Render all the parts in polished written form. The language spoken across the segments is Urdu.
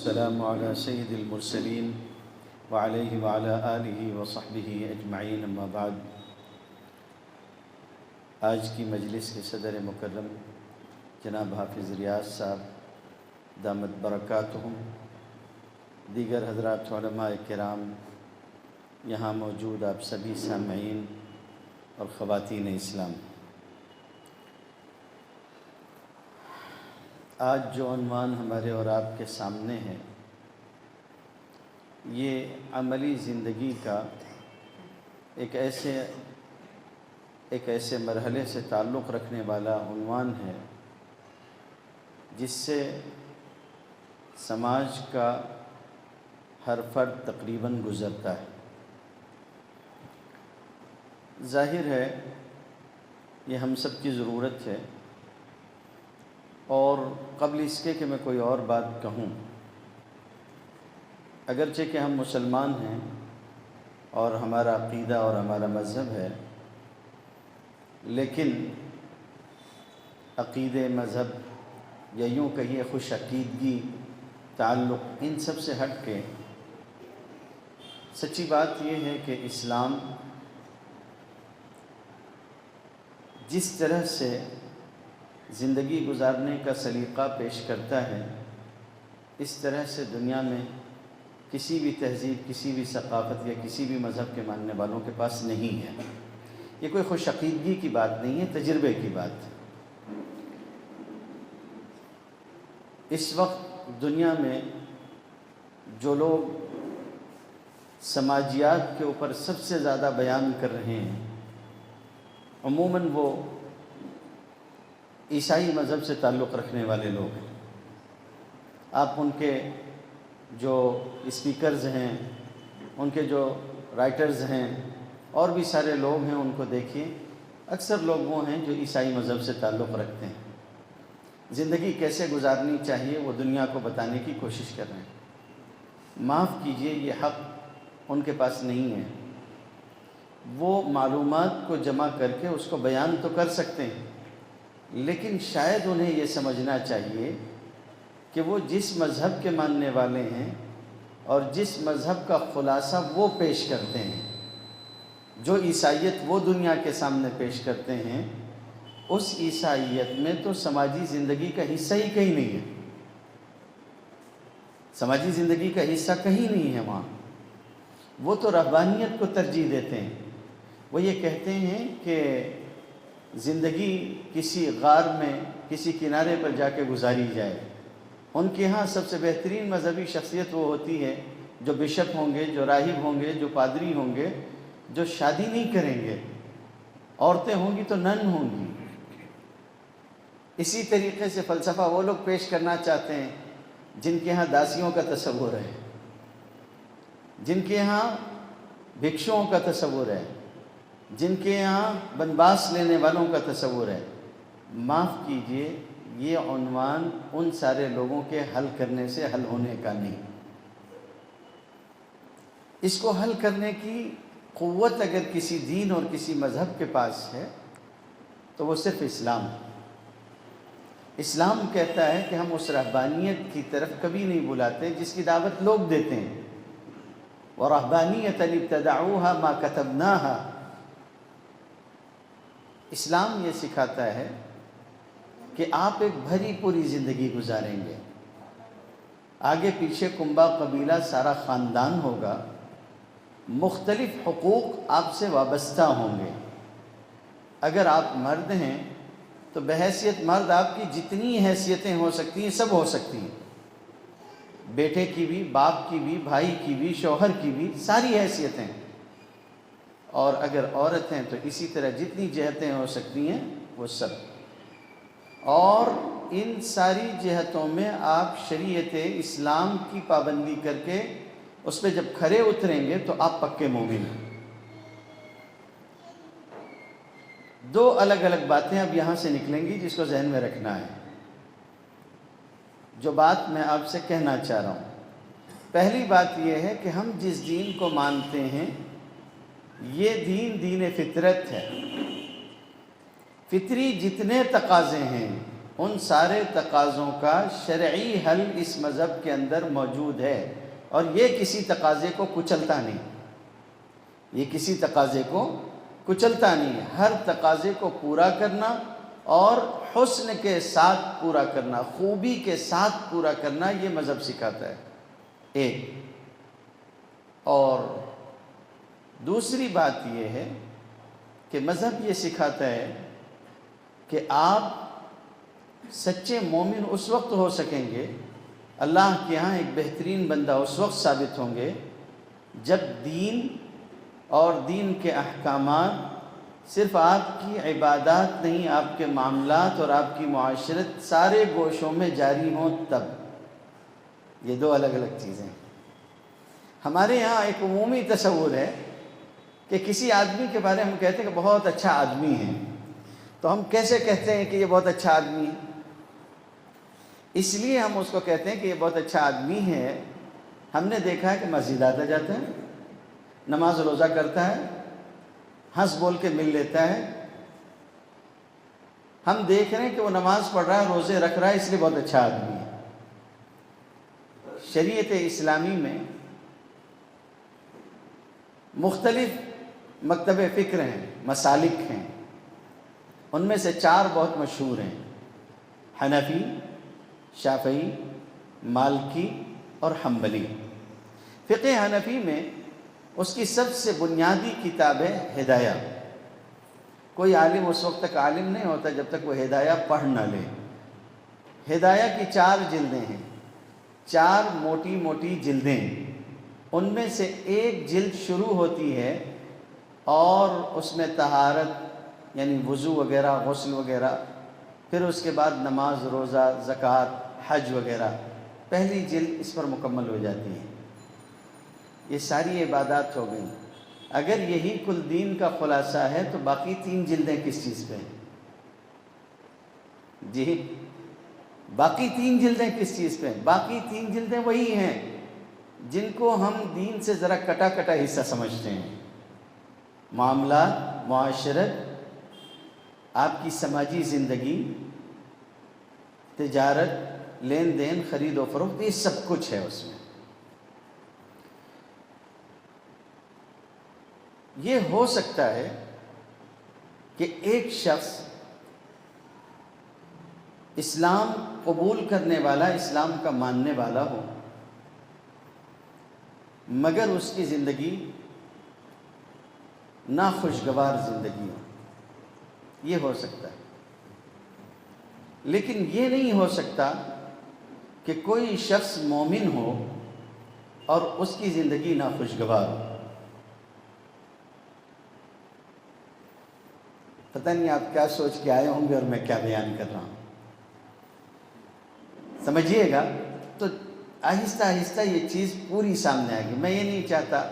والسلام على سید المرسلین وعلیہ وعلى آلہ وصحبہ اجمعین، اما بعد۔ آج کی مجلس کے صدر مکرم جناب حافظ ریاض صاحب دامت برکاتہم، دیگر حضرات علماء کرام، یہاں موجود آپ سبھی سامعین اور خواتین اسلام، آج جو عنوان ہمارے اور آپ کے سامنے ہے، یہ عملی زندگی کا ایک ایسے مرحلے سے تعلق رکھنے والا عنوان ہے جس سے سماج کا ہر فرد تقریباً گزرتا ہے۔ ظاہر ہے یہ ہم سب کی ضرورت ہے، اور قبل اس کے کہ میں کوئی اور بات کہوں، اگرچہ کہ ہم مسلمان ہیں اور ہمارا عقیدہ اور ہمارا مذہب ہے، لیکن عقیدے، مذہب یا یوں کہیے خوش عقیدگی، تعلق، ان سب سے ہٹ کے سچی بات یہ ہے کہ اسلام جس طرح سے زندگی گزارنے کا سلیقہ پیش کرتا ہے، اس طرح سے دنیا میں کسی بھی تہذیب، کسی بھی ثقافت یا کسی بھی مذہب کے ماننے والوں کے پاس نہیں ہے۔ یہ کوئی خوش عقیدگی کی بات نہیں ہے، تجربے کی بات ہے۔ اس وقت دنیا میں جو لوگ سماجیات کے اوپر سب سے زیادہ بیان کر رہے ہیں، عموماً وہ عیسائی مذہب سے تعلق رکھنے والے لوگ ہیں۔ آپ ان کے جو اسپیکرز ہیں، ان کے جو رائٹرز ہیں، اور بھی سارے لوگ ہیں، ان کو دیکھیے، اکثر لوگ وہ ہیں جو عیسائی مذہب سے تعلق رکھتے ہیں۔ زندگی کیسے گزارنی چاہیے وہ دنیا کو بتانے کی کوشش کر رہے ہیں۔ معاف کیجئے، یہ حق ان کے پاس نہیں ہے۔ وہ معلومات کو جمع کر کے اس کو بیان تو کر سکتے ہیں، لیکن شاید انہیں یہ سمجھنا چاہیے کہ وہ جس مذہب کے ماننے والے ہیں اور جس مذہب کا خلاصہ وہ پیش کرتے ہیں، جو عیسائیت وہ دنیا کے سامنے پیش کرتے ہیں، اس عیسائیت میں تو سماجی زندگی کا حصہ ہی کہیں نہیں ہے۔ سماجی زندگی کا حصہ کہیں نہیں ہے وہاں۔ وہ تو رہبانیت کو ترجیح دیتے ہیں۔ وہ یہ کہتے ہیں کہ زندگی کسی غار میں کسی کنارے پر جا کے گزاری جائے۔ ان کے ہاں سب سے بہترین مذہبی شخصیت وہ ہوتی ہے جو بشپ ہوں گے، جو راہب ہوں گے، جو پادری ہوں گے، جو شادی نہیں کریں گے، عورتیں ہوں گی تو نن ہوں گی۔ اسی طریقے سے فلسفہ وہ لوگ پیش کرنا چاہتے ہیں جن کے ہاں داسیوں کا تصور ہے، جن کے ہاں بھکشوؤں کا تصور ہے، جن کے یہاں بنواس لینے والوں کا تصور ہے۔ معاف کیجئے، یہ عنوان ان سارے لوگوں کے حل کرنے سے حل ہونے کا نہیں۔ اس کو حل کرنے کی قوت اگر کسی دین اور کسی مذہب کے پاس ہے تو وہ صرف اسلام ہے۔ اسلام کہتا ہے کہ ہم اس رہبانیت کی طرف کبھی نہیں بلاتے جس کی دعوت لوگ دیتے ہیں۔ وَرَهْبَانِيَّةً ابْتَدَعُوهَا مَا كَتَبْنَاهَا۔ اسلام یہ سکھاتا ہے کہ آپ ایک بھری پوری زندگی گزاریں گے، آگے پیچھے کنبہ قبیلہ سارا خاندان ہوگا، مختلف حقوق آپ سے وابستہ ہوں گے۔ اگر آپ مرد ہیں تو بحیثیت مرد آپ کی جتنی حیثیتیں ہو سکتی ہیں سب ہو سکتی ہیں، بیٹے کی بھی، باپ کی بھی، بھائی کی بھی، شوہر کی بھی، ساری حیثیتیں۔ اور اگر عورت ہیں تو اسی طرح جتنی جہتیں ہو سکتی ہیں وہ سب۔ اور ان ساری جہتوں میں آپ شریعت اسلام کی پابندی کر کے اس پہ جب کھرے اتریں گے تو آپ پکے مومن ہیں۔ دو الگ الگ باتیں اب یہاں سے نکلیں گی جس کو ذہن میں رکھنا ہے۔ جو بات میں آپ سے کہنا چاہ رہا ہوں، پہلی بات یہ ہے کہ ہم جس دین کو مانتے ہیں یہ دین فطرت ہے۔ فطری جتنے تقاضے ہیں ان سارے تقاضوں کا شرعی حل اس مذہب کے اندر موجود ہے، اور یہ کسی تقاضے کو کچلتا نہیں، یہ کسی تقاضے کو کچلتا نہیں ہے۔ ہر تقاضے کو پورا کرنا اور حسن کے ساتھ پورا کرنا، خوبی کے ساتھ پورا کرنا، یہ مذہب سکھاتا ہے ایک۔ اور دوسری بات یہ ہے کہ مذہب یہ سکھاتا ہے کہ آپ سچے مومن اس وقت ہو سکیں گے، اللہ کے ہاں ایک بہترین بندہ اس وقت ثابت ہوں گے جب دین اور دین کے احکامات صرف آپ کی عبادات نہیں، آپ کے معاملات اور آپ کی معاشرت سارے گوشوں میں جاری ہوں تب۔ یہ دو الگ الگ چیزیں ہیں۔ ہمارے یہاں ایک عمومی تصور ہے کہ کسی آدمی کے بارے میں ہم کہتے ہیں کہ بہت اچھا آدمی ہے، تو ہم کیسے کہتے ہیں کہ یہ بہت اچھا آدمی ہے؟ اس لیے ہم اس کو کہتے ہیں کہ یہ بہت اچھا آدمی ہے، ہم نے دیکھا ہے کہ مسجد آتا جاتا ہے، نماز روزہ کرتا ہے، ہنس بول کے مل لیتا ہے، ہم دیکھ رہے ہیں کہ وہ نماز پڑھ رہا ہے، روزے رکھ رہا ہے، اس لیے بہت اچھا آدمی ہے۔ شریعت اسلامی میں مختلف مکتب فکر ہیں، مسالک ہیں، ان میں سے 4 بہت مشہور ہیں: حنفی، شافعی، مالکی اور حنبلی۔ فقہ حنفی میں اس کی سب سے بنیادی کتاب ہے ہدایہ۔ کوئی عالم اس وقت تک عالم نہیں ہوتا جب تک وہ ہدایہ پڑھ نہ لے۔ ہدایہ کی 4 جلدیں ہیں، 4 موٹی موٹی جلدیں، ان میں سے ایک جلد شروع ہوتی ہے اور اس میں طہارت یعنی وضو وغیرہ، غسل وغیرہ، پھر اس کے بعد نماز، روزہ، زکوٰۃ، حج وغیرہ، پہلی جلد اس پر مکمل ہو جاتی ہے۔ یہ ساری عبادات ہو گئیں۔ اگر یہی کل دین کا خلاصہ ہے تو باقی 3 جلدیں کس چیز پہ ہیں؟ جی، باقی 3 جلدیں کس چیز پہ ہیں؟ باقی 3 جلدیں وہی ہیں جن کو ہم دین سے ذرا کٹا کٹا حصہ سمجھتے ہیں: معاملات، معاشرت، آپ کی سماجی زندگی، تجارت، لین دین، خرید و فروخت، یہ سب کچھ ہے اس میں۔ یہ ہو سکتا ہے کہ ایک شخص اسلام قبول کرنے والا، اسلام کا ماننے والا ہو، مگر اس کی زندگی ناخوشگوار زندگی ہو، یہ ہو سکتا ہے۔ لیکن یہ نہیں ہو سکتا کہ کوئی شخص مومن ہو اور اس کی زندگی ناخوشگوار ہو۔ پتہ نہیں آپ کیا سوچ کے آئے ہوں گے اور میں کیا بیان کر رہا ہوں، سمجھیے گا تو آہستہ آہستہ یہ چیز پوری سامنے آئے گی۔ میں یہ نہیں چاہتا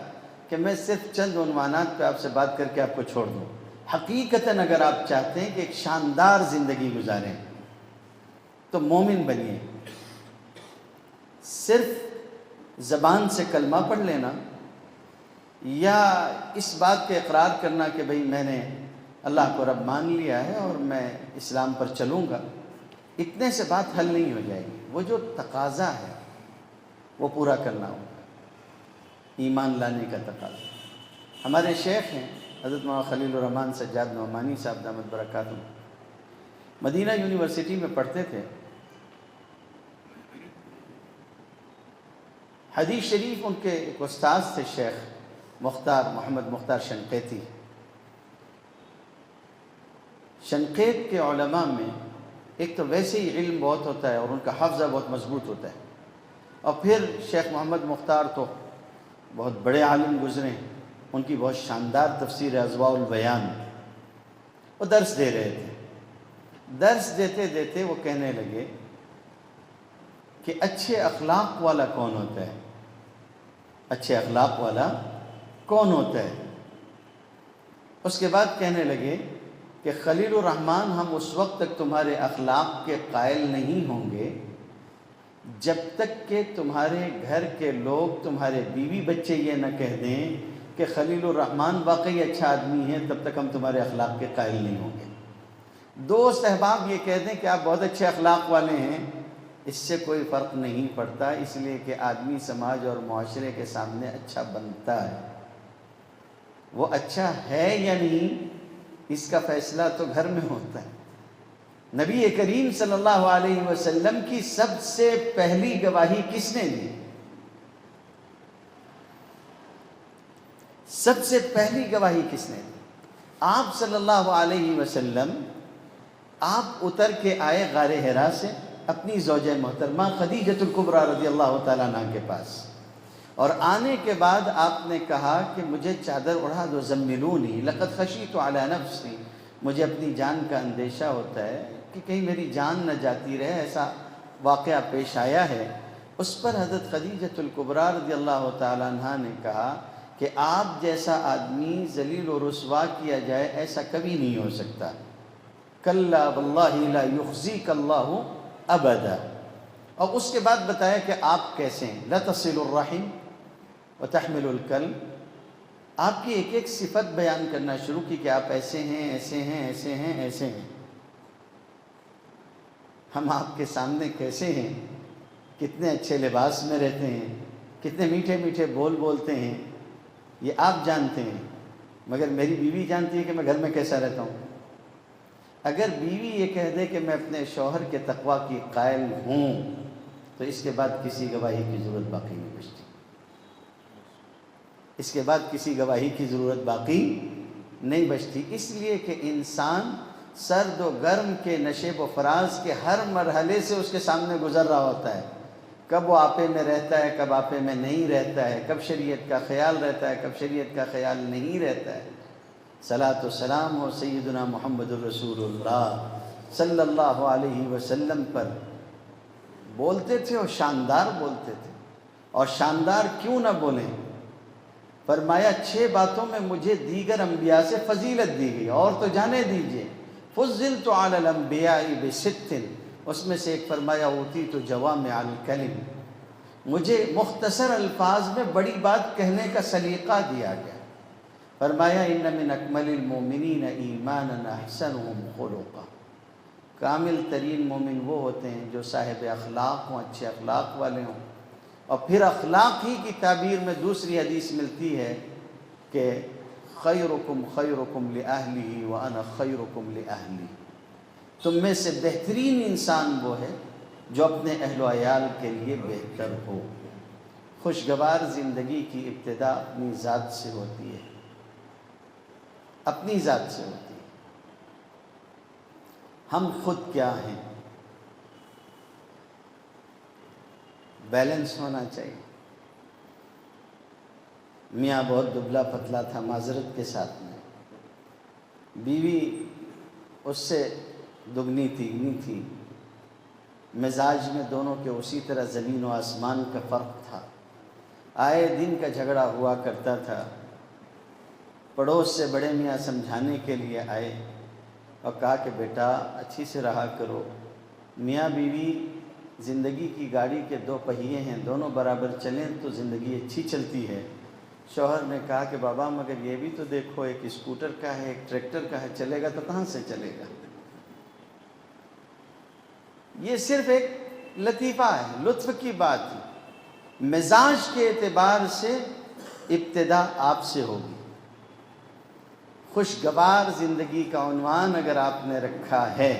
کہ میں صرف چند عنوانات پہ آپ سے بات کر کے آپ کو چھوڑ دوں۔ حقیقتاً اگر آپ چاہتے ہیں کہ ایک شاندار زندگی گزاریں تو مومن بنیے۔ صرف زبان سے کلمہ پڑھ لینا یا اس بات کے اقرار کرنا کہ بھئی میں نے اللہ کو رب مان لیا ہے اور میں اسلام پر چلوں گا، اتنے سے بات حل نہیں ہو جائے گی۔ وہ جو تقاضا ہے وہ پورا کرنا ہوگا، ایمان لانے کا تقاضا۔ ہمارے شیخ ہیں حضرت مولانا خلیل الرحمن سجاد نعمانی صاحب دامت برکاتہ، مدینہ یونیورسٹی میں پڑھتے تھے۔ حدیث شریف ان کے ایک استاذ تھے شیخ مختار، محمد مختار شنقیتی۔ شنقیت کے علماء میں ایک تو ویسے ہی علم بہت ہوتا ہے اور ان کا حافظہ بہت مضبوط ہوتا ہے، اور پھر شیخ محمد مختار تو بہت بڑے عالم گزرے ہیں، ان کی بہت شاندار تفسیر اضواء البیان۔ وہ درس دے رہے تھے، درس دیتے دیتے وہ کہنے لگے کہ اچھے اخلاق والا کون ہوتا ہے؟ اچھے اخلاق والا کون ہوتا ہے؟ اس کے بعد کہنے لگے کہ خلیل الرحمن، ہم اس وقت تک تمہارے اخلاق کے قائل نہیں ہوں گے جب تک کہ تمہارے گھر کے لوگ، تمہارے بیوی بچے یہ نہ کہہ دیں کہ خلیل الرحمن واقعی اچھا آدمی ہے، تب تک ہم تمہارے اخلاق کے قائل نہیں ہوں گے۔ دوست احباب یہ کہہ دیں کہ آپ بہت اچھے اخلاق والے ہیں، اس سے کوئی فرق نہیں پڑتا، اس لیے کہ آدمی سماج اور معاشرے کے سامنے اچھا بنتا ہے۔ وہ اچھا ہے یا نہیں، اس کا فیصلہ تو گھر میں ہوتا ہے۔ نبی کریم صلی اللہ علیہ وسلم کی سب سے پہلی گواہی کس نے دی؟ سب سے پہلی گواہی کس نے دی؟ آپ صلی اللہ علیہ وسلم آپ اتر کے آئے غار حرا سے اپنی زوجہ محترمہ خدیجۃ الکبریٰ رضی اللہ تعالیٰ عنہ کے پاس، اور آنے کے بعد آپ نے کہا کہ مجھے چادر اڑا دو، زملونی لقد خشیت علی نفسی، مجھے اپنی جان کا اندیشہ ہوتا ہے کہ کہیں میری جان نہ جاتی رہے، ایسا واقعہ پیش آیا ہے۔ اس پر حضرت خدیجۃ الکبریٰ رضی اللہ تعالیٰ عنہ نے کہا کہ آپ جیسا آدمی ذلیل و رسوا کیا جائے ایسا کبھی نہیں ہو سکتا، کلا واللہ لا یخزیک اللہ ابدا۔ اور اس کے بعد بتایا کہ آپ کیسے ہیں، لا تصل الرحم وتحمل الکلب، آپ کی ایک ایک صفت بیان کرنا شروع کی کہ آپ ایسے ہیں، ایسے ہیں، ایسے ہیں، ایسے ہیں۔ ہم آپ کے سامنے کیسے ہیں؟ کتنے اچھے لباس میں رہتے ہیں، کتنے میٹھے میٹھے بول بولتے ہیں، یہ آپ جانتے ہیں، مگر میری بیوی جانتی ہے کہ میں گھر میں کیسا رہتا ہوں۔ اگر بیوی یہ کہہ دے کہ میں اپنے شوہر کے تقویٰ کی قائل ہوں تو اس کے بعد کسی گواہی کی ضرورت باقی نہیں بچتی، اس کے بعد کسی گواہی کی ضرورت باقی نہیں بچتی، اس لیے کہ انسان سرد و گرم کے نشیب و فراز کے ہر مرحلے سے اس کے سامنے گزر رہا ہوتا ہے، کب وہ آپے میں رہتا ہے، کب آپے میں نہیں رہتا ہے، کب شریعت کا خیال رہتا ہے، کب شریعت کا خیال نہیں رہتا ہے۔ صلاۃ و سلام ہو سیدنا محمد الرسول اللہ صلی اللہ علیہ وسلم پر۔ بولتے تھے اور شاندار بولتے تھے، اور شاندار کیوں نہ بولیں؟ فرمایا 6 باتوں میں مجھے دیگر انبیاء سے فضیلت دی گئی، اور تو جانے دیجئے، فضلت علی الانبیاء بست، اس میں سے ایک فرمایا اوتیت جوامع الکلم، مجھے مختصر الفاظ میں بڑی بات کہنے کا سلیقہ دیا گیا۔ فرمایا ان من اکمل المومنین ایمانا احسنهم خلقا، کامل ترین مومن وہ ہوتے ہیں جو صاحب اخلاق ہوں، اچھے اخلاق والے ہوں۔ اور پھر اخلاق ہی کی تعبیر میں دوسری حدیث ملتی ہے کہ خیرکم خیرکم لأہلہ وانا خیرکم لأہلی، تم میں سے بہترین انسان وہ ہے جو اپنے اہل و عیال کے لیے بہتر ہو۔ خوشگوار زندگی کی ابتدا اپنی ذات سے ہوتی ہے، اپنی ذات سے ہوتی ہے۔ ہم خود کیا ہیں، بیلنس ہونا چاہیے۔ میاں بہت دبلا پتلا تھا، معذرت کے ساتھ میں، بیوی اس سے دگنی تیگنی تھی، مزاج میں دونوں کے اسی طرح زمین و آسمان کا فرق تھا، آئے دن کا جھگڑا ہوا کرتا تھا۔ پڑوس سے بڑے میاں سمجھانے کے لیے آئے اور کہا کہ بیٹا اچھی سے رہا کرو، میاں بیوی زندگی کی گاڑی کے 2 پہیے ہیں، دونوں برابر چلیں تو زندگی اچھی چلتی ہے۔ شوہر نے کہا کہ بابا مگر یہ بھی تو دیکھو، ایک اسکوٹر کا ہے، ایک ٹریکٹر کا ہے، چلے گا تو کہاں سے چلے گا؟ یہ صرف ایک لطیفہ ہے، لطف کی بات ہے۔ مزاج کے اعتبار سے ابتدا آپ سے ہوگی۔ خوشگوار زندگی کا عنوان اگر آپ نے رکھا ہے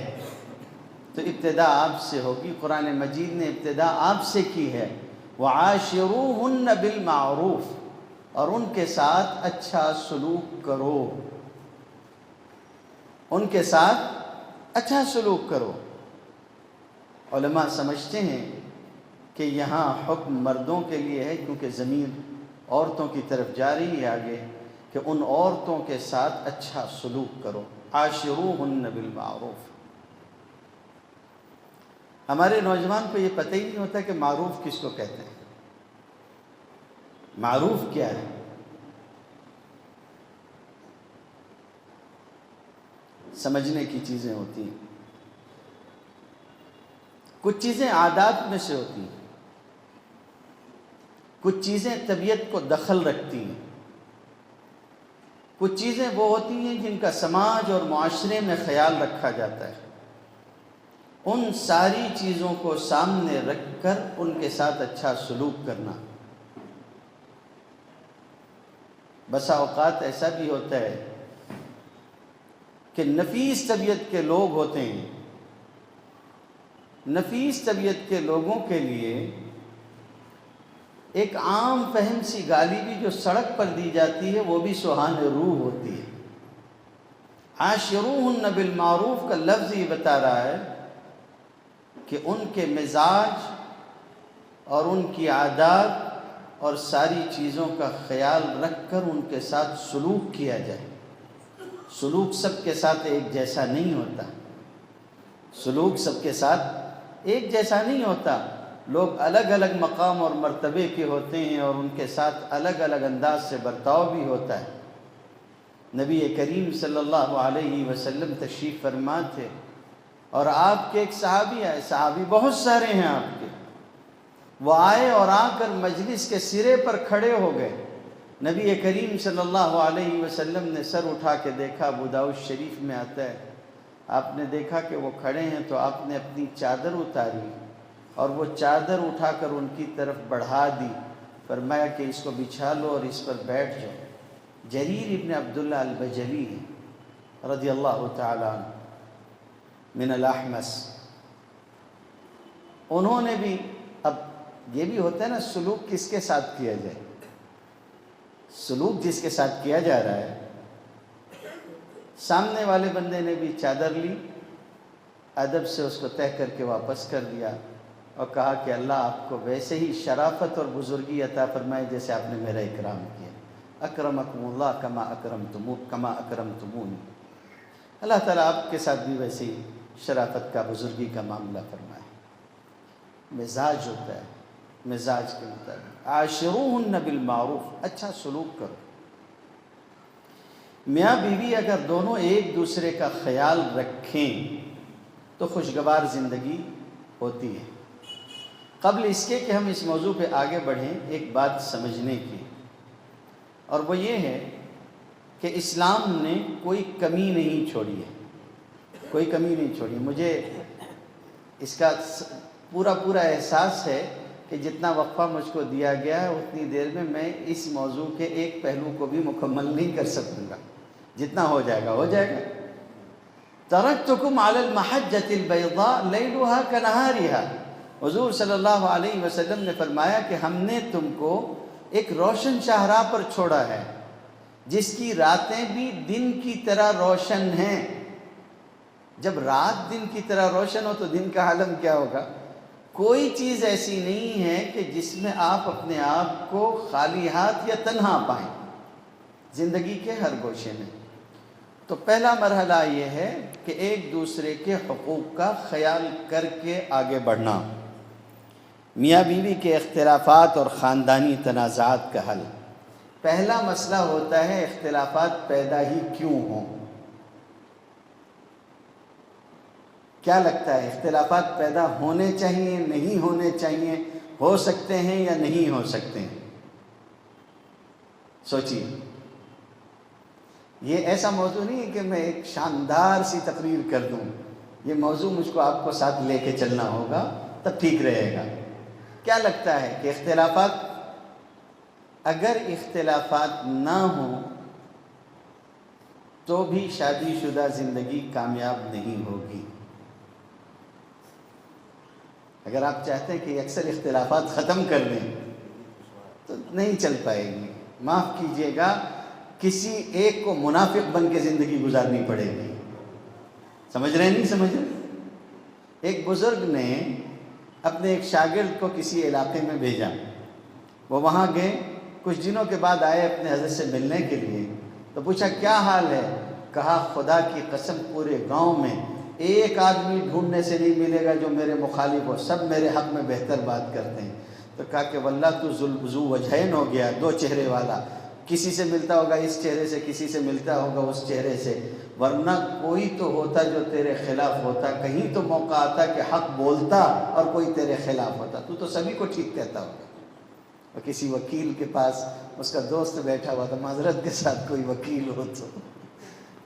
تو ابتدا آپ سے ہوگی۔ قرآن مجید نے ابتدا آپ سے کی ہے، وَعَاشِرُوهُنَّ بِالْمَعْرُوفِ، اور ان کے ساتھ اچھا سلوک کرو، ان کے ساتھ اچھا سلوک کرو۔ علماء سمجھتے ہیں کہ یہاں حکم مردوں کے لیے ہے کیونکہ ضمیر عورتوں کی طرف جا رہی ہے آگے، کہ ان عورتوں کے ساتھ اچھا سلوک کرو، عاشروہن بالمعروف۔ ہمارے نوجوان کو یہ پتہ ہی نہیں ہوتا کہ معروف کس کو کہتے ہیں، معروف کیا ہے۔ سمجھنے کی چیزیں ہوتی ہیں، کچھ چیزیں عادات میں سے ہوتی ہیں، کچھ چیزیں طبیعت کو دخل رکھتی ہیں۔ کچھ چیزیں وہ ہوتی ہیں جن کا سماج اور معاشرے میں خیال رکھا جاتا ہے، ان ساری چیزوں کو سامنے رکھ کر ان کے ساتھ اچھا سلوک کرنا۔ بسا اوقات ایسا بھی ہوتا ہے کہ نفیس طبیعت کے لوگ ہوتے ہیں، نفیس طبیعت کے لوگوں کے لیے ایک عام فہم سی گالی بھی جو سڑک پر دی جاتی ہے وہ بھی سبحان روح ہوتی ہے۔ عاشروہن بالمعروف کا لفظ یہ بتا رہا ہے کہ ان کے مزاج اور ان کی عادات اور ساری چیزوں کا خیال رکھ کر ان کے ساتھ سلوک کیا جائے۔ سلوک سب کے ساتھ ایک جیسا نہیں ہوتا، سلوک سب کے ساتھ ایک جیسا نہیں ہوتا، لوگ الگ الگ مقام اور مرتبے کے ہوتے ہیں اور ان کے ساتھ الگ الگ انداز سے برتاؤ بھی ہوتا ہے۔ نبی کریم صلی اللہ علیہ وسلم تشریف فرما تھے اور آپ کے ایک صحابی آئے، صحابی بہت سارے ہیں آپ کے، وہ آئے اور آ کر مجلس کے سرے پر کھڑے ہو گئے۔ نبی کریم صلی اللہ علیہ وسلم نے سر اٹھا کے دیکھا، ابو داؤد شریف میں آتا ہے، آپ نے دیکھا کہ وہ کھڑے ہیں تو آپ نے اپنی چادر اتاری اور وہ چادر اٹھا کر ان کی طرف بڑھا دی، فرمایا کہ اس کو بچھا لو اور اس پر بیٹھ جاؤ۔ جریر ابن عبداللہ البجلی رضی اللہ تعالی عنہ من الاحمس، انہوں نے بھی، اب یہ بھی ہوتا ہے نا سلوک کس کے ساتھ کیا جائے، سلوک جس کے ساتھ کیا جا رہا ہے، سامنے والے بندے نے بھی چادر لی، ادب سے اس کو تہہ کر کے واپس کر دیا اور کہا کہ اللہ آپ کو ویسے ہی شرافت اور بزرگی عطا فرمائے جیسے آپ نے میرا اکرام کیا، اکرمکم اللہ کما اکرمتمونی، اللہ تعالیٰ آپ کے ساتھ بھی ویسے ہی شرافت کا، بزرگی کا معاملہ فرمائے۔ مزاج ہوتا ہے، مزاج کے مطابق عاشروہن بالمعروف، اچھا سلوک کرو۔ میاں بیوی اگر دونوں ایک دوسرے کا خیال رکھیں تو خوشگوار زندگی ہوتی ہے۔ قبل اس کے کہ ہم اس موضوع پہ آگے بڑھیں، ایک بات سمجھنے کی، اور وہ یہ ہے کہ اسلام نے کوئی کمی نہیں چھوڑی ہے، کوئی کمی نہیں چھوڑی۔ مجھے اس کا پورا احساس ہے کہ جتنا وقفہ مجھ کو دیا گیا ہے اتنی دیر میں میں اس موضوع کے ایک پہلو کو بھی مکمل نہیں کر سکوں گا، جتنا ہو جائے گا ہو جائے گا۔ ترکتکم علی المحجۃ البیضاء لیلھا کنہارھا، حضور صلی اللہ علیہ وسلم نے فرمایا کہ ہم نے تم کو ایک روشن شاہراہ پر چھوڑا ہے جس کی راتیں بھی دن کی طرح روشن ہیں۔ جب رات دن کی طرح روشن ہو تو دن کا عالم کیا ہوگا؟ کوئی چیز ایسی نہیں ہے کہ جس میں آپ اپنے آپ کو خالی ہاتھ یا تنہا پائیں، زندگی کے ہر گوشے میں۔ تو پہلا مرحلہ یہ ہے کہ ایک دوسرے کے حقوق کا خیال کر کے آگے بڑھنا۔ میاں بیوی کے اختلافات اور خاندانی تنازعات کا حل۔ پہلا مسئلہ ہوتا ہے اختلافات پیدا ہی کیوں ہوں؟ کیا لگتا ہے اختلافات پیدا ہونے چاہیے، نہیں ہونے چاہیے، ہو سکتے ہیں یا نہیں ہو سکتے ہیں؟ سوچیے، یہ ایسا موضوع نہیں ہے کہ میں ایک شاندار سی تقریر کر دوں، یہ موضوع مجھ کو آپ کو ساتھ لے کے چلنا ہوگا تب ٹھیک رہے گا۔ کیا لگتا ہے کہ اختلافات، اگر اختلافات نہ ہوں تو بھی شادی شدہ زندگی کامیاب نہیں ہوگی؟ اگر آپ چاہتے ہیں کہ اکثر اختلافات ختم کر دیں تو نہیں چل پائے گی۔ معاف کیجئے گا، کسی ایک کو منافق بن کے زندگی گزارنی پڑے گی۔ سمجھ رہے نہیں سمجھ رہے؟ ایک بزرگ نے اپنے ایک شاگرد کو کسی علاقے میں بھیجا، وہ وہاں گئے، کچھ دنوں کے بعد آئے اپنے حضرت سے ملنے کے لیے، تو پوچھا کیا حال ہے؟ کہا خدا کی قسم پورے گاؤں میں ایک آدمی ڈھونڈنے سے نہیں ملے گا جو میرے مخالف ہو، سب میرے حق میں بہتر بات کرتے ہیں۔ تو کہا کہ واللہ تو ذو وجہین ہو گیا، دو چہرے والا، کسی سے ملتا ہوگا اس چہرے سے، کسی سے ملتا ہوگا اس چہرے سے، ورنہ کوئی تو ہوتا جو تیرے خلاف ہوتا، کہیں تو موقع آتا کہ حق بولتا اور کوئی تیرے خلاف ہوتا، تو سبھی کو ٹھیک کہتا ہوگا۔ اور کسی وکیل کے پاس اس کا دوست بیٹھا ہوا تھا، معذرت کے ساتھ کوئی وکیل ہو تو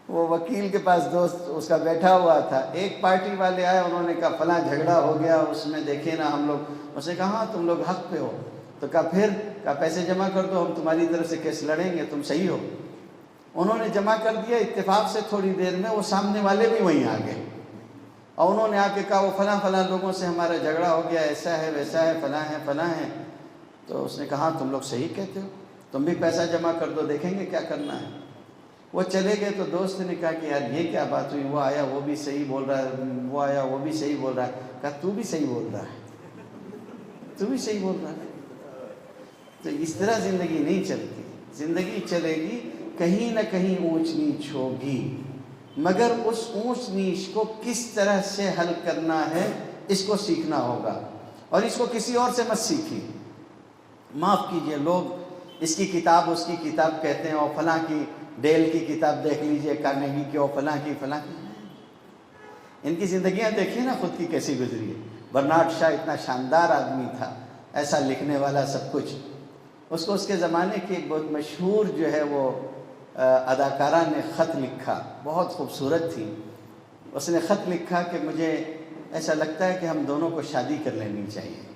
وہ وکیل کے پاس دوست اس کا بیٹھا ہوا تھا، ایک پارٹی والے آئے، انہوں نے کہا فلاں جھگڑا ہو گیا اس میں، دیکھیں نا ہم لوگ، اس نے کہا ہاں تم لوگ حق پہ ہو، تو کہا پھر، کہا پیسے جمع کر دو، ہم تمہاری طرف سے کیس لڑیں گے، تم صحیح ہو۔ انہوں نے جمع کر دیا، اتفاق سے تھوڑی دیر میں وہ سامنے والے بھی وہیں آ گئے، اور انہوں نے آ کے کہا وہ فلاں فلاں لوگوں سے ہمارا جھگڑا ہو گیا، ایسا ہے ویسا ہے، فلاں ہے۔ تو اس نے کہا ہاں تم لوگ صحیح کہتے ہو، تم بھی پیسہ جمع کر دو، دیکھیں گے کیا کرنا ہے۔ وہ چلے گئے تو دوست نے کہا کہ یار یہ کیا بات ہوئی، وہ آیا وہ بھی صحیح بول رہا ہے، وہ آیا وہ بھی صحیح بول رہا ہے، کہا تو بھی صحیح بول رہا ہے، تو بھی صحیح بول رہا ہے۔ تو اس طرح زندگی نہیں چلتی، زندگی چلے گی کہیں نہ کہیں اونچ نیچ ہوگی، مگر اس اونچ نیچ کو کس طرح سے حل کرنا ہے اس کو سیکھنا ہوگا، اور اس کو کسی اور سے مت سیکھیے۔ معاف کیجئے، لوگ اس کی کتاب اس کی کتاب کہتے ہیں، اور فلاں کی ڈیل کی کتاب دیکھ لیجئے، کارنیگی کی، اور فلاں کی۔ ان کی زندگیاں دیکھیں نا خود کی کیسی گزری ہے۔ برنارڈ شاہ اتنا شاندار آدمی تھا، ایسا لکھنے والا سب کچھ، اس کو اس کے زمانے کی ایک بہت مشہور جو ہے وہ اداکارہ نے خط لکھا، بہت خوبصورت تھی، اس نے خط لکھا کہ مجھے ایسا لگتا ہے کہ ہم دونوں کو شادی کر لینی چاہیے۔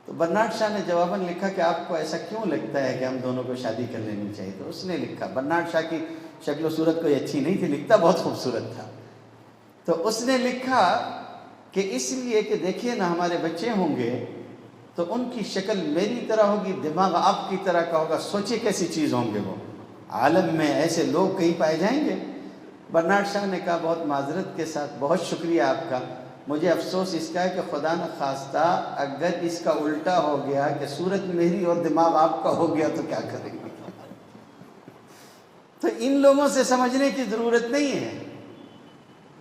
تو برنارڈ شاہ نے جواباً لکھا کہ آپ کو ایسا کیوں لگتا ہے کہ ہم دونوں کو شادی کر لینی چاہیے؟ تو اس نے لکھا، برنارڈ شاہ کی شکل و صورت کوئی اچھی نہیں تھی، لکھتا بہت خوبصورت تھا، تو اس نے لکھا کہ اس لیے کہ دیکھیے نا ہمارے بچے ہوں گے تو ان کی شکل میری طرح ہوگی، دماغ آپ کی طرح کا ہوگا، سوچے کیسی چیز ہوں گے، وہ عالم میں ایسے لوگ کہیں پائے جائیں گے۔ برنارڈ شاہ نے کہا بہت معذرت کے ساتھ بہت شکریہ آپ کا، مجھے افسوس اس کا ہے کہ خدا نہ خواستہ اگر اس کا الٹا ہو گیا کہ صورت میری اور دماغ آپ کا ہو گیا تو کیا کریں گے؟ تو ان لوگوں سے سمجھنے کی ضرورت نہیں ہے،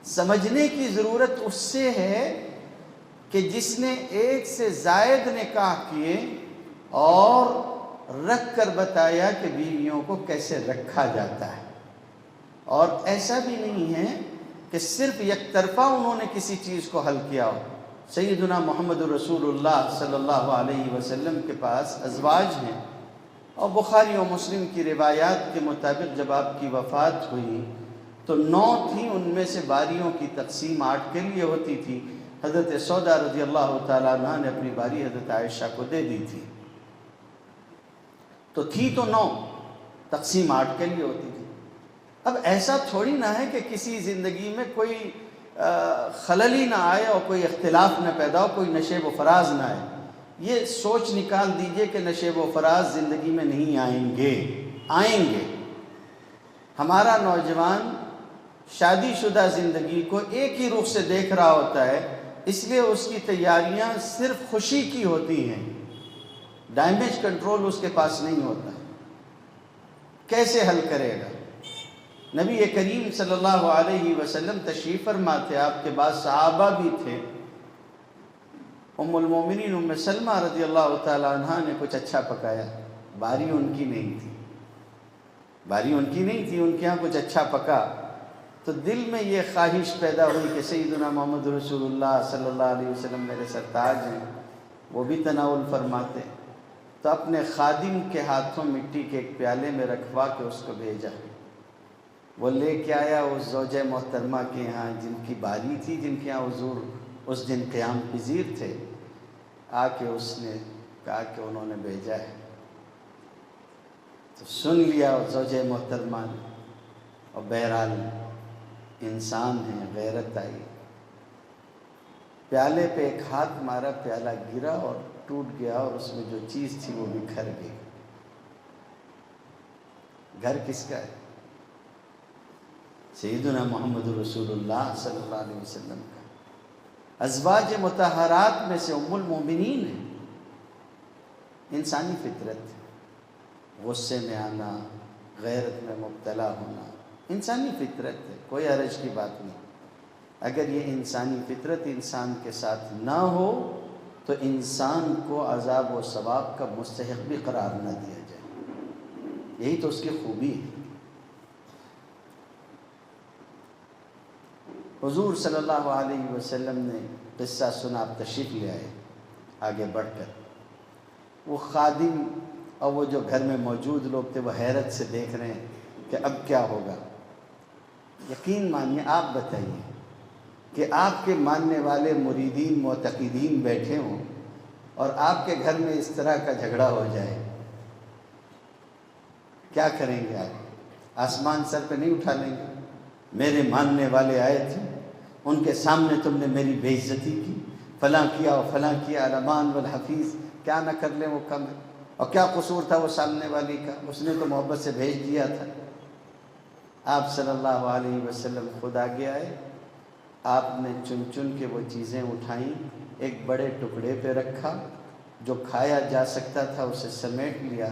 سمجھنے کی ضرورت اس سے ہے کہ جس نے ایک سے زائد نکاح کیے اور رکھ کر بتایا کہ بیویوں کو کیسے رکھا جاتا ہے، اور ایسا بھی نہیں ہے کہ صرف یک طرفہ انہوں نے کسی چیز کو حل کیا ہو۔ سیدنا محمد رسول اللہ صلی اللہ علیہ وسلم کے پاس ازواج ہیں، اور بخاری و مسلم کی روایات کے مطابق جب آپ کی وفات ہوئی تو 9 تھیں، ان میں سے باریوں کی تقسیم 8 کے لیے ہوتی تھی۔ حضرت سودا رضی اللہ تعالیٰ عنہ نے اپنی باری حضرت عائشہ کو دے دی تھی، تو تھی تو 9، تقسیم 8 کے لیے ہوتی تھی۔ اب ایسا تھوڑی نہ ہے کہ کسی زندگی میں کوئی خلل ہی نہ آئے اور کوئی اختلاف نہ پیدا ہو، کوئی نشیب و فراز نہ آئے۔ یہ سوچ نکال دیجئے کہ نشیب و فراز زندگی میں نہیں آئیں گے، آئیں گے۔ ہمارا نوجوان شادی شدہ زندگی کو ایک ہی رخ سے دیکھ رہا ہوتا ہے، اس لیے اس کی تیاریاں صرف خوشی کی ہوتی ہیں، ڈیمیج کنٹرول اس کے پاس نہیں ہوتا۔ کیسے حل کرے گا؟ نبی کریم صلی اللہ علیہ وسلم تشریف فرما تھے، آپ کے بعد صحابہ بھی تھے۔ ام المومنین ام سلمہ رضی اللہ تعالی عنہ نے کچھ اچھا پکایا، باری ان کی نہیں تھی، ان کے ہاں کچھ اچھا پکا، تو دل میں یہ خواہش پیدا ہوئی کہ سیدنا محمد رسول اللہ صلی اللہ علیہ وسلم میرے سرتاج ہیں، وہ بھی تناول فرماتے، تو اپنے خادم کے ہاتھوں مٹی کے ایک پیالے میں رکھوا کے اس کو بھیجا۔ وہ لے کے آیا اس زوجہ محترمہ کے ہاں جن کی باری تھی، جن کے ہاں حضور اس دن قیام پذیر تھے، آ کے اس نے کہا کہ انہوں نے بھیجا ہے، تو سن لیا اس زوجہ محترمہ نے، اور بہرحال انسان ہیں، غیرت آئی، پیالے پہ ایک ہاتھ مارا، پیالہ گرا اور ٹوٹ گیا، اور اس میں جو چیز تھی وہ بکھر گئی۔ گھر کس کا ہے؟ سیدنا محمد رسول اللہ صلی اللہ علیہ وسلم کا۔ ازواج مطہرات میں سے ام المومنین ہے۔ انسانی فطرت ہے، غصے میں آنا، غیرت میں مبتلا ہونا انسانی فطرت ہے، کوئی حرج کی بات نہیں۔ اگر یہ انسانی فطرت انسان کے ساتھ نہ ہو تو انسان کو عذاب و ثواب کا مستحق بھی قرار نہ دیا جائے، یہی تو اس کی خوبی ہے۔ حضور صلی اللہ علیہ وسلم نے قصہ سنا، آپ تشریف لے آئے آگے بڑھ کر۔ وہ خادم اور وہ جو گھر میں موجود لوگ تھے وہ حیرت سے دیکھ رہے ہیں کہ اب کیا ہوگا۔ یقین مانیے، آپ بتائیے کہ آپ کے ماننے والے مریدین معتقدین بیٹھے ہوں اور آپ کے گھر میں اس طرح کا جھگڑا ہو جائے، کیا کریں گے آپ؟ آسمان سر پہ نہیں اٹھا لیں گے؟ میرے ماننے والے آئے تھے، ان کے سامنے تم نے میری بے عزتی کی، فلاں کیا اور فلاں کیا، الامان والحفیظ، کیا نہ کر لیں وہ کم ہے، اور کیا قصور تھا وہ سامنے والی کا، اس نے تو محبت سے بھیج دیا تھا۔ آپ صلی اللہ علیہ وسلم خود آگے آئے، آپ نے چن چن کے وہ چیزیں اٹھائیں، ایک بڑے ٹکڑے پہ رکھا، جو کھایا جا سکتا تھا اسے سمیٹ لیا،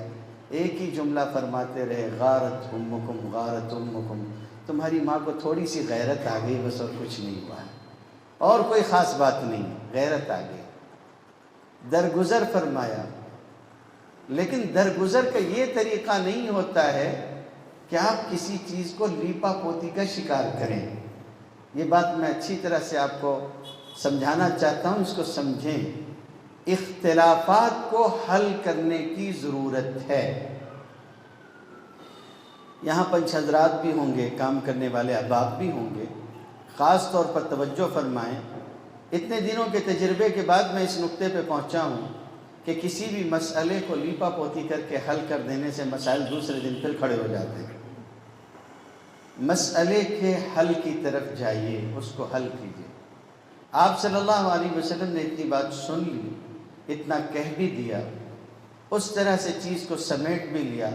ایک ہی جملہ فرماتے رہے، غارت امکم غارت امکم، تمہاری ماں کو تھوڑی سی غیرت آ گئی بس، اور کچھ نہیں ہوا ہے، اور کوئی خاص بات نہیں، غیرت آ گئی۔ درگزر فرمایا، لیکن درگزر کا یہ طریقہ نہیں ہوتا ہے کہ آپ کسی چیز کو لیپا پوتی کا شکار کریں۔ یہ بات میں اچھی طرح سے آپ کو سمجھانا چاہتا ہوں، اس کو سمجھیں۔ اختلافات کو حل کرنے کی ضرورت ہے۔ یہاں پنچ حضرات بھی ہوں گے، کام کرنے والے احباب بھی ہوں گے، خاص طور پر توجہ فرمائیں۔ اتنے دنوں کے تجربے کے بعد میں اس نقطے پہ پہنچا ہوں کہ کسی بھی مسئلے کو لیپا پوتی کر کے حل کر دینے سے مسائل دوسرے دن پھر کھڑے ہو جاتے ہیں۔ مسئلے کے حل کی طرف جائیے، اس کو حل کیجیے۔ آپ صلی اللہ علیہ وسلم نے اتنی بات سن لی، اتنا کہہ بھی دیا، اس طرح سے چیز کو سمیٹ بھی لیا،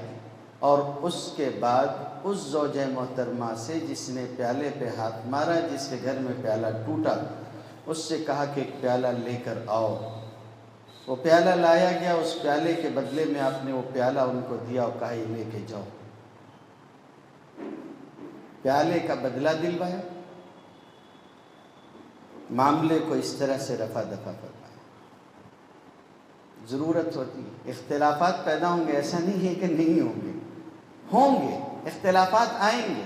اور اس کے بعد اس زوجہ محترمہ سے جس نے پیالے پہ ہاتھ مارا، جس کے گھر میں پیالہ ٹوٹا، اس سے کہا کہ ایک پیالہ لے کر آؤ۔ وہ پیالہ لایا گیا، اس پیالے کے بدلے میں آپ نے وہ پیالہ ان کو دیا اور کہا یہ لے کے جاؤ۔ پیالے کا بدلہ دلوایا، معاملے کو اس طرح سے رفع دفع کروایا۔ ضرورت ہوتی ہے، اختلافات پیدا ہوں گے، ایسا نہیں ہے کہ نہیں ہوں گے، اختلافات آئیں گے۔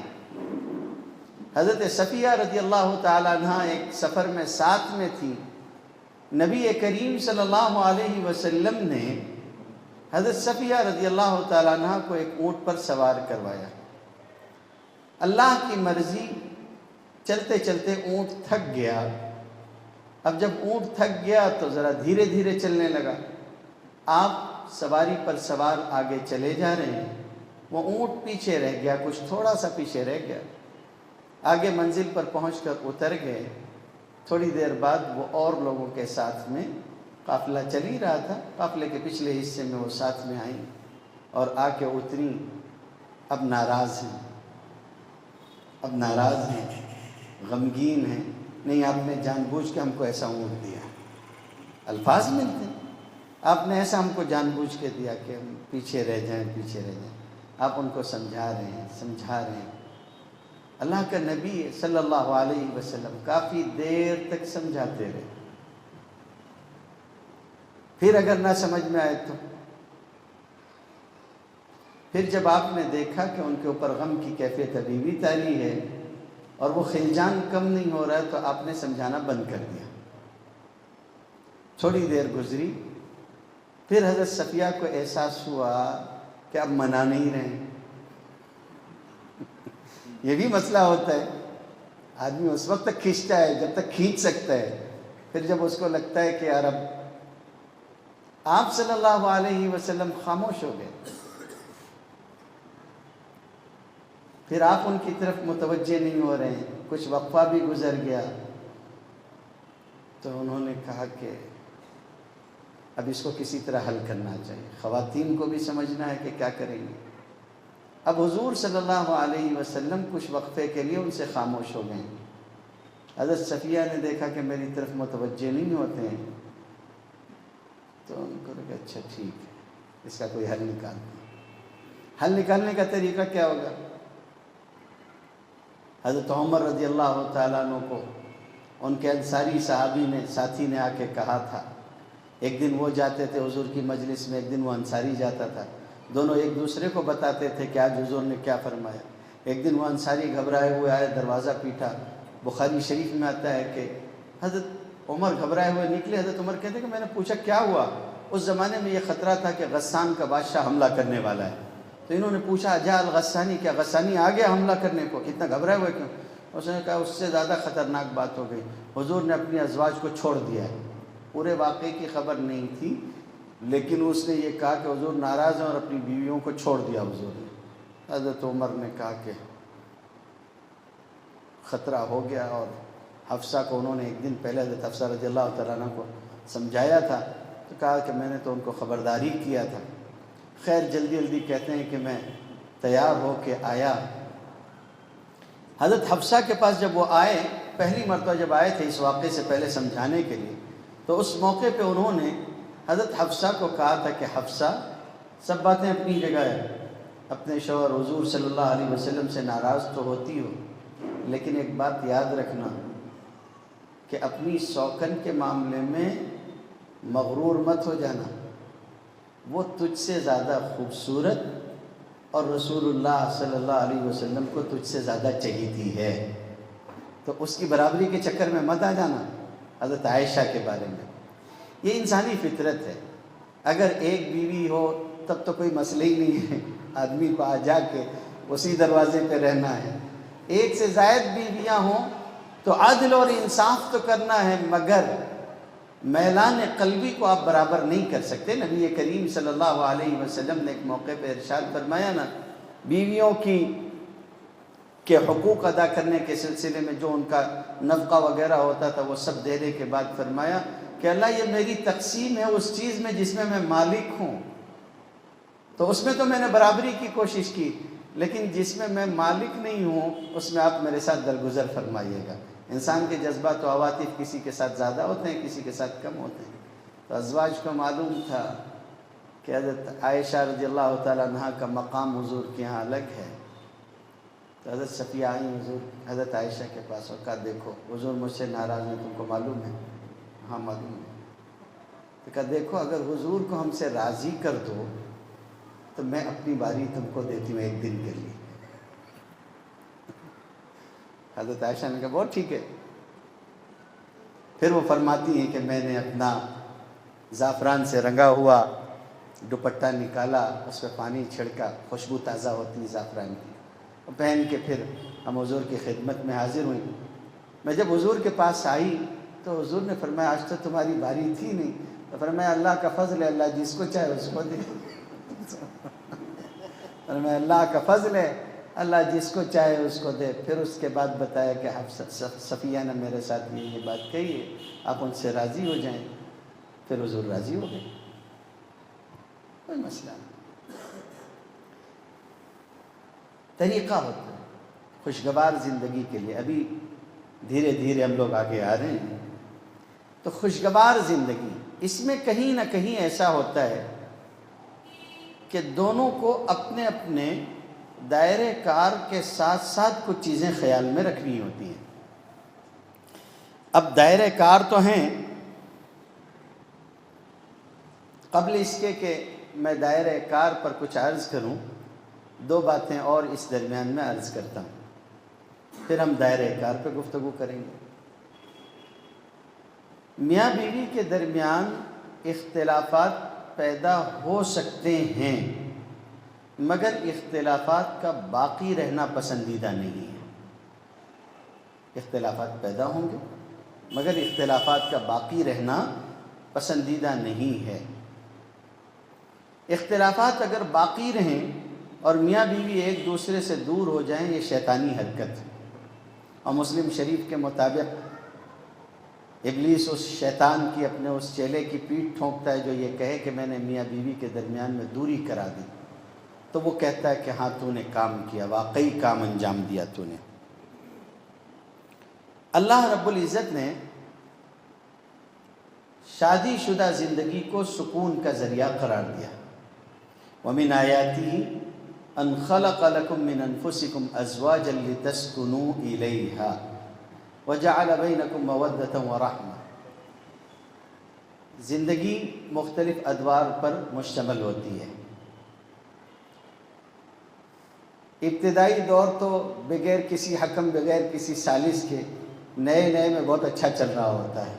حضرت صفیہ رضی اللہ تعالیٰ عنہ ایک سفر میں ساتھ میں تھی، نبی کریم صلی اللہ علیہ وسلم نے حضرت صفیہ رضی اللہ تعالیٰ عنہ کو ایک اونٹ پر سوار کروایا۔ اللہ کی مرضی، چلتے چلتے اونٹ تھک گیا۔ اب جب اونٹ تھک گیا تو ذرا دھیرے دھیرے چلنے لگا۔ آپ سواری پر سوار آگے چلے جا رہے ہیں، وہ اونٹ پیچھے رہ گیا، کچھ تھوڑا سا پیچھے رہ گیا۔ آگے منزل پر پہنچ کر اتر گئے۔ تھوڑی دیر بعد وہ اور لوگوں کے ساتھ میں، قافلہ چل ہی رہا تھا، قافلے کے پچھلے حصے میں وہ ساتھ میں آئیں اور آ کے اتری۔ اب ناراض ہیں، غمگین ہیں، نہیں آپ نے جان بوجھ کے ہم کو ایسا اونٹ دیا، الفاظ ملتے ہیں، آپ نے ایسا ہم کو جان بوجھ کے دیا کہ ہم پیچھے رہ جائیں۔ آپ ان کو سمجھا رہے ہیں۔ اللہ کا نبی صلی اللہ علیہ وسلم کافی دیر تک سمجھاتے رہے۔ پھر اگر نہ سمجھ میں آئے تو پھر جب آپ نے دیکھا کہ ان کے اوپر غم کی کیفیت ابھی بھی طاری ہے اور وہ خلجان کم نہیں ہو رہا ہے، تو آپ نے سمجھانا بند کر دیا۔ تھوڑی دیر گزری، پھر حضرت صفیہ کو احساس ہوا کہ اب منا نہیں رہے۔ یہ بھی مسئلہ ہوتا ہے، آدمی اس وقت تک کھینچتا ہے جب تک کھینچ سکتا ہے، پھر جب اس کو لگتا ہے کہ یار اب، آپ صلی اللہ علیہ وسلم خاموش ہو گئے۔ پھر آپ ان کی طرف متوجہ نہیں ہو رہے ہیں، کچھ وقفہ بھی گزر گیا، تو انہوں نے کہا کہ اب اس کو کسی طرح حل کرنا چاہیے، خواتین کو بھی سمجھنا ہے کہ کیا کریں گے۔ اب حضور صلی اللہ علیہ وسلم کچھ وقفے کے لیے ان سے خاموش ہو گئے۔ حضرت صفیہ نے دیکھا کہ میری طرف متوجہ نہیں ہوتے ہیں، تو ان کو لگا اچھا ٹھیک ہے، اس کا کوئی حل نکالنے کا طریقہ کیا ہوگا۔ حضرت عمر رضی اللہ تعالیٰ عنہ کو ان کے انصاری ساتھی نے آ کے کہا تھا، ایک دن وہ جاتے تھے حضور کی مجلس میں، ایک دن وہ انصاری جاتا تھا، دونوں ایک دوسرے کو بتاتے تھے کہ آج حضور نے کیا فرمایا۔ ایک دن وہ انصاری گھبرائے ہوئے آئے، دروازہ پیٹا۔ بخاری شریف میں آتا ہے کہ حضرت عمر گھبرائے ہوئے نکلے، حضرت عمر کہتے ہیں کہ میں نے پوچھا کیا ہوا، اس زمانے میں یہ خطرہ تھا کہ غسان کا بادشاہ حملہ کرنے والا ہے، تو انہوں نے پوچھا جا الغسانی، کیا غسانی آ گیا حملہ کرنے کو، کتنا گھبرائے ہوئے کیوں؟ اس نے کہا اس سے زیادہ خطرناک بات ہو گئی، حضور نے اپنی ازواج کو چھوڑ دیا ہے۔ پورے واقعے کی خبر نہیں تھی، لیکن اس نے یہ کہا کہ حضور ناراض ہیں اور اپنی بیویوں کو چھوڑ دیا حضور نے۔ حضرت عمر نے کہا کہ خطرہ ہو گیا، اور حفصہ کو انہوں نے ایک دن پہلے حضرت حفصہ رضی اللہ تعالیٰ عنہ کو سمجھایا تھا، تو کہا کہ میں نے تو ان کو خبرداری کیا تھا۔ خیر جلدی جلدی کہتے ہیں کہ میں تیار ہو کے آیا۔ حضرت حفصہ کے پاس جب وہ آئے، پہلی مرتبہ جب آئے تھے اس واقعے سے پہلے سمجھانے کے لیے، تو اس موقع پہ انہوں نے حضرت حفصہ کو کہا تھا کہ حفصہ، سب باتیں اپنی جگہ ہے، اپنے شوہر حضور صلی اللہ علیہ وسلم سے ناراض تو ہوتی ہو، لیکن ایک بات یاد رکھنا کہ اپنی سوکن کے معاملے میں مغرور مت ہو جانا، وہ تجھ سے زیادہ خوبصورت اور رسول اللہ صلی اللہ علیہ وسلم کو تجھ سے زیادہ چہیتی ہے، تو اس کی برابری کے چکر میں مت آ جانا۔ حضرت عائشہ کے بارے میں یہ انسانی فطرت ہے، اگر ایک بیوی ہو تب تو کوئی مسئلہ ہی نہیں ہے، آدمی کو آ جا کے اسی دروازے پہ رہنا ہے۔ ایک سے زائد بیویاں ہوں تو عدل اور انصاف تو کرنا ہے، مگر میلان قلبی کو آپ برابر نہیں کر سکتے۔ نبی کریم صلی اللہ علیہ وسلم نے ایک موقع پہ ارشاد فرمایا نا، بیویوں کے حقوق ادا کرنے کے سلسلے میں جو ان کا نفقہ وغیرہ ہوتا تھا وہ سب دینے کے بعد فرمایا کہ اللہ یہ میری تقسیم ہے اس چیز میں جس میں مالک ہوں، تو اس میں تو میں نے برابری کی کوشش کی، لیکن جس میں میں مالک نہیں ہوں اس میں آپ میرے ساتھ درگزر فرمائیے گا۔ انسان کے جذبات و عواطف کسی کے ساتھ زیادہ ہوتے ہیں، کسی کے ساتھ کم ہوتے ہیں۔ تو ازواج کو معلوم تھا کہ حضرت عائشہ رضی اللہ تعالیٰ عنہ کا مقام حضور کے ہاں الگ ہے، تو حضرت صفیہ آئی حضرت عائشہ کے پاس اور کہا دیکھو حضور مجھ سے ناراض ہیں، تم کو معلوم ہے؟ ہاں معلوم ہے۔ تو کہا دیکھو اگر حضور کو ہم سے راضی کر دو تو میں اپنی باری تم کو دیتی ہوں ایک دن کے لیے۔ حضرت عائشہ نے کہا بہت ٹھیک ہے۔ پھر وہ فرماتی ہیں کہ میں نے اپنا زعفران سے رنگا ہوا دوپٹہ نکالا، اس پہ پانی چھڑکا، خوشبو تازہ ہوتی زعفران کی، اور پہن کے پھر ہم حضور کی خدمت میں حاضر ہوئیں۔ میں جب حضور کے پاس آئی تو حضور نے فرمایا آج تو تمہاری باری تھی نہیں، تو فرمایا اللہ کا فضل ہے، اللہ جس کو چاہے اس کو دے۔ فرمایا اللہ کا فضل ہے، اللہ جس کو چاہے اس کو دے۔ پھر اس کے بعد بتایا کہ صفیہ نے میرے ساتھ یہ بات کہی ہے، آپ ان سے راضی ہو جائیں۔ پھر حضور راضی ہو گئے، کوئی مسئلہ نہیں۔ طریقہ ہوتا ہے خوشگوار زندگی کے لیے۔ ابھی دھیرے دھیرے ہم لوگ آگے آ رہے ہیں، تو خوشگوار زندگی اس میں کہیں نہ کہیں ایسا ہوتا ہے کہ دونوں کو اپنے اپنے دائرے کار کے ساتھ ساتھ کچھ چیزیں خیال میں رکھنی ہوتی ہیں۔ اب دائرے کار تو ہیں، قبل اس کے کہ میں دائرے کار پر کچھ عرض کروں، دو باتیں اور اس درمیان میں عرض کرتا ہوں، پھر ہم دائرے کار پہ گفتگو کریں گے۔ میاں بیوی کے درمیان اختلافات پیدا ہو سکتے ہیں، مگر اختلافات کا باقی رہنا پسندیدہ نہیں ہے۔ اختلافات پیدا ہوں گے مگر اختلافات کا باقی رہنا پسندیدہ نہیں ہے۔ اختلافات اگر باقی رہیں اور میاں بیوی ایک دوسرے سے دور ہو جائیں، یہ شیطانی حرکت ہے، اور مسلم شریف کے مطابق ابلیس اس شیطان کی اپنے اس چیلے کی پیٹھ ٹھونکتا ہے جو یہ کہے کہ میں نے میاں بیوی کے درمیان میں دوری کرا دی، تو وہ کہتا ہے کہ ہاں تو نے کام کیا، واقعی کام انجام دیا تو نے۔ اللہ رب العزت نے شادی شدہ زندگی کو سکون کا ذریعہ قرار دیا۔ وَمِنْ آيَاتِهِ أَنْ خَلَقَ لَكُم مِّنْ أَنفُسِكُمْ أَزْوَاجًا لِتَسْكُنُوا إِلَيْهَا وَجَعَلَ بَيْنَكُم مَّوَدَّةً وَرَحْمَةً۔ زندگی مختلف ادوار پر مشتمل ہوتی ہے۔ ابتدائی دور تو بغیر کسی حکم، بغیر کسی سالس کے نئے میں بہت اچھا چل رہا ہوتا ہے،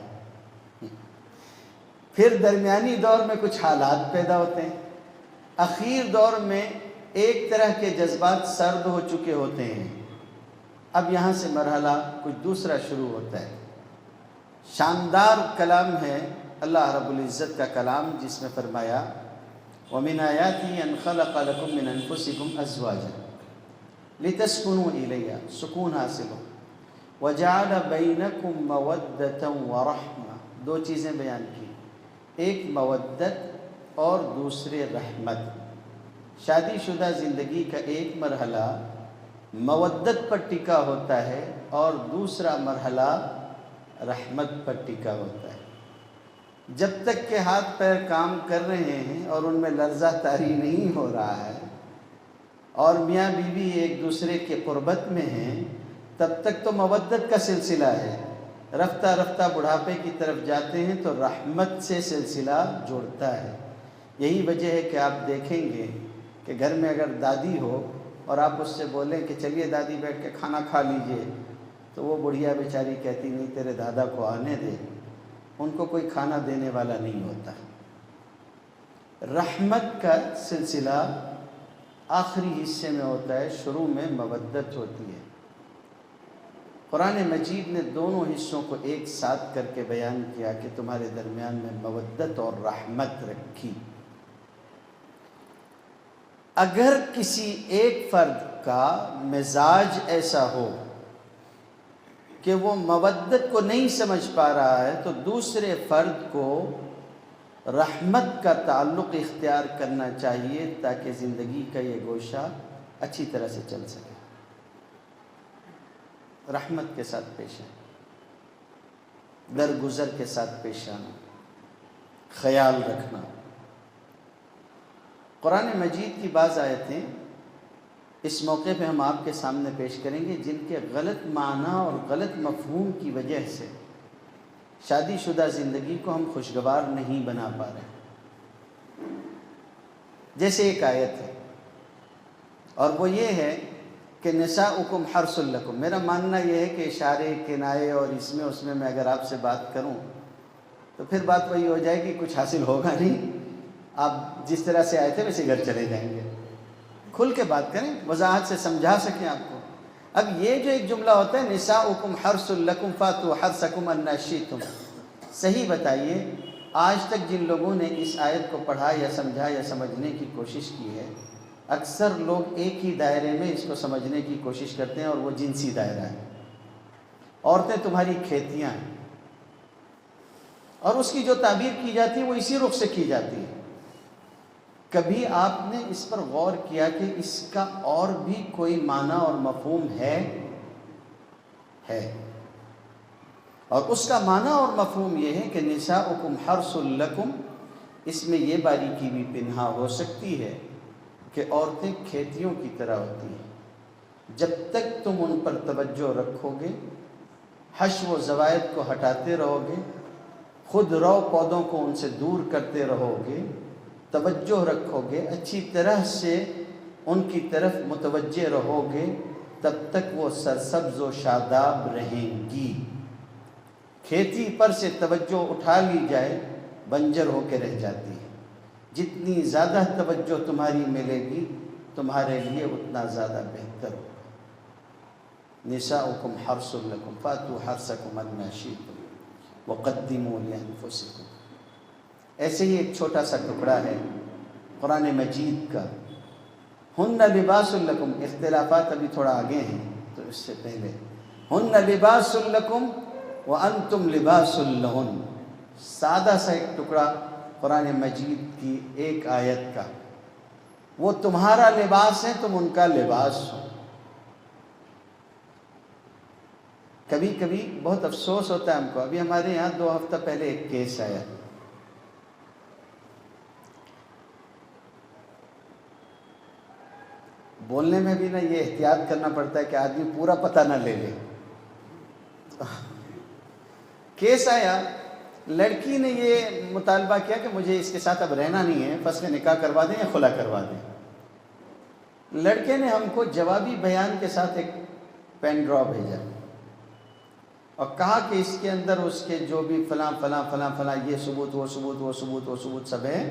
پھر درمیانی دور میں کچھ حالات پیدا ہوتے ہیں، اخیر دور میں ایک طرح کے جذبات سرد ہو چکے ہوتے ہیں، اب یہاں سے مرحلہ کچھ دوسرا شروع ہوتا ہے۔ شاندار کلام ہے اللہ رب العزت کا کلام، جس میں فرمایا وَمِنْ آيَاتِهِ أَنْ خَلَقَ لَكُم مِّنْ أَنفُسِكُمْ أَزْوَاجًا لِتَسْكُنُوا إِلَيْهَا، سکون حاصل ہو، وَجَعَلَ بَيْنَكُمْ مَوَدَّةً وَرَحْمَةً، دو چیزیں بیان کی، ایک مودت اور دوسرے رحمت۔ شادی شدہ زندگی کا ایک مرحلہ مودت پر ٹکا ہوتا ہے اور دوسرا مرحلہ رحمت پر ٹکا ہوتا ہے۔ جب تک کہ ہاتھ پیر کام کر رہے ہیں اور ان میں لرزہ طاری نہیں ہو رہا ہے اور میاں بیوی ایک دوسرے کے قربت میں ہیں، تب تک تو مودت کا سلسلہ ہے۔ رفتہ رفتہ بڑھاپے کی طرف جاتے ہیں تو رحمت سے سلسلہ جڑتا ہے۔ یہی وجہ ہے کہ آپ دیکھیں گے کہ گھر میں اگر دادی ہو اور آپ اس سے بولیں کہ چلیے دادی بیٹھ کے کھانا کھا لیجئے، تو وہ بڑھیا بیچاری کہتی نہیں تیرے دادا کو آنے دے، ان کو کوئی کھانا دینے والا نہیں ہوتا۔ رحمت کا سلسلہ آخری حصے میں ہوتا ہے، شروع میں مودت ہوتی ہے۔ قرآن مجید نے دونوں حصوں کو ایک ساتھ کر کے بیان کیا کہ تمہارے درمیان میں مودت اور رحمت رکھی۔ اگر کسی ایک فرد کا مزاج ایسا ہو کہ وہ مودت کو نہیں سمجھ پا رہا ہے تو دوسرے فرد کو رحمت کا تعلق اختیار کرنا چاہیے تاکہ زندگی کا یہ گوشہ اچھی طرح سے چل سکے۔ رحمت کے ساتھ پیش آنا، درگزر کے ساتھ پیش آنا، خیال رکھنا۔ قرآن مجید کی بعض آیتیں اس موقع پہ ہم آپ کے سامنے پیش کریں گے جن کے غلط معنی اور غلط مفہوم کی وجہ سے شادی شدہ زندگی کو ہم خوشگوار نہیں بنا پا رہے۔ جیسے ایک آیت ہے اور وہ یہ ہے کہ نساؤکم حرث لکم۔ میرا ماننا یہ ہے کہ اشارے کنائے اور اس میں میں اگر آپ سے بات کروں تو پھر بات وہی ہو جائے گی، کچھ حاصل ہوگا نہیں، آپ جس طرح سے آئے تھے ویسے گھر چلے جائیں گے۔ کھل کے بات کریں، وضاحت سے سمجھا سکیں آپ کو۔ اب یہ جو ایک جملہ ہوتا ہے نساؤکم حرث لکم فاتوا حرثکم انا شئتم، صحیح بتائیے آج تک جن لوگوں نے اس آیت کو پڑھا یا سمجھا یا سمجھنے کی کوشش کی ہے، اکثر لوگ ایک ہی دائرے میں اس کو سمجھنے کی کوشش کرتے ہیں اور وہ جنسی دائرہ ہے۔ عورتیں تمہاری کھیتیاں ہیں، اور اس کی جو تعبیر کی جاتی ہے وہ اسی رخ سے کی جاتی ہے۔ کبھی آپ نے اس پر غور کیا کہ اس کا اور بھی کوئی معنی اور مفہوم ہے؟ اور اس کا معنی اور مفہوم یہ ہے کہ نساؤکم حرث لکم، اس میں یہ باریکی بھی پنہا ہو سکتی ہے کہ عورتیں کھیتیوں کی طرح ہوتی ہیں، جب تک تم ان پر توجہ رکھو گے، حشو و زوائد کو ہٹاتے رہو گے، خود رو پودوں کو ان سے دور کرتے رہو گے، توجہ رکھو گے، اچھی طرح سے ان کی طرف متوجہ رہو گے، تب تک وہ سرسبز و شاداب رہیں گی۔ کھیتی پر سے توجہ اٹھا لی جائے بنجر ہو کے رہ جاتی ہے۔ جتنی زیادہ توجہ تمہاری ملے گی تمہارے لیے اتنا زیادہ بہتر ہوگا۔ نساؤکم حرث لکم فاتوا حرثکم انا شئتم وقدموا لانفسکم۔ ایسے ہی ایک چھوٹا سا ٹکڑا ہے قرآن مجید کا، ہن لباس لکم، اختلافات ابھی تھوڑا آگے ہیں تو اس سے پہلے ہن لباس لکم وانتم لباس لہن، سادہ سا ایک ٹکڑا قرآن مجید کی ایک آیت کا، وہ تمہارا لباس ہے تم ان کا لباس ہو۔ کبھی کبھی بہت افسوس ہوتا ہے ہم کو، ابھی ہمارے یہاں 2 ہفتہ پہلے ایک کیس آیا، بولنے میں بھی یہ احتیاط کرنا پڑتا ہے کہ آدمی پورا پتہ نہ لے لے۔ کیس آیا، لڑکی نے یہ مطالبہ کیا کہ مجھے اس کے ساتھ اب رہنا نہیں ہے، فسخ نکاح کروا دیں یا خلا کروا دیں۔ لڑکے نے ہم کو جوابی بیان کے ساتھ ایک پین ڈرا بھیجا اور کہا کہ اس کے اندر اس کے جو بھی فلاں فلاں فلاں فلاں یہ ثبوت وہ ثبوت وہ ثبوت وہ ثبوت سب ہے،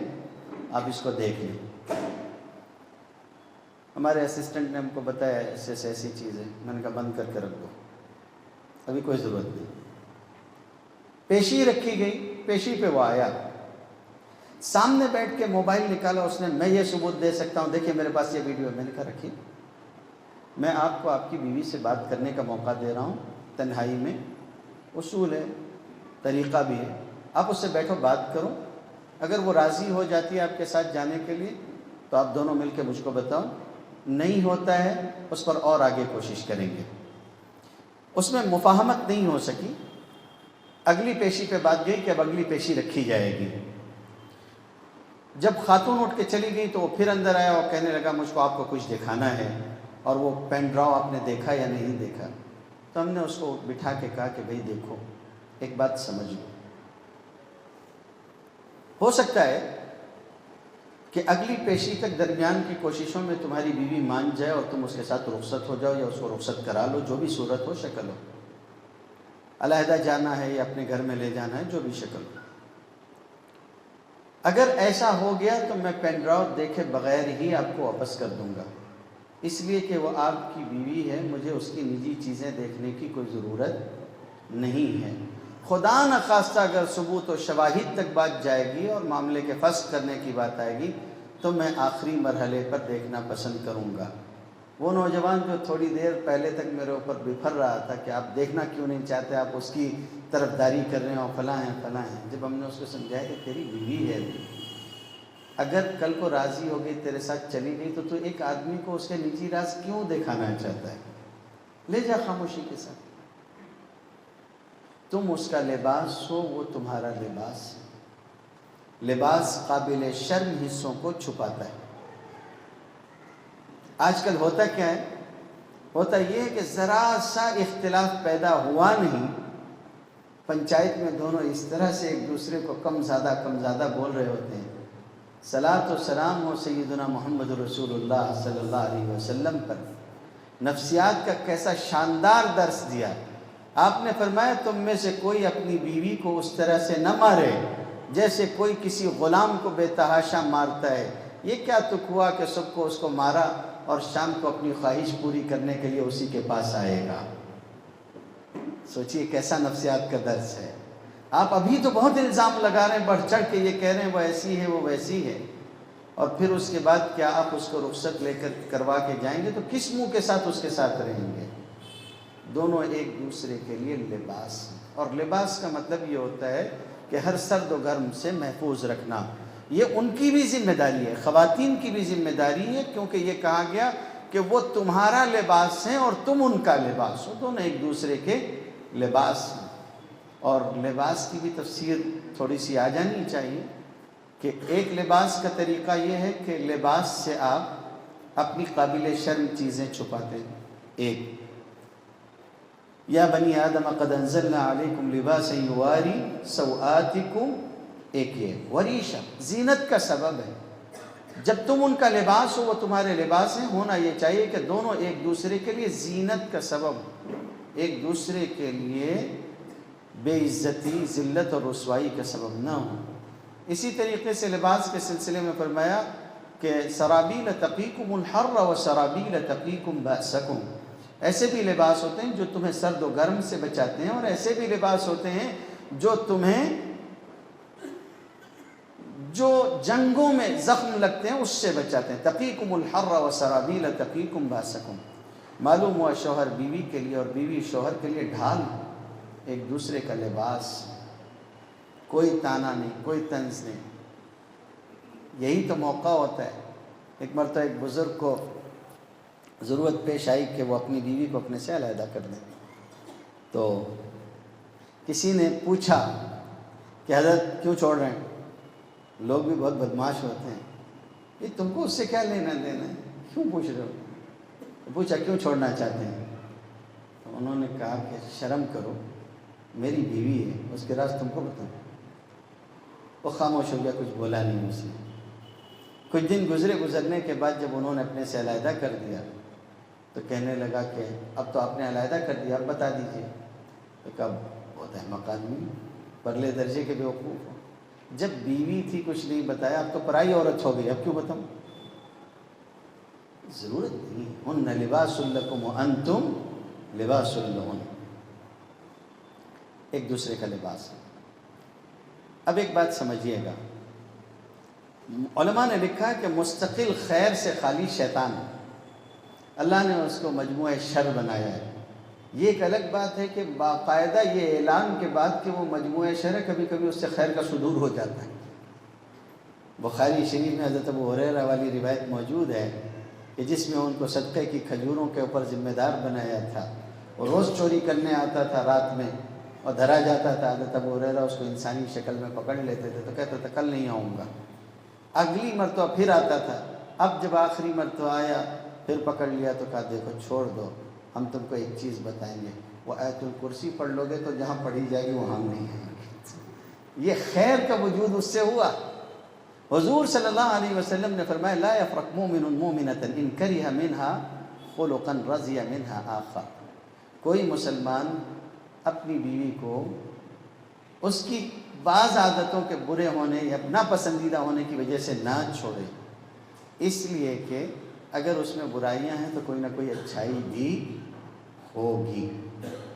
آپ اس کو دیکھ لیں۔ ہمارے اسسٹنٹ نے ہم کو بتایا ایسی چیز ہے، میں نے کہا بند کر کے رکھ دو، ابھی کوئی ضرورت نہیں۔ پیشی رکھی گئی، پیشی پہ وہ آیا، سامنے بیٹھ کے موبائل نکالا اس نے، میں یہ ثبوت دے سکتا ہوں، دیکھیں میرے پاس یہ ویڈیو ہے۔ میں نے کہا رکھیے، میں آپ کو آپ کی بیوی سے بات کرنے کا موقع دے رہا ہوں تنہائی میں، اصول ہے، طریقہ بھی ہے، آپ اس سے بیٹھو بات کرو، اگر وہ راضی ہو جاتی ہے آپ کے ساتھ جانے کے لیے تو آپ دونوں مل کے مجھ کو بتاؤ، نہیں ہوتا ہے اس پر اور آگے کوشش کریں گے۔ اس میں مفاہمت نہیں ہو سکی، اگلی پیشی پہ بات گئی کہ اب اگلی پیشی رکھی جائے گی۔ جب خاتون اٹھ کے چلی گئی تو وہ پھر اندر آیا اور کہنے لگا مجھ کو آپ کو کچھ دکھانا ہے، اور وہ پین ڈراؤ آپ نے دیکھا یا نہیں دیکھا؟ تو ہم نے اس کو بٹھا کے کہا کہ بھئی دیکھو، ایک بات سمجھ لو، ہو سکتا ہے کہ اگلی پیشی تک درمیان کی کوششوں میں تمہاری بیوی مان جائے اور تم اس کے ساتھ رخصت ہو جاؤ یا اس کو رخصت کرا لو، جو بھی صورت ہو، شکل ہو، علیحدہ جانا ہے یا اپنے گھر میں لے جانا ہے، جو بھی شکل ہو۔ اگر ایسا ہو گیا تو میں پین ڈراؤ دیکھے بغیر ہی آپ کو واپس کر دوں گا، اس لیے کہ وہ آپ کی بیوی ہے، مجھے اس کی نجی چیزیں دیکھنے کی کوئی ضرورت نہیں ہے۔ خدا نخواستہ اگر ثبوت و شواہد تک بات جائے گی اور معاملے کے فسخ کرنے کی بات آئے گی تو میں آخری مرحلے پر دیکھنا پسند کروں گا۔ وہ نوجوان جو تھوڑی دیر پہلے تک میرے اوپر بفر رہا تھا کہ آپ دیکھنا کیوں نہیں چاہتے، آپ اس کی طرفداری کر رہے ہیں اور فلاں ہیں فلاں ہیں، جب ہم نے اس کو سمجھایا کہ تیری بیوی ہے، اگر کل کو راضی ہو گئی تیرے ساتھ چلی گئی تو ایک آدمی کو اس کے نجی راز کیوں دکھانا چاہتا ہے؟ لے جا خاموشی کے ساتھ، تم اس کا لباس ہو، وہ تمہارا لباس ہے۔ لباس قابل شرم حصوں کو چھپاتا ہے۔ آج کل ہوتا کیا ہے؟ ہوتا یہ ہے کہ ذرا سا اختلاف پیدا ہوا نہیں، پنچایت میں دونوں اس طرح سے ایک دوسرے کو کم زیادہ بول رہے ہوتے ہیں۔ صلاۃ و سلام ہو سیدنا محمد رسول اللہ صلی اللہ علیہ وسلم پر۔ نفسیات کا کیسا شاندار درس دیا۔ آپ نے فرمایا تم میں سے کوئی اپنی بیوی کو اس طرح سے نہ مارے جیسے کوئی کسی غلام کو بے تحاشا مارتا ہے۔ یہ کیا تک ہوا کہ سب کو اس کو مارا اور شام کو اپنی خواہش پوری کرنے کے لیے اسی کے پاس آئے گا؟ سوچئے کیسا نفسیات کا درس ہے۔ آپ ابھی تو بہت الزام لگا رہے ہیں، بڑھ چڑھ کے یہ کہہ رہے ہیں وہ ایسی ہے وہ ویسی ہے، اور پھر اس کے بعد کیا آپ اس کو رخصت لے کر کروا کے جائیں گے تو کس منہ کے ساتھ اس کے ساتھ رہیں گے؟ دونوں ایک دوسرے کے لیے لباس ہیں، اور لباس کا مطلب یہ ہوتا ہے کہ ہر سرد و گرم سے محفوظ رکھنا۔ یہ ان کی بھی ذمہ داری ہے، خواتین کی بھی ذمہ داری ہے، کیونکہ یہ کہا گیا کہ وہ تمہارا لباس ہیں اور تم ان کا لباس ہو، دونوں ایک دوسرے کے لباس ہیں۔ اور لباس کی بھی تفسیر تھوڑی سی آ جانی چاہیے کہ ایک لباس کا طریقہ یہ ہے کہ لباس سے آپ اپنی قابل شرم چیزیں چھپاتے ہیں۔ ایک، یا بنی آدم قد انزلنا علیکم لباسا یواری سوآتکم، ایک یہ وریشہ زینت کا سبب ہے۔ جب تم ان کا لباس ہو وہ تمہارے لباس ہیں، ہونا یہ چاہیے کہ دونوں ایک دوسرے کے لیے زینت کا سبب ہو، ایک دوسرے کے لیے بے عزتی، ذلت اور رسوائی کا سبب نہ ہو۔ اسی طریقے سے لباس کے سلسلے میں فرمایا کہ سرابیل تقیکم الحر و سرابیل تقیکم بأسکم، ایسے بھی لباس ہوتے ہیں جو تمہیں سرد و گرم سے بچاتے ہیں، اور ایسے بھی لباس ہوتے ہیں جو تمہیں جو جنگوں میں زخم لگتے ہیں اس سے بچاتے ہیں۔ تقیکم الحر و سرابیل تقیکم بأسکم، معلوم ہوا شوہر بیوی کے لیے اور بیوی شوہر کے لیے ڈھال، ایک دوسرے کا لباس، کوئی تانا نہیں، کوئی طنز نہیں۔ یہی تو موقع ہوتا ہے۔ ایک مرتبہ ایک بزرگ کو ضرورت پیش آئی کہ وہ اپنی بیوی کو اپنے سے علیحدہ کر دیں، تو کسی نے پوچھا کہ حضرت کیوں چھوڑ رہے ہیں؟ لوگ بھی بہت بدمعاش ہوتے ہیں، یہ تم کو اس سے کیا لینا دینا ہے، کیوں پوچھ رہے ہو؟ پوچھا کیوں چھوڑنا چاہتے ہیں؟ تو انہوں نے کہا کہ شرم کرو، میری بیوی ہے، اس کے راز تم کو بتاؤں۔ وہ خاموش ہو گیا، کچھ بولا نہیں اسے۔ کچھ دن گزرنے کے بعد جب انہوں نے اپنے سے علیحدہ کر دیا تو کہنے لگا کہ اب تو آپ نے علیحدہ کر دیا، اب بتا دیجئے۔ تو کب بہت احمق آدمی، پرلے درجے کے بیوقوف ہو، جب بیوی تھی کچھ نہیں بتایا، اب تو پرائی عورت ہو گئی، اب کیوں بتاؤں؟ ضرورت نہیں، ہن لباس لکم وانتم لباس لہن، ایک دوسرے کا لباس ہے۔ اب ایک بات سمجھیے گا، علماء نے لکھا ہے کہ مستقل خیر سے خالی شیطان ہے، اللہ نے اس کو مجموعہ شر بنایا ہے۔ یہ ایک الگ بات ہے کہ باقاعدہ یہ اعلان کے بعد کہ وہ مجموعہ شر ہے، کبھی کبھی اس سے خیر کا صدور ہو جاتا ہے۔ بخاری شریف میں حضرت ابو ہریرہ والی روایت موجود ہے کہ جس میں ان کو صدقے کی کھجوروں کے اوپر ذمہ دار بنایا تھا، وہ روز چوری کرنے آتا تھا رات میں اور دھرا جاتا تھا، حضرت ابو ہریرہ اس کو انسانی شکل میں پکڑ لیتے تھے، تو کہتا تھا کل نہیں آؤں گا۔ اگلی مرتبہ پھر آتا تھا، اب جب آخری مرتبہ آیا پھر پکڑ لیا تو کہا دیکھو چھوڑ دو، ہم تم کو ایک چیز بتائیں گے، وہ آیت الکرسی پڑھ لو گے تو جہاں پڑھی جائے گی وہاں نہیں آئیں گے۔ یہ خیر کا وجود اس سے ہوا۔ حضور صلی اللہ علیہ وسلم نے فرمایا لا یفرق مومن مومنۃ ان کرہ منہا خلقا رضی منہا آخر، کوئی مسلمان اپنی بیوی کو اس کی بعض عادتوں کے برے ہونے یا ناپسندیدہ ہونے کی وجہ سے نہ چھوڑے، اس لیے کہ اگر اس میں برائیاں ہیں تو کوئی نہ کوئی اچھائی بھی ہوگی۔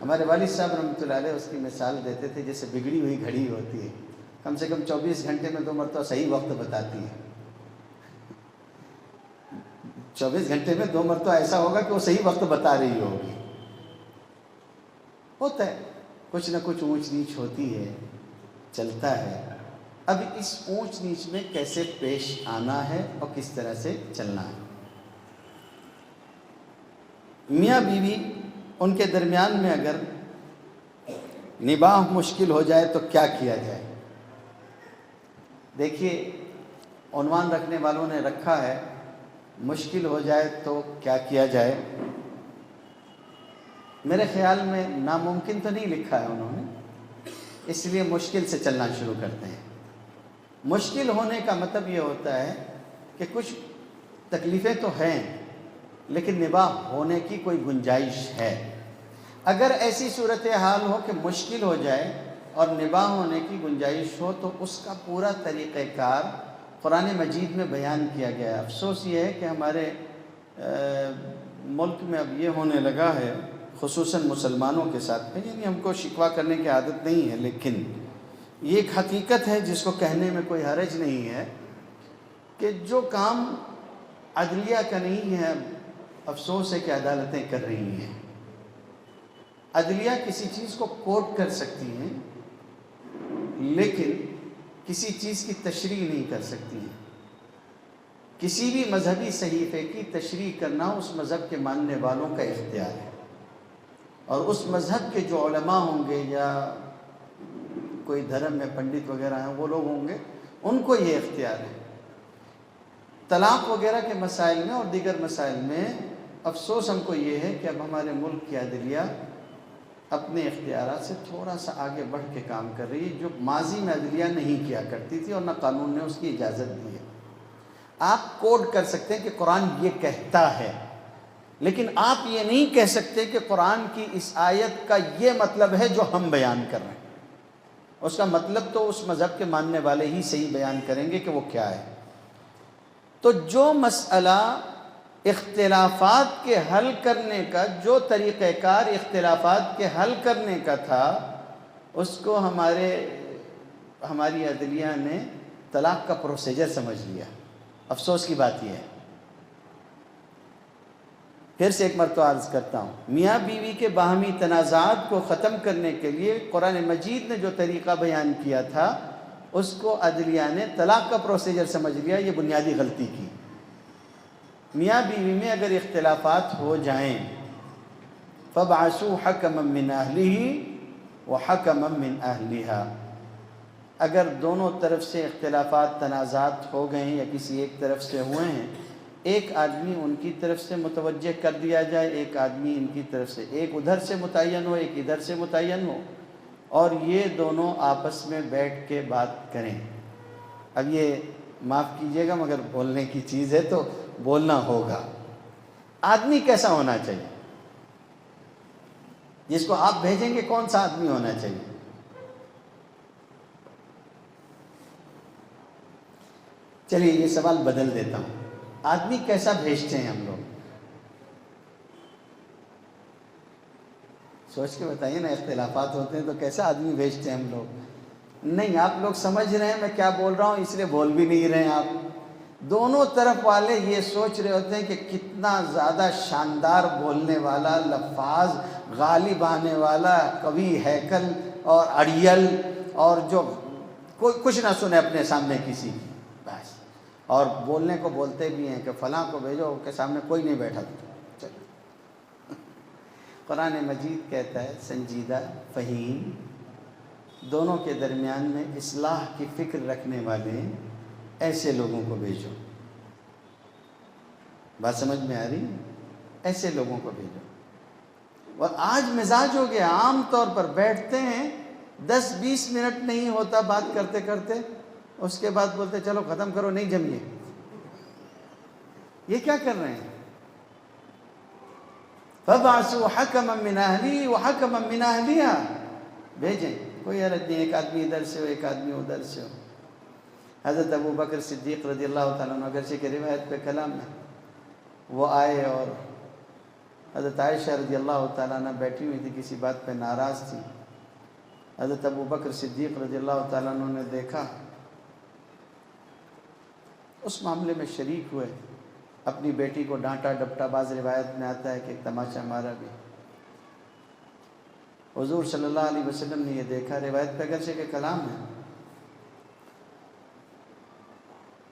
ہمارے والد صاحب رحمۃ اللہ علیہ اس کی مثال دیتے تھے جیسے بگڑی ہوئی گھڑی ہوتی ہے، کم سے کم 24 گھنٹے میں 2 مرتبہ صحیح وقت بتاتی ہے۔ 24 گھنٹے میں 2 مرتبہ ایسا ہوگا کہ وہ صحیح وقت بتا رہی ہوگی۔ ہوتا ہے کچھ نہ کچھ اونچ نیچ ہوتی ہے، چلتا ہے۔ اب اس اونچ نیچ میں کیسے پیش آنا ہے اور کس طرح سے چلنا ہے۔ میاں بیوی ان کے درمیان میں اگر نباہ مشکل ہو جائے تو کیا کیا جائے؟ دیکھیے عنوان رکھنے والوں نے رکھا ہے مشکل ہو جائے تو کیا کیا جائے۔ میرے خیال میں ناممکن تو نہیں لکھا ہے انہوں نے، اس لیے مشکل سے چلنا شروع کرتے ہیں۔ مشکل ہونے کا مطلب یہ ہوتا ہے کہ کچھ تکلیفیں تو ہیں لیکن نباہ ہونے کی کوئی گنجائش ہے۔ اگر ایسی صورتحال ہو کہ مشکل ہو جائے اور نباہ ہونے کی گنجائش ہو تو اس کا پورا طریقہ کار قرآن مجید میں بیان کیا گیا ہے۔ افسوس یہ ہے کہ ہمارے ملک میں اب یہ ہونے لگا ہے، خصوصاً مسلمانوں کے ساتھ میں، یعنی ہم کو شکوہ کرنے کی عادت نہیں ہے لیکن یہ ایک حقیقت ہے جس کو کہنے میں کوئی حرج نہیں ہے کہ جو کام عدلیہ کا نہیں ہے، افسوس ہے کہ عدالتیں کر رہی ہیں۔ عدلیہ کسی چیز کو کوٹ کر سکتی ہیں لیکن کسی چیز کی تشریح نہیں کر سکتی ہیں۔ کسی بھی مذہبی صحیفے کی تشریح کرنا اس مذہب کے ماننے والوں کا اختیار ہے، اور اس مذہب کے جو علماء ہوں گے یا کوئی دھرم میں پنڈت وغیرہ ہیں وہ لوگ ہوں گے، ان کو یہ اختیار ہے۔ طلاق وغیرہ کے مسائل میں اور دیگر مسائل میں افسوس ہم کو یہ ہے کہ اب ہمارے ملک کی عدلیہ اپنے اختیارات سے تھوڑا سا آگے بڑھ کے کام کر رہی ہے، جو ماضی میں عدلیہ نہیں کیا کرتی تھی اور نہ قانون نے اس کی اجازت دی ہے۔ آپ کوڈ کر سکتے ہیں کہ قرآن یہ کہتا ہے، لیکن آپ یہ نہیں کہہ سکتے کہ قرآن کی اس آیت کا یہ مطلب ہے جو ہم بیان کر رہے ہیں۔ اس کا مطلب تو اس مذہب کے ماننے والے ہی صحیح بیان کریں گے کہ وہ کیا ہے۔ تو جو مسئلہ اختلافات کے حل کرنے کا، جو طریقہ کار اختلافات کے حل کرنے کا تھا، اس کو ہماری عدلیہ نے طلاق کا پروسیجر سمجھ لیا۔ افسوس کی بات یہ ہے۔ پھر سے ایک مرتبہ عرض کرتا ہوں، میاں بیوی کے باہمی تنازعات کو ختم کرنے کے لیے قرآن مجید نے جو طریقہ بیان کیا تھا اس کو عدلیہ نے طلاق کا پروسیجر سمجھ لیا۔ یہ بنیادی غلطی کی۔ میاں بیوی میں اگر اختلافات ہو جائیں فَابْعَثُوا حَكَمًا مِّنْ أَهْلِهِ وَحَكَمًا مِّنْ أَهْلِهَا، اگر دونوں طرف سے اختلافات تنازعات ہو گئے ہیں یا کسی ایک طرف سے ہوئے ہیں، ایک آدمی ان کی طرف سے متوجہ کر دیا جائے، ایک آدمی ان کی طرف سے، ایک ادھر سے متعین ہو ایک ادھر سے متعین ہو، اور یہ دونوں آپس میں بیٹھ کے بات کریں۔ اب یہ معاف کیجئے گا مگر بولنے کی چیز ہے تو بولنا ہوگا۔ آدمی کیسا ہونا چاہیے؟ جس کو آپ بھیجیں گے کون سا آدمی ہونا چاہیے؟ چلیے یہ سوال بدل دیتا ہوں، آدمی کیسا بھیجتے ہیں ہم لوگ؟ سوچ کے بتائیے نا، اختلافات ہوتے ہیں تو کیسا آدمی بھیجتے ہیں ہم لوگ؟ نہیں، آپ لوگ سمجھ رہے ہیں میں کیا بول رہا ہوں، اس لیے بول بھی نہیں رہے ہیں آپ۔ دونوں طرف والے یہ سوچ رہے ہوتے ہیں کہ کتنا زیادہ شاندار بولنے والا، لفاظ غالب آنے والا، قوی ہیکل اور اڑیل، اور جو کوئی کچھ نہ سنے اپنے سامنے کسی کی، بس۔ اور بولنے کو بولتے بھی ہیں کہ فلاں کو بھیجو، کے سامنے کوئی نہیں بیٹھا تھا۔ چلو، قرآن مجید کہتا ہے سنجیدہ، فہیم، دونوں کے درمیان میں اصلاح کی فکر رکھنے والے ایسے لوگوں کو بھیجو۔ بات سمجھ میں آ رہی؟ ایسے لوگوں کو بھیجو۔ اور آج مزاج ہو گیا، عام طور پر بیٹھتے ہیں 10-20 منٹ نہیں ہوتا بات کرتے کرتے، اس کے بعد بولتے چلو ختم کرو، نہیں جمیے۔ یہ کیا کر رہے ہیں؟ فَبْعَثُوا حَكَمًا مِّنْ أَهْلِهِ وَحَكَمًا مِّنْ أَهْلِهَا، بھیجیں، کوئی حرج نہیں، ایک آدمی ادھر سے ہو، ایک آدمی ادھر سے ہو۔ حضرت ابو بکر صدیق رضی اللہ تعالیٰ عنہ، اگرچہ کہ روایت پہ کلام ہے، وہ آئے اور حضرت عائشہ رضی اللہ تعالیٰ عنہ بیٹھی ہوئی تھی، کسی بات پہ ناراض تھی۔ حضرت ابو بکر صدیق رضی اللہ تعالیٰ عنہ نے دیکھا، اس معاملے میں شریک ہوئے، اپنی بیٹی کو ڈانٹا ڈپٹا، بعض روایت میں آتا ہے کہ تماشا مارا بھی۔ حضور صلی اللہ علیہ وسلم نے یہ دیکھا، روایت پہ اگرچہ کہ کلام ہے،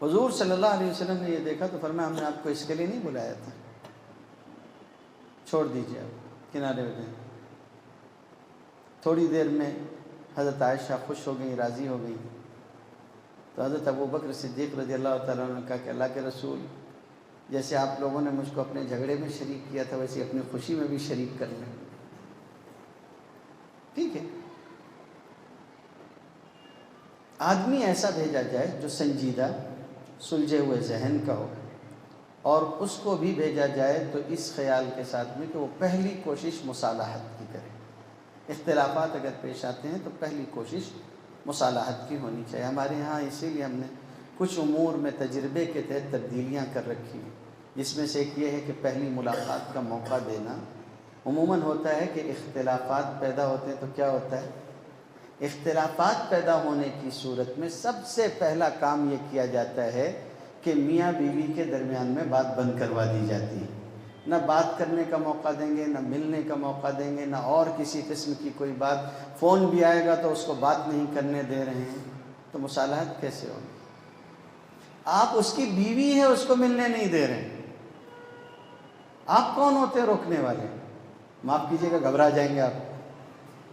حضور صلی اللہ علیہ وسلم نے یہ دیکھا تو فرمایا ہم نے آپ کو اس کے لیے نہیں بلایا تھا، چھوڑ دیجیے، آپ کنارے ہو جائیں۔ تھوڑی دیر میں حضرت عائشہ خوش ہو گئی، راضی ہو گئی، تو حضرت ابو بکر صدیق رضی اللہ تعالیٰ عنہ نے کہا کہ اللہ کے رسول، جیسے آپ لوگوں نے مجھ کو اپنے جھگڑے میں شریک کیا تھا، ویسے اپنی خوشی میں بھی شریک کر لیں۔ ٹھیک ہے، آدمی ایسا بھیجا جائے جو سنجیدہ، سلجھے ہوئے ذہن کا ہو، اور اس کو بھی بھیجا جائے تو اس خیال کے ساتھ میں کہ وہ پہلی کوشش مصالحت کی کرے۔ اختلافات اگر پیش آتے ہیں تو پہلی کوشش مصالحت کی ہونی چاہیے۔ ہمارے ہاں اسی لیے ہم نے کچھ امور میں تجربے کے تحت تبدیلیاں کر رکھی ہیں، جس میں سے ایک یہ ہے کہ پہلی ملاقات کا موقع دینا۔ عموماً ہوتا ہے کہ اختلافات پیدا ہوتے ہیں تو کیا ہوتا ہے، اختلافات پیدا ہونے کی صورت میں سب سے پہلا کام یہ کیا جاتا ہے کہ میاں بیوی کے درمیان میں بات بند کروا دی جاتی ہے۔ نہ بات کرنے کا موقع دیں گے، نہ ملنے کا موقع دیں گے، نہ اور کسی قسم کی کوئی بات۔ فون بھی آئے گا تو اس کو بات نہیں کرنے دے رہے ہیں، تو مصالحت کیسے ہوگی؟ آپ اس کی بیوی ہے، اس کو ملنے نہیں دے رہے ہیں، آپ کون ہوتے ہیں روکنے والے؟ معاف کیجیے گا، گھبرا جائیں گے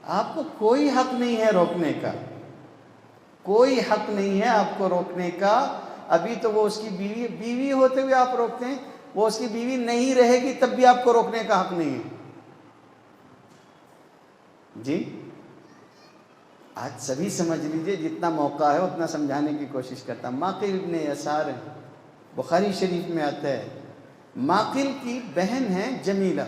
آپ کو کوئی حق نہیں ہے روکنے کا، کوئی حق نہیں ہے آپ کو روکنے کا۔ ابھی تو وہ اس کی بیوی ہوتے ہوئے آپ روکتے ہیں، وہ اس کی بیوی نہیں رہے گی تب بھی آپ کو روکنے کا حق نہیں ہے۔ جی آج سبھی سمجھ لیجئے، جتنا موقع ہے اتنا سمجھانے کی کوشش کرتا ہوں۔ معقل ابن یسار ہے، بخاری شریف میں آتا ہے، معقل کی بہن ہے جمیلہ۔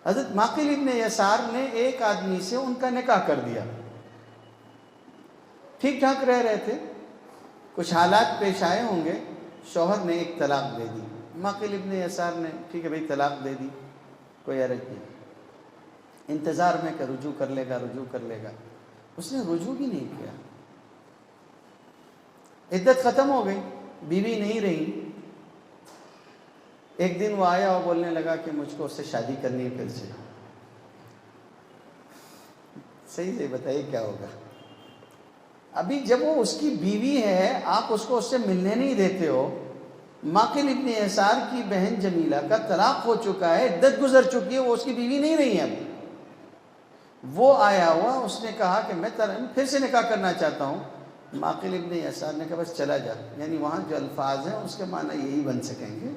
حضرت معقل ابن یسار نے ایک آدمی سے ان کا نکاح کر دیا، ٹھیک ٹھاک رہ رہے تھے، کچھ حالات پیش آئے ہوں گے، شوہر نے ایک طلاق دے دی۔ معقل ابن یسار نے ٹھیک ہے بھائی طلاق دے دی، کوئی حرج نہیں، انتظار میں کہ رجوع کر لے گا، رجوع کر لے گا۔ اس نے رجوع بھی نہیں کیا، عدت ختم ہو گئی، بیوی نہیں رہی۔ ایک دن وہ آیا اور بولنے لگا کہ مجھ کو اس سے شادی کرنی ہے پھر سے۔ صحیح سے بتائیے کیا ہوگا؟ ابھی جب وہ اس کی بیوی ہے، آپ اس کو اس سے ملنے نہیں دیتے ہو۔ معقل ابن یسار کی بہن جمیلہ کا طلاق ہو چکا ہے، عدت گزر چکی ہے، وہ اس کی بیوی نہیں رہی ہے اب۔ وہ آیا ہوا، اس نے کہا کہ میں پھر سے نکاح کرنا چاہتا ہوں۔ معقل ابن یسار نے کہا بس چلا جا، یعنی وہاں جو الفاظ ہیں اس کے معنی یہی بن سکیں گے،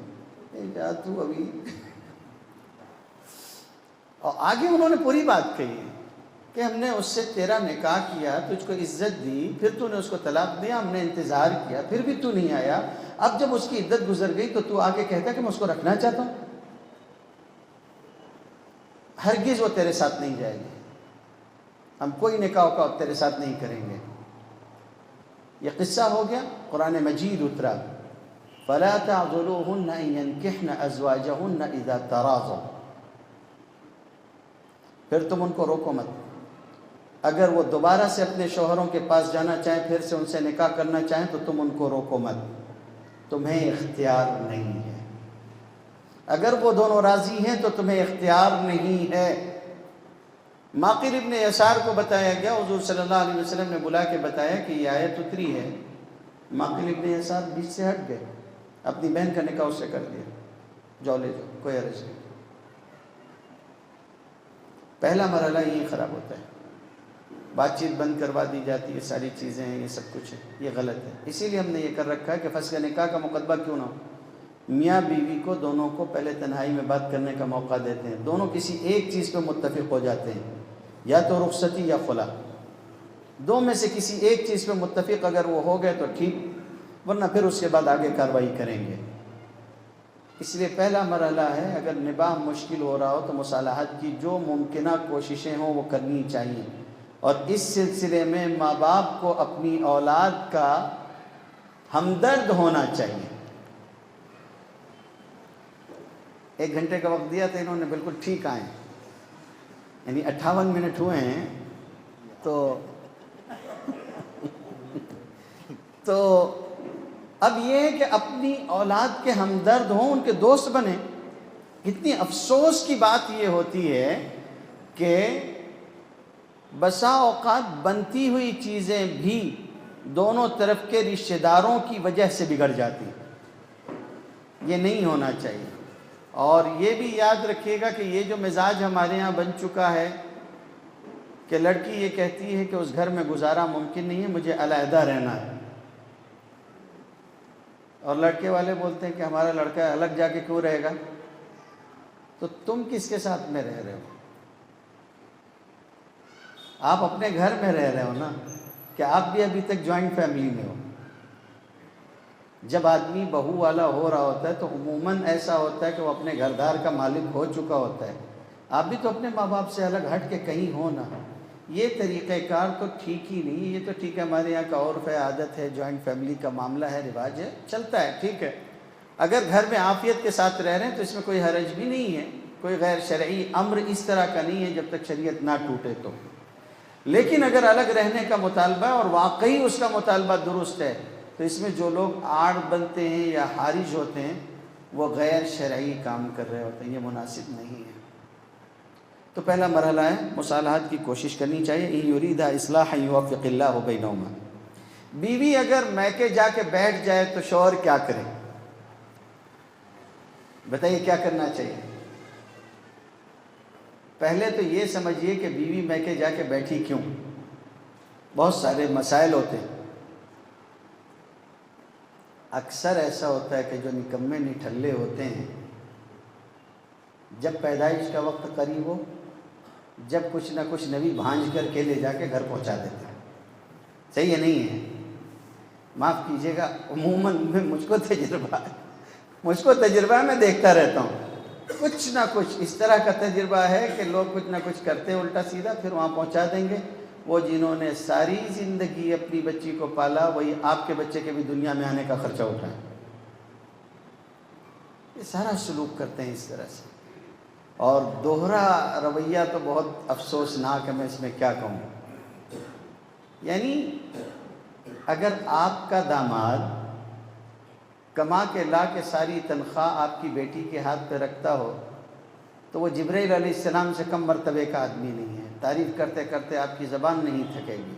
جا تو ابھی۔ اور آگے انہوں نے پوری بات کہی ہے کہ ہم نے اس سے تیرا نکاح کیا، تجھ کو عزت دی، پھر تو نے اس کو طلاق دیا، ہم نے انتظار کیا، پھر بھی تو نہیں آیا۔ اب جب اس کی عدت گزر گئی تو آگے کہتا کہ میں اس کو رکھنا چاہتا ہوں۔ ہرگز وہ تیرے ساتھ نہیں جائے گی، ہم کوئی نکاح کا تیرے ساتھ نہیں کریں گے۔ یہ قصہ ہو گیا، قرآن مجید اترا، فَلَا تَعْضُلُوهُنَّ أَن يَنكِحْنَ أَزْوَاجَهُنَّ إِذَا تَرَاضَوْا، پھر تم ان کو روکو مت، اگر وہ دوبارہ سے اپنے شوہروں کے پاس جانا چاہیں، پھر سے ان سے نکاح کرنا چاہیں تو تم ان کو روکو مت، تمہیں اختیار نہیں ہے۔ اگر وہ دونوں راضی ہیں تو تمہیں اختیار نہیں ہے۔ معقل ابن یسار کو بتایا گیا، حضور صلی اللہ علیہ وسلم نے بلا کے بتایا کہ یہ آیت اتری ہے۔ معقل ابن یسار بیچ سے ہٹ گئے، اپنی بہن کا نکاح اس سے کر دیا، جو لے جو، کوئی عرض نہیں۔ پہلا مرحلہ یہی خراب ہوتا ہے، بات چیت بند کروا دی جاتی ہے، ساری چیزیں ہیں، یہ سب کچھ ہے، یہ غلط ہے۔ اسی لیے ہم نے یہ کر رکھا ہے کہ فسخ نکاح کا مقدمہ کیوں نہ ہو، میاں بیوی کو دونوں کو پہلے تنہائی میں بات کرنے کا موقع دیتے ہیں، دونوں کسی ایک چیز پہ متفق ہو جاتے ہیں، یا تو رخصتی یا خلا، دو میں سے کسی ایک چیز پہ متفق اگر وہ ہو گئے تو ٹھیک، ورنہ پھر اس کے بعد آگے کارروائی کریں گے۔ اس لیے پہلا مرحلہ ہے، اگر نباہ مشکل ہو رہا ہو تو مصالحت کی جو ممکنہ کوششیں ہوں وہ کرنی چاہیے، اور اس سلسلے میں ماں باپ کو اپنی اولاد کا ہمدرد ہونا چاہیے۔ 1 گھنٹے کا وقت دیا تھا انہوں نے، بالکل ٹھیک آئے، یعنی 58 منٹ ہوئے ہیں، تو اب یہ ہے کہ اپنی اولاد کے ہمدرد ہوں، ان کے دوست بنیں۔ اتنی افسوس کی بات یہ ہوتی ہے کہ بسا اوقات بنتی ہوئی چیزیں بھی دونوں طرف کے رشتہ داروں کی وجہ سے بگڑ جاتی، یہ نہیں ہونا چاہیے۔ اور یہ بھی یاد رکھیے گا کہ یہ جو مزاج ہمارے ہاں بن چکا ہے کہ لڑکی یہ کہتی ہے کہ اس گھر میں گزارا ممکن نہیں ہے، مجھے علیحدہ رہنا ہے، اور لڑکے والے بولتے ہیں کہ ہمارا لڑکا الگ جا کے کیوں رہے گا؟ تو تم کس کے ساتھ میں رہ رہے ہو؟ آپ اپنے گھر میں رہ رہے ہو نا، کہ آپ بھی ابھی تک جوائنٹ فیملی میں ہو۔ جب آدمی بہو والا ہو رہا ہوتا ہے تو عموماً ایسا ہوتا ہے کہ وہ اپنے گھردار کا مالک ہو چکا ہوتا ہے، آپ بھی تو اپنے ماں باپ سے الگ ہٹ کے کہیں ہو نا۔ یہ طریقہ کار تو ٹھیک ہی نہیں، یہ تو ٹھیک ہے ہمارے یہاں کا عرف ہے، عادت ہے، جوائنٹ فیملی کا معاملہ ہے، رواج ہے، چلتا ہے، ٹھیک ہے۔ اگر گھر میں عافیت کے ساتھ رہ رہے ہیں تو اس میں کوئی حرج بھی نہیں ہے، کوئی غیر شرعی امر اس طرح کا نہیں ہے جب تک شریعت نہ ٹوٹے تو۔ لیکن اگر الگ رہنے کا مطالبہ ہے اور واقعی اس کا مطالبہ درست ہے تو اس میں جو لوگ آڑ بنتے ہیں یا حارج ہوتے ہیں وہ غیر شرعی کام کر رہے ہوتے ہیں، یہ مناسب نہیں ہے۔ تو پہلا مرحلہ ہے مصالحت کی کوشش کرنی چاہیے، ان یرید اصلاحا یوفق اللہ بینہما۔ بیوی اگر میکے جا کے بیٹھ جائے تو شوہر کیا کرے؟ بتائیے کیا کرنا چاہیے؟ پہلے تو یہ سمجھیے کہ بیوی میکے جا کے بیٹھی کیوں، بہت سارے مسائل ہوتے ہیں۔ اکثر ایسا ہوتا ہے کہ جو نکمے نٹھلے ہوتے ہیں، جب پیدائش کا وقت قریب ہو، جب کچھ نہ کچھ نوی بھانج کر کے لے جا کے گھر پہنچا دیتے ہیں۔ صحیح ہے نہیں ہے؟ معاف کیجیے گا، عموماً مجھ کو تجربہ ہے، میں دیکھتا رہتا ہوں، کچھ نہ کچھ اس طرح کا تجربہ ہے کہ لوگ کچھ نہ کچھ کرتے ہیں الٹا سیدھا، پھر وہاں پہنچا دیں گے۔ وہ جنہوں نے ساری زندگی اپنی بچی کو پالا وہی آپ کے بچے کے بھی دنیا میں آنے کا خرچہ اٹھائیں، یہ سارا سلوک کرتے ہیں اس طرح سے۔ اور دوہرا رویہ تو بہت افسوسناک ہے، میں اس میں کیا کہوں۔ یعنی اگر آپ کا داماد کما کے لا کے ساری تنخواہ آپ کی بیٹی کے ہاتھ پہ رکھتا ہو تو وہ جبرائیل علیہ السلام سے کم مرتبے کا آدمی نہیں ہے، تعریف کرتے کرتے آپ کی زبان نہیں تھکے گی۔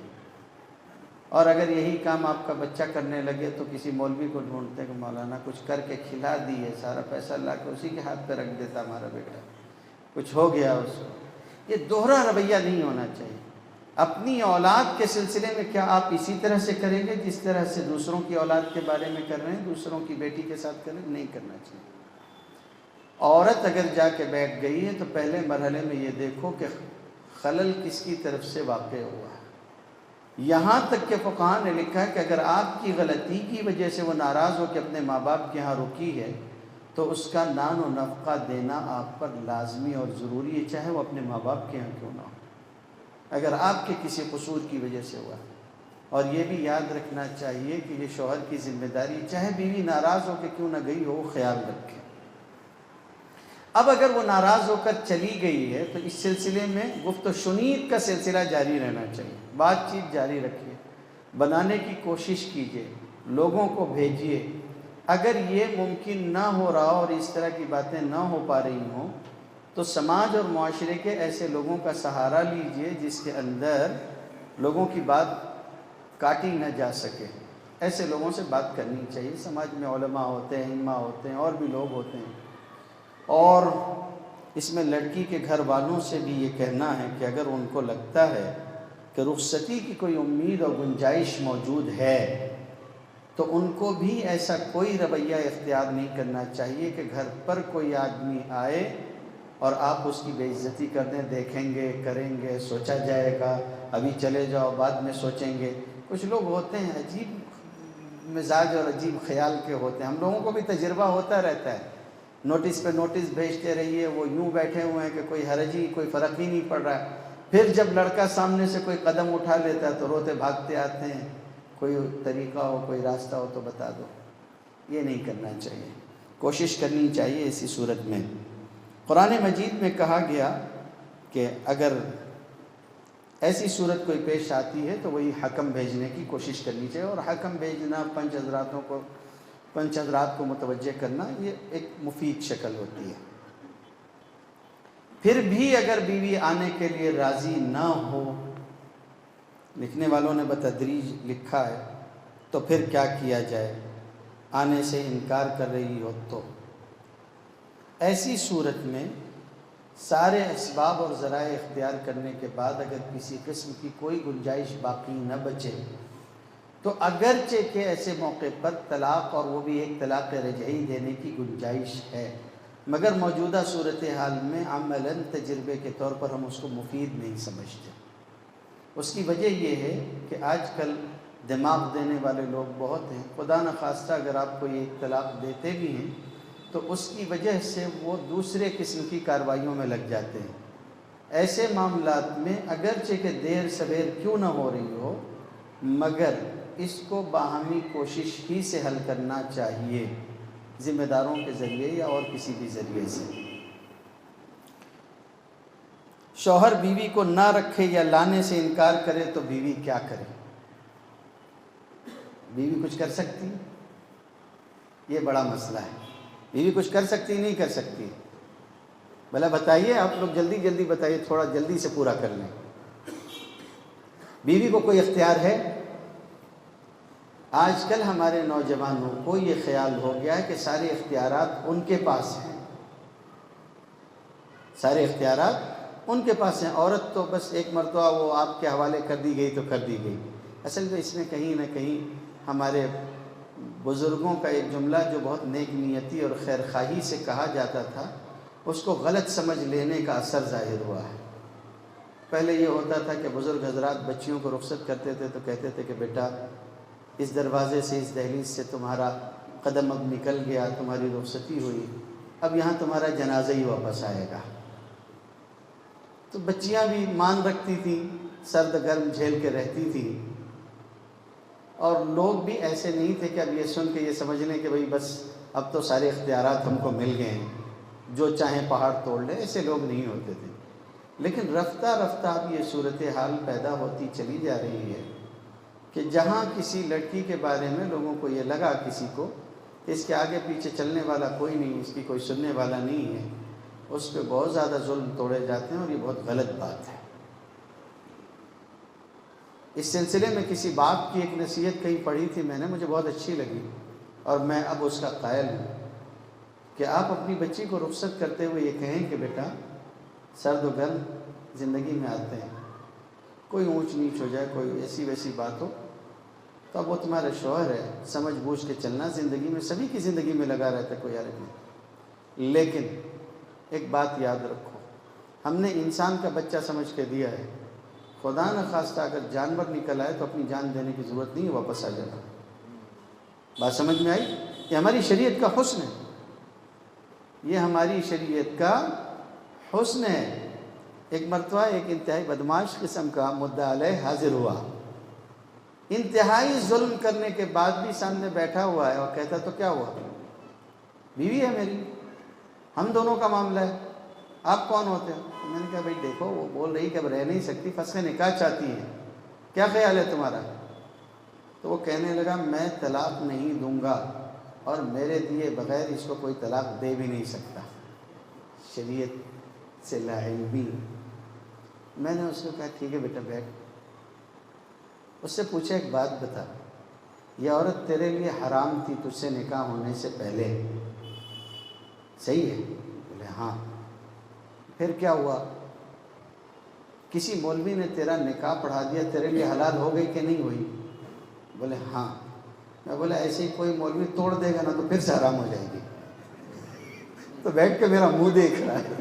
اور اگر یہی کام آپ کا بچہ کرنے لگے تو کسی مولوی کو ڈھونڈتے کہ مولانا کچھ کر کے کھلا دیے، سارا پیسہ لا کے اسی کے ہاتھ پہ رکھ دیتا ہمارا بیٹا، کچھ ہو گیا اس کو۔ یہ دوہرا رویہ نہیں ہونا چاہیے۔ اپنی اولاد کے سلسلے میں کیا آپ اسی طرح سے کریں گے جس طرح سے دوسروں کی اولاد کے بارے میں کر رہے ہیں، دوسروں کی بیٹی کے ساتھ کریں؟ نہیں کرنا چاہیے۔ عورت اگر جا کے بیٹھ گئی ہے تو پہلے مرحلے میں یہ دیکھو کہ خلل کس کی طرف سے واقع ہوا ہے۔ یہاں تک کہ فقہاء نے لکھا ہے کہ اگر آپ کی غلطی کی وجہ سے وہ ناراض ہو کے اپنے ماں باپ کے ہاں رکی ہے تو اس کا نان و نفقہ دینا آپ پر لازمی اور ضروری ہے، چاہے وہ اپنے ماں باپ کے یہاں کیوں نہ ہو، اگر آپ کے کسی قصور کی وجہ سے ہوا۔ اور یہ بھی یاد رکھنا چاہیے کہ یہ شوہر کی ذمہ داری، چاہے بیوی ناراض ہو کے کیوں نہ گئی ہو، وہ خیال رکھے۔ اب اگر وہ ناراض ہو کر چلی گئی ہے تو اس سلسلے میں گفت و شنید کا سلسلہ جاری رہنا چاہیے، بات چیت جاری رکھیے، بنانے کی کوشش کیجیے، لوگوں کو بھیجیے۔ اگر یہ ممکن نہ ہو رہا اور اس طرح کی باتیں نہ ہو پا رہی ہوں تو سماج اور معاشرے کے ایسے لوگوں کا سہارا لیجیے جس کے اندر لوگوں کی بات کاٹی نہ جا سکے، ایسے لوگوں سے بات کرنی چاہیے۔ سماج میں علماء ہوتے ہیں، ائمہ ہوتے ہیں، اور بھی لوگ ہوتے ہیں۔ اور اس میں لڑکی کے گھر والوں سے بھی یہ کہنا ہے کہ اگر ان کو لگتا ہے کہ رخصتی کی کوئی امید اور گنجائش موجود ہے تو ان کو بھی ایسا کوئی رویہ اختیار نہیں کرنا چاہیے کہ گھر پر کوئی آدمی آئے اور آپ اس کی بے عزتی کر دیں، دیکھیں گے، کریں گے، سوچا جائے گا، ابھی چلے جاؤ بعد میں سوچیں گے۔ کچھ لوگ ہوتے ہیں عجیب مزاج اور عجیب خیال کے ہوتے ہیں، ہم لوگوں کو بھی تجربہ ہوتا رہتا ہے۔ نوٹس پہ نوٹس بھیجتے رہیے، وہ یوں بیٹھے ہوئے ہیں کہ کوئی حرج ہی، کوئی فرق ہی نہیں پڑ رہا ہے۔ پھر جب لڑکا سامنے سے کوئی قدم اٹھا لیتا ہے تو روتے بھاگتے آتے ہیں، کوئی طریقہ ہو، کوئی راستہ ہو تو بتا دو۔ یہ نہیں کرنا چاہیے، کوشش کرنی چاہیے اسی صورت میں۔ قرآن مجید میں کہا گیا کہ اگر ایسی صورت کوئی پیش آتی ہے تو وہی حکم بھیجنے کی کوشش کرنی چاہیے، اور حکم بھیجنا، پنچ حضرات کو متوجہ کرنا، یہ ایک مفید شکل ہوتی ہے۔ پھر بھی اگر بیوی آنے کے لیے راضی نہ ہو، لکھنے والوں نے بتدریج لکھا ہے، تو پھر کیا کیا جائے؟ آنے سے انکار کر رہی ہو تو ایسی صورت میں سارے اسباب اور ذرائع اختیار کرنے کے بعد اگر کسی قسم کی کوئی گنجائش باقی نہ بچے تو اگرچہ کہ ایسے موقع پر طلاق، اور وہ بھی ایک طلاق رجعی دینے کی گنجائش ہے، مگر موجودہ صورتحال میں عملاً تجربے کے طور پر ہم اس کو مفید نہیں سمجھتے۔ اس کی وجہ یہ ہے کہ آج کل دماغ دینے والے لوگ بہت ہیں، خدا نخواستہ اگر آپ کو یہ طلاق دیتے بھی ہیں تو اس کی وجہ سے وہ دوسرے قسم کی کارروائیوں میں لگ جاتے ہیں۔ ایسے معاملات میں اگرچہ کہ دیر سویر کیوں نہ ہو رہی ہو، مگر اس کو باہمی کوشش ہی سے حل کرنا چاہیے، ذمہ داروں کے ذریعے یا اور کسی بھی ذریعے سے۔ شوہر بیوی کو نہ رکھے یا لانے سے انکار کرے تو بیوی کیا کرے؟ بیوی کچھ کر سکتی؟ یہ بڑا مسئلہ ہے۔ بیوی کچھ کر سکتی نہیں کر سکتی؟ بھلا بتائیے، آپ لوگ جلدی جلدی بتائیے، تھوڑا جلدی سے پورا کر لیں۔ بیوی کو کوئی اختیار ہے؟ آج کل ہمارے نوجوانوں کو یہ خیال ہو گیا ہے کہ سارے اختیارات ان کے پاس ہیں، سارے اختیارات ان کے پاس ہیں، عورت تو بس ایک مرتبہ وہ آپ کے حوالے کر دی گئی تو کر دی گئی۔ اصل میں اس میں کہیں نہ کہیں ہمارے بزرگوں کا ایک جملہ جو بہت نیک نیتی اور خیر خواہی سے کہا جاتا تھا، اس کو غلط سمجھ لینے کا اثر ظاہر ہوا ہے۔ پہلے یہ ہوتا تھا کہ بزرگ حضرات بچیوں کو رخصت کرتے تھے تو کہتے تھے کہ بیٹا اس دروازے سے، اس دہلیز سے تمہارا قدم اب نکل گیا، تمہاری رخصتی ہوئی، اب یہاں تمہارا جنازہ ہی واپس آئے گا۔ تو بچیاں بھی مان رکھتی تھیں، سرد گرم جھیل کے رہتی تھیں، اور لوگ بھی ایسے نہیں تھے کہ اب یہ سن کے یہ سمجھ لیں کہ بھئی بس اب تو سارے اختیارات ہم کو مل گئے ہیں، جو چاہیں پہاڑ توڑ لیں، ایسے لوگ نہیں ہوتے تھے۔ لیکن رفتہ رفتہ اب یہ صورتحال پیدا ہوتی چلی جا رہی ہے کہ جہاں کسی لڑکی کے بارے میں لوگوں کو یہ لگا، کسی کو، کہ اس کے آگے پیچھے چلنے والا کوئی نہیں، اس کی کوئی سننے والا نہیں ہے، اس پہ بہت زیادہ ظلم توڑے جاتے ہیں، اور یہ بہت غلط بات ہے۔ اس سلسلے میں کسی باپ کی ایک نصیحت کہیں پڑھی تھی میں نے، مجھے بہت اچھی لگی، اور میں اب اس کا قائل ہوں کہ آپ اپنی بچی کو رخصت کرتے ہوئے یہ کہیں کہ بیٹا سرد و گرم زندگی میں آتے ہیں، کوئی اونچ نیچ ہو جائے، کوئی ایسی ویسی بات ہو تو اب وہ تمہارا شوہر ہے، سمجھ بوجھ کے چلنا، زندگی میں سبھی کی زندگی میں لگا رہتا ہے، کوئی حرج نہیں، لیکن ایک بات یاد رکھو، ہم نے انسان کا بچہ سمجھ کے دیا ہے، خدا نخواستہ اگر جانور نکل آئے تو اپنی جان دینے کی ضرورت نہیں ہے، واپس آ جانا۔ بات سمجھ میں آئی؟ یہ ہماری شریعت کا حسن ہے۔ یہ ہماری شریعت کا حسن ہے۔ ایک مرتبہ ایک انتہائی بدماش قسم کا مدعا علیہ حاضر ہوا، انتہائی ظلم کرنے کے بعد بھی سامنے بیٹھا ہوا ہے اور کہتا تو کیا ہوا، بیوی ہے میری، ہم دونوں کا معاملہ ہے، آپ کون ہوتے ہیں؟ تو میں نے کہا بھائی دیکھو، وہ بول رہی کہ اب رہ نہیں سکتی، فسخ نکاح چاہتی ہے، کیا خیال ہے تمہارا؟ تو وہ کہنے لگا میں طلاق نہیں دوں گا اور میرے دیے بغیر اس کو کوئی طلاق دے بھی نہیں سکتا، شریعت سے لا علمی۔ میں نے اس کو کہا ٹھیک ہے بیٹا بیٹھ۔ اس سے پوچھا ایک بات بتا، یہ عورت تیرے لیے حرام تھی تجھ سے نکاح ہونے سے پہلے، صحیح ہے؟ بولے ہاں۔ پھر کیا ہوا؟ کسی مولوی نے تیرا نکاح پڑھا دیا، تیرے لیے حلال ہو گئی کہ نہیں ہوئی؟ بولے ہاں۔ میں بولا ایسے ہی کوئی مولوی توڑ دے گا نا تو پھر سے حرام ہو جائے گی۔ تو بیٹھ کے میرا منہ دیکھ رہا ہے،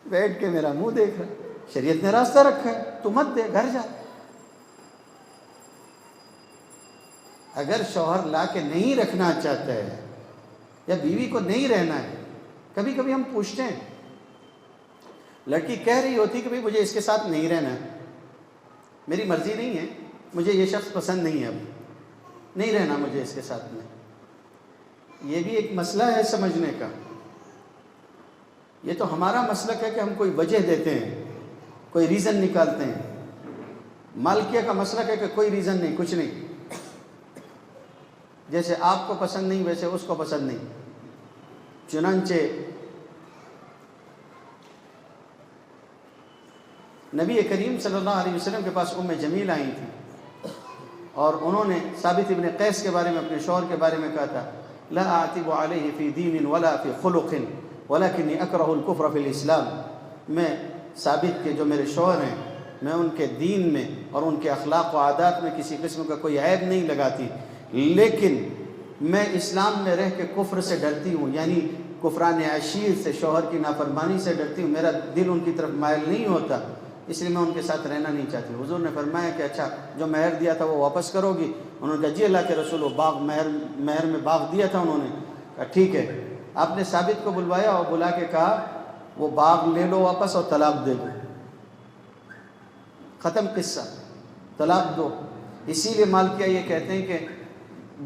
بیٹھ کے میرا منہ دیکھ رہا ہے۔ شریعت نے راستہ رکھا ہے، تو مت دے، گھر جا۔ اگر شوہر لا کے نہیں رکھنا چاہتا ہے یا بیوی کو نہیں رہنا ہے، کبھی کبھی ہم پوچھتے ہیں، لڑکی کہہ رہی ہوتی کہ بھئی مجھے اس کے ساتھ نہیں رہنا ہے، میری مرضی نہیں ہے، مجھے یہ شخص پسند نہیں ہے، اب نہیں رہنا مجھے اس کے ساتھ میں۔ یہ بھی ایک مسئلہ ہے سمجھنے کا۔ یہ تو ہمارا مسلک ہے کہ ہم کوئی وجہ دیتے ہیں، کوئی ریزن نکالتے ہیں۔ مالکیہ کا مسلک ہے کہ کوئی ریزن نہیں، کچھ نہیں، جیسے آپ کو پسند نہیں ویسے اس کو پسند نہیں۔ چنانچہ نبی کریم صلی اللہ علیہ وسلم کے پاس ام جمیل آئی تھی اور انہوں نے ثابت ابن قیس کے بارے میں، اپنے شوہر کے بارے میں کہا تھا، لا اعتب علیہ فی دین ولا فی خلق ولکنی اکرہ الکفر فی الاسلام۔ میں ثابت کے جو میرے شوہر ہیں، میں ان کے دین میں اور ان کے اخلاق و عادات میں کسی قسم کا کوئی عیب نہیں لگاتی، لیکن میں اسلام میں رہ کے کفر سے ڈرتی ہوں، یعنی کفران عشیر سے، شوہر کی نافرمانی سے ڈرتی ہوں، میرا دل ان کی طرف مائل نہیں ہوتا، اس لیے میں ان کے ساتھ رہنا نہیں چاہتی۔ حضور نے فرمایا کہ اچھا جو مہر دیا تھا وہ واپس کرو گی؟ انہوں نے کہا جی اللہ کے رسول، وہ باغ مہر میں باغ دیا تھا انہوں نے۔ کہا ٹھیک ہے۔ آپ نے ثابت کو بلوایا اور بلا کے کہا وہ باغ لے لو واپس اور طلاق دے دو، ختم قصہ، طلاق دو۔ اسی لیے مالکیہ یہ کہتے ہیں کہ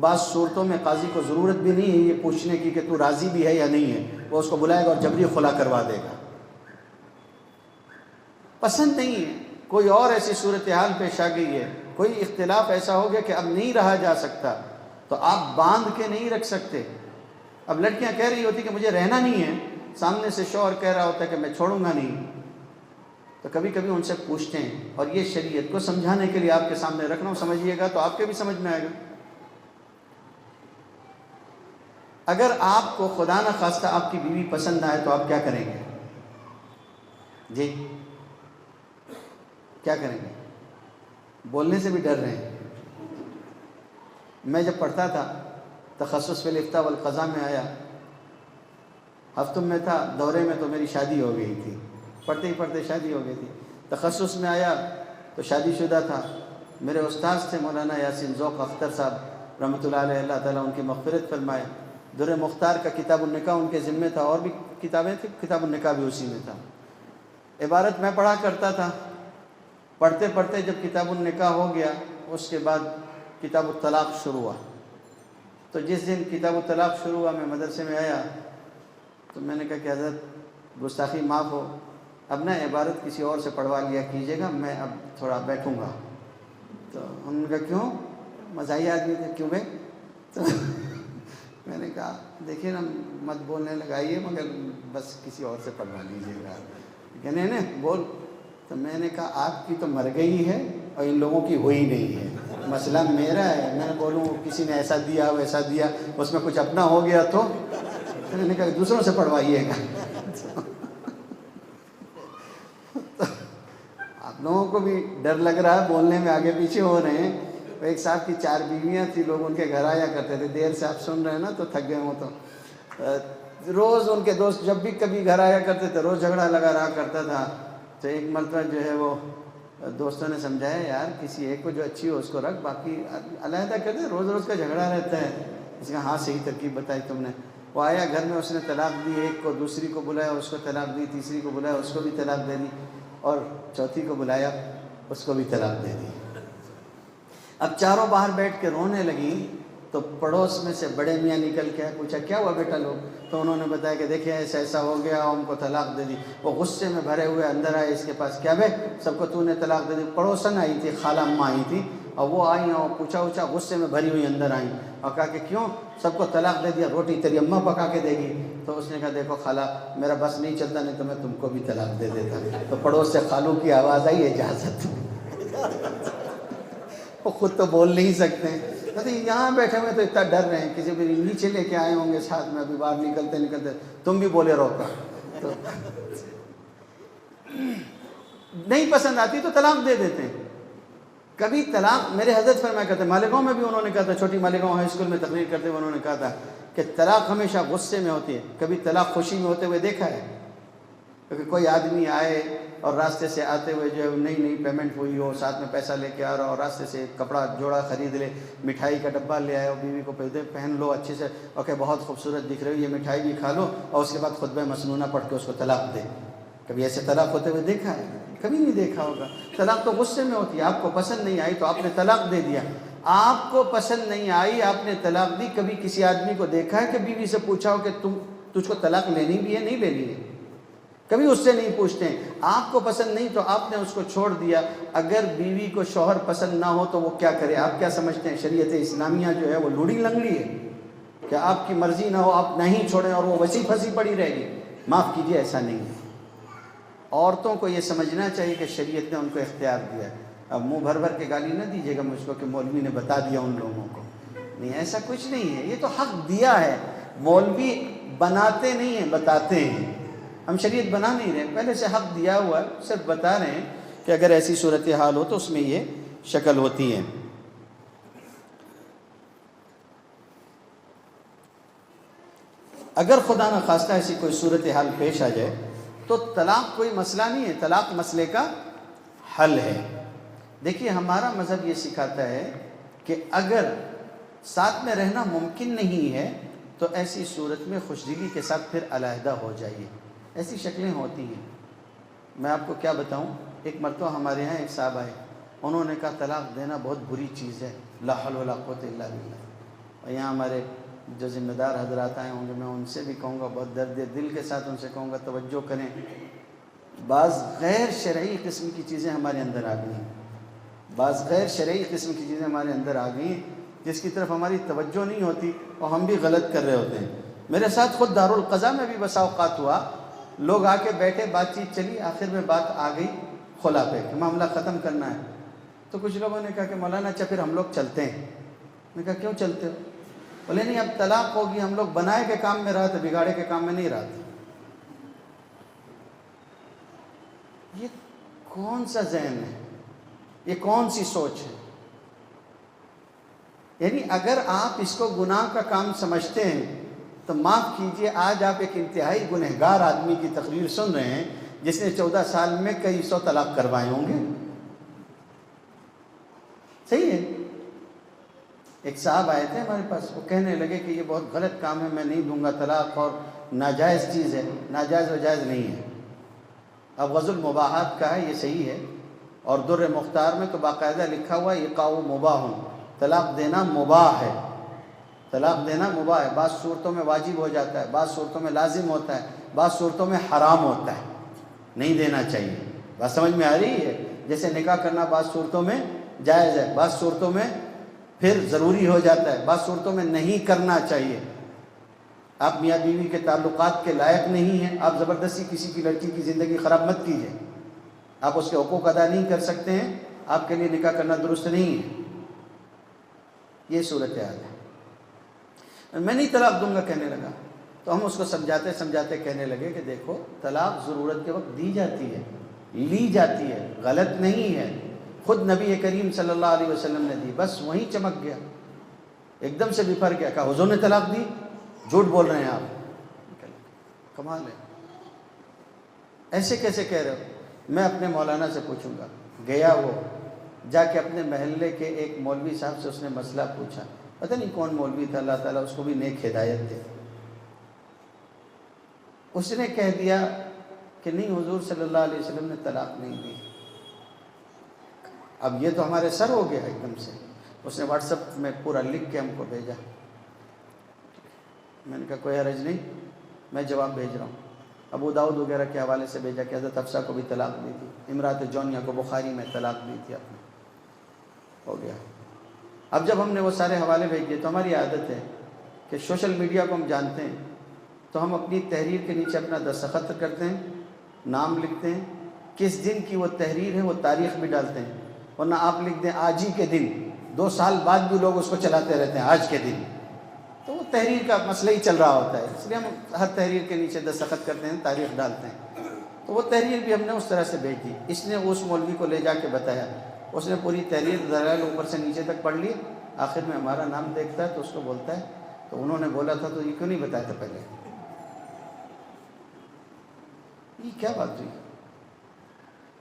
بعض صورتوں میں قاضی کو ضرورت بھی نہیں ہے یہ پوچھنے کی کہ تو راضی بھی ہے یا نہیں ہے، وہ اس کو بلائے گا اور جبری خلا کروا دے گا۔ پسند نہیں ہے، کوئی اور ایسی صورتحال پیش آ گئی ہے، کوئی اختلاف ایسا ہو گیا کہ اب نہیں رہا جا سکتا، تو آپ باندھ کے نہیں رکھ سکتے۔ اب لڑکیاں کہہ رہی ہوتی کہ مجھے رہنا نہیں ہے، سامنے سے شوہر کہہ رہا ہوتا ہے کہ میں چھوڑوں گا نہیں، تو کبھی کبھی ان سے پوچھتے ہیں، اور یہ شریعت کو سمجھانے کے لیے آپ کے سامنے رکھ رہا ہوں، سمجھیے گا تو آپ کے بھی سمجھ میں آئے گا۔ اگر آپ کو خدا نہ خواستہ آپ کی بیوی پسند آئے تو آپ کیا کریں گے؟ جی کیا کریں گے؟ بولنے سے بھی ڈر رہے ہیں۔ میں جب پڑھتا تھا تخصص فی الافتاء والقضاء میں آیا، ہفتم میں تھا، دورے میں تو میری شادی ہو گئی تھی، پڑھتے ہی پڑھتے شادی ہو گئی تھی۔ تخصص میں آیا تو شادی شدہ تھا۔ میرے استاذ تھے مولانا یاسین ذوق اختر صاحب رحمۃ اللہ علیہ، اللہ تعالیٰ ان کی مغفرت فرمائے۔ در مختار کا کتاب النکاح ان کے ذمے تھا، اور بھی کتابیں تھیں، کتاب النکاح بھی اسی میں تھا۔ عبارت میں پڑھا کرتا تھا، پڑھتے پڑھتے جب کتاب النکاح ہو گیا، اس کے بعد کتاب الطلاق شروع ہوا۔ تو جس دن کتاب الطلاق شروع ہوا میں مدرسے میں آیا تو میں نے کہا کہ حضرت گستاخی معاف ہو، اب نہ عبارت کسی اور سے پڑھوا لیا کیجیے گا، میں اب تھوڑا بیٹھوں گا۔ تو انہوں نے کہا کیوں؟ مزاحی آدمی تھے، کیوں بھائی؟ تو میں نے کہا دیکھیے نا، مت بولنے لگائیے، مگر بس کسی اور سے پڑھوا لیجیے گا۔ کہنے نہیں بول۔ تو میں نے کہا آپ کی تو مر گئی ہے اور ان لوگوں کی ہوئی نہیں ہے، مسئلہ میرا ہے۔ میں نے بولوں کسی نے ایسا دیا ویسا دیا، اس میں کچھ اپنا ہو گیا تو میں نے کہا دوسروں سے پڑھوائیے گا۔ آپ لوگوں کو بھی ڈر لگ رہا ہے، بولنے میں آگے پیچھے ہو رہے ہیں۔ ایک صاحب کی 4 بیویاں تھیں، لوگ ان کے گھر آیا کرتے تھے، دیر سے آپ سن رہے ہیں نا تو تھک گئے ہوں، تو روز ان کے دوست جب بھی کبھی گھر آیا کرتے تھے روز جھگڑا لگا رہا کرتا تھا۔ تو ایک مرتبہ جو ہے وہ دوستوں نے سمجھایا یار کسی ایک کو جو اچھی ہو اس کو رکھ، باقی علیحدہ کرتے، روز روز کا جھگڑا رہتا ہے۔ اس کا ہاں صحیح ترکیب بتائی تم نے۔ وہ آیا گھر میں، اس نے طلاق دی، ایک کو، دوسری کو بلایا اس کو طلاق دی، تیسری کو بلایا اس کو بھی طلاق دے دی، اور چوتھی کو بلایا اس کو بھی طلاق دے دی۔ اب چاروں باہر بیٹھ کے رونے لگیں تو پڑوس میں سے بڑے میاں نکل کے پوچھا کیا ہوا بیٹا لوگ؟ تو انہوں نے بتایا کہ دیکھیں ایسا ایسا ہو گیا، ہم کو طلاق دے دی۔ وہ غصے میں بھرے ہوئے اندر آئے اس کے پاس، کیا بھائی سب کو تو نے طلاق دے دی؟ پڑوسن آئی تھی، خالہ اماں آئی تھی، اور وہ آئیں اور پوچھا غصے میں بھری ہوئی اندر آئیں اور کہا کہ کیوں سب کو طلاق دے دیا، روٹی تیری اماں پکا کے دے گی؟ تو اس نے کہا دیکھو خالہ میرا بس نہیں چلتا، نہیں تو میں تم کو بھی طلاق دے دیتا۔ تو پڑوس سے خالو کی آواز آئی، اجازت۔ وہ خود تو بول نہیں سکتے ہیں، یہاں بیٹھے ہوئے تو اتنا ڈر رہے ہیں، کسی بھی نیچے لے کے آئے ہوں گے ساتھ میں، ابھی باہر نکلتے تم بھی بولے روکا۔ تو نہیں پسند آتی تو طلاق دے دیتے ہیں۔ کبھی طلاق میرے حضرت فرمایا کرتے، مالیگاؤں میں بھی انہوں نے کہا تھا، چھوٹی مالیگاؤں ہائی اسکول میں تقریر کرتے ہوئے انہوں نے کہا تھا کہ طلاق ہمیشہ غصے میں ہوتی ہے، کبھی طلاق خوشی میں ہوتے ہوئے دیکھا ہے؟ کیونکہ کوئی آدمی آئے اور راستے سے آتے ہوئے جو نئی پیمنٹ ہوئی ہو، ساتھ میں پیسہ لے کے آ رہا ہو، اور راستے سے کپڑا جوڑا خرید لے، مٹھائی کا ڈبہ لے آئے اور بیوی کو پہن لو اچھے سے، اوکے بہت خوبصورت دکھ رہی ہو، یہ مٹھائی بھی کھا لو، اور اس کے بعد خطبہ مسنونہ پڑھ کے اس کو طلاق دے۔ کبھی ایسے طلاق ہوتے ہوئے دیکھا ہے؟ کبھی نہیں دیکھا ہوگا۔ طلاق تو غصے میں ہوتی ہے، آپ کو پسند نہیں آئی تو آپ نے طلاق دے دیا، آپ کو پسند نہیں آئی آپ نے طلاق دی۔ کبھی کسی آدمی کو دیکھا ہے کہ بیوی سے پوچھا ہو کہ تجھ کو طلاق لینی بھی ہے نہیں لینی ہے؟ کبھی اس سے نہیں پوچھتے ہیں۔ آپ کو پسند نہیں تو آپ نے اس کو چھوڑ دیا۔ اگر بیوی کو شوہر پسند نہ ہو تو وہ کیا کرے؟ آپ کیا سمجھتے ہیں شریعت اسلامیہ جو ہے وہ لوڑی لنگڑی ہے کہ آپ کی مرضی نہ ہو آپ نہیں چھوڑیں اور وہ وسیع پھنسی پڑی رہے گی؟ معاف کیجیے، ایسا نہیں ہے۔ عورتوں کو یہ سمجھنا چاہیے کہ شریعت نے ان کو اختیار دیا ہے۔ اب منہ بھر بھر کے گالی نہ دیجیے گا مجھ کو کہ مولوی نے بتا دیا ان لوگوں کو، نہیں ایسا کچھ نہیں ہے، یہ تو حق دیا ہے۔ مولوی بناتے نہیں ہیں، بتاتے ہیں۔ ہم شریعت بنا نہیں رہے، پہلے سے حق دیا ہوا ہے، صرف بتا رہے ہیں کہ اگر ایسی صورتحال ہو تو اس میں یہ شکل ہوتی ہے۔ اگر خدا نہ خواستہ ایسی کوئی صورتحال پیش آ جائے تو طلاق کوئی مسئلہ نہیں ہے، طلاق مسئلے کا حل ہے۔ دیکھیے ہمارا مذہب یہ سکھاتا ہے کہ اگر ساتھ میں رہنا ممکن نہیں ہے تو ایسی صورت میں خوشدلی کے ساتھ پھر علیحدہ ہو جائیے۔ ایسی شکلیں ہوتی ہیں، میں آپ کو کیا بتاؤں۔ ایک مرتبہ ہمارے یہاں ایک صاحب آئے، انہوں نے کہا طلاق دینا بہت بری چیز ہے، لا حول ولا قوت الا باللہ۔ اور یہاں ہمارے جو ذمہ دار حضرات آئے ہوں گے، میں ان سے بھی کہوں گا، بہت درد دل کے ساتھ ان سے کہوں گا توجہ کریں۔ بعض غیر شرعی قسم کی چیزیں ہمارے اندر آ گئی ہیں، بعض غیر شرعی قسم کی چیزیں ہمارے اندر آ گئی ہیں جس کی طرف ہماری توجہ نہیں ہوتی اور ہم بھی غلط کر رہے ہوتے ہیں۔ میرے ساتھ خود دارالقضا میں بھی بسا اوقات ہوا، لوگ آ کے بیٹھے، بات چیت چلی، آخر میں بات آ گئی خلا پہ کہ معاملہ ختم کرنا ہے۔ تو کچھ لوگوں نے کہا کہ مولانا اچھا پھر ہم لوگ چلتے ہیں۔ میں کہا کیوں چلتے ہو؟ بولے نہیں اب طلاق ہوگی، ہم لوگ بنائے کے کام میں رہا تھے، بگاڑے کے کام میں نہیں رہا تھا۔ یہ کون سا ذہن ہے؟ یہ کون سی سوچ ہے؟ یعنی اگر آپ اس کو گناہ کا کام سمجھتے ہیں تو معاف کیجئے، آج آپ ایک انتہائی گنہگار آدمی کی تقریر سن رہے ہیں جس نے 14 سال میں کئی 100 طلاق کروائے ہوں گے۔ صحیح ہے؟ ایک صاحب آئے تھے ہمارے پاس، وہ کہنے لگے کہ یہ بہت غلط کام ہے، میں نہیں دوں گا طلاق اور ناجائز چیز ہے۔ ناجائز و جائز نہیں ہے، اب غض المباحات کا ہے، یہ صحیح ہے۔ اور در مختار میں تو باقاعدہ لکھا ہوا ایقاع مباح، طلاق دینا مباح ہے، طلاق دینا مباح ہے۔ بعض صورتوں میں واجب ہو جاتا ہے، بعض صورتوں میں لازم ہوتا ہے، بعض صورتوں میں حرام ہوتا ہے، نہیں دینا چاہیے۔ بات سمجھ میں آ رہی ہے؟ جیسے نکاح کرنا بعض صورتوں میں جائز ہے، بعض صورتوں میں پھر ضروری ہو جاتا ہے، بعض صورتوں میں نہیں کرنا چاہیے۔ آپ میاں بیوی کے تعلقات کے لائق نہیں ہیں، آپ زبردستی کسی کی لڑکی کی زندگی خراب مت کیجیے، آپ اس کے حقوق ادا نہیں کر سکتے ہیں، آپ کے لیے نکاح کرنا درست نہیں ہے۔ یہ صورتحال ہے۔ میں نہیں طلاق دوں گا کہنے لگا، تو ہم اس کو سمجھاتے سمجھاتے کہنے لگے کہ دیکھو طلاق ضرورت کے وقت دی جاتی ہے، لی جاتی ہے، غلط نہیں ہے۔ خود نبی کریم صلی اللہ علیہ وسلم نے دی، بس وہیں چمک گیا، ایک دم سے بفر گیا، کہا حضور نے طلاق دی؟ جھوٹ بول رہے ہیں آپ، کمال ہے، ایسے کیسے کہہ رہے ہو؟ میں اپنے مولانا سے پوچھوں گا۔ گیا وہ، جا کے اپنے محلے کے ایک مولوی صاحب سے اس نے مسئلہ پوچھا، پتہ نہیں کون مولوی تھا، اللہ تعالیٰ اس کو بھی نیک ہدایت دے۔ اس نے کہہ دیا کہ نہیں حضور صلی اللہ علیہ وسلم نے طلاق نہیں دی۔ اب یہ تو ہمارے سر ہو گیا ایک دم سے۔ اس نے واٹس ایپ میں پورا لکھ کے ہم کو بھیجا۔ میں نے کہا کوئی حرج نہیں، میں جواب بھیج رہا ہوں۔ ابو داؤد وغیرہ کے حوالے سے بھیجا کہ حضرت حفصہ کو بھی طلاق دی تھی، امرات جونیہ کو بخاری میں طلاق دی تھی آپ نے، ہو گیا۔ اب جب ہم نے وہ سارے حوالے بھیج دیے تو ہماری عادت ہے کہ سوشل میڈیا کو ہم جانتے ہیں، تو ہم اپنی تحریر کے نیچے اپنا دستخط کرتے ہیں، نام لکھتے ہیں، کس دن کی وہ تحریر ہے وہ تاریخ بھی ڈالتے ہیں، ورنہ آپ لکھ دیں آج ہی کے دن، 2 سال بعد بھی لوگ اس کو چلاتے رہتے ہیں آج کے دن، تو وہ تحریر کا مسئلہ ہی چل رہا ہوتا ہے۔ اس لیے ہم ہر تحریر کے نیچے دستخط کرتے ہیں، تاریخ ڈالتے ہیں۔ تو وہ تحریر بھی ہم نے اس طرح سے بھیج دی۔ اس نے اس مولوی کو لے جا کے بتایا، اس نے پوری تحریر دلائل اوپر سے نیچے تک پڑھ لی، آخر میں ہمارا نام دیکھتا ہے تو اس کو بولتا ہے تو انہوں نے بولا تھا تو یہ کیوں نہیں بتایا تھا پہلے؟ یہ کیا بات ہوئی؟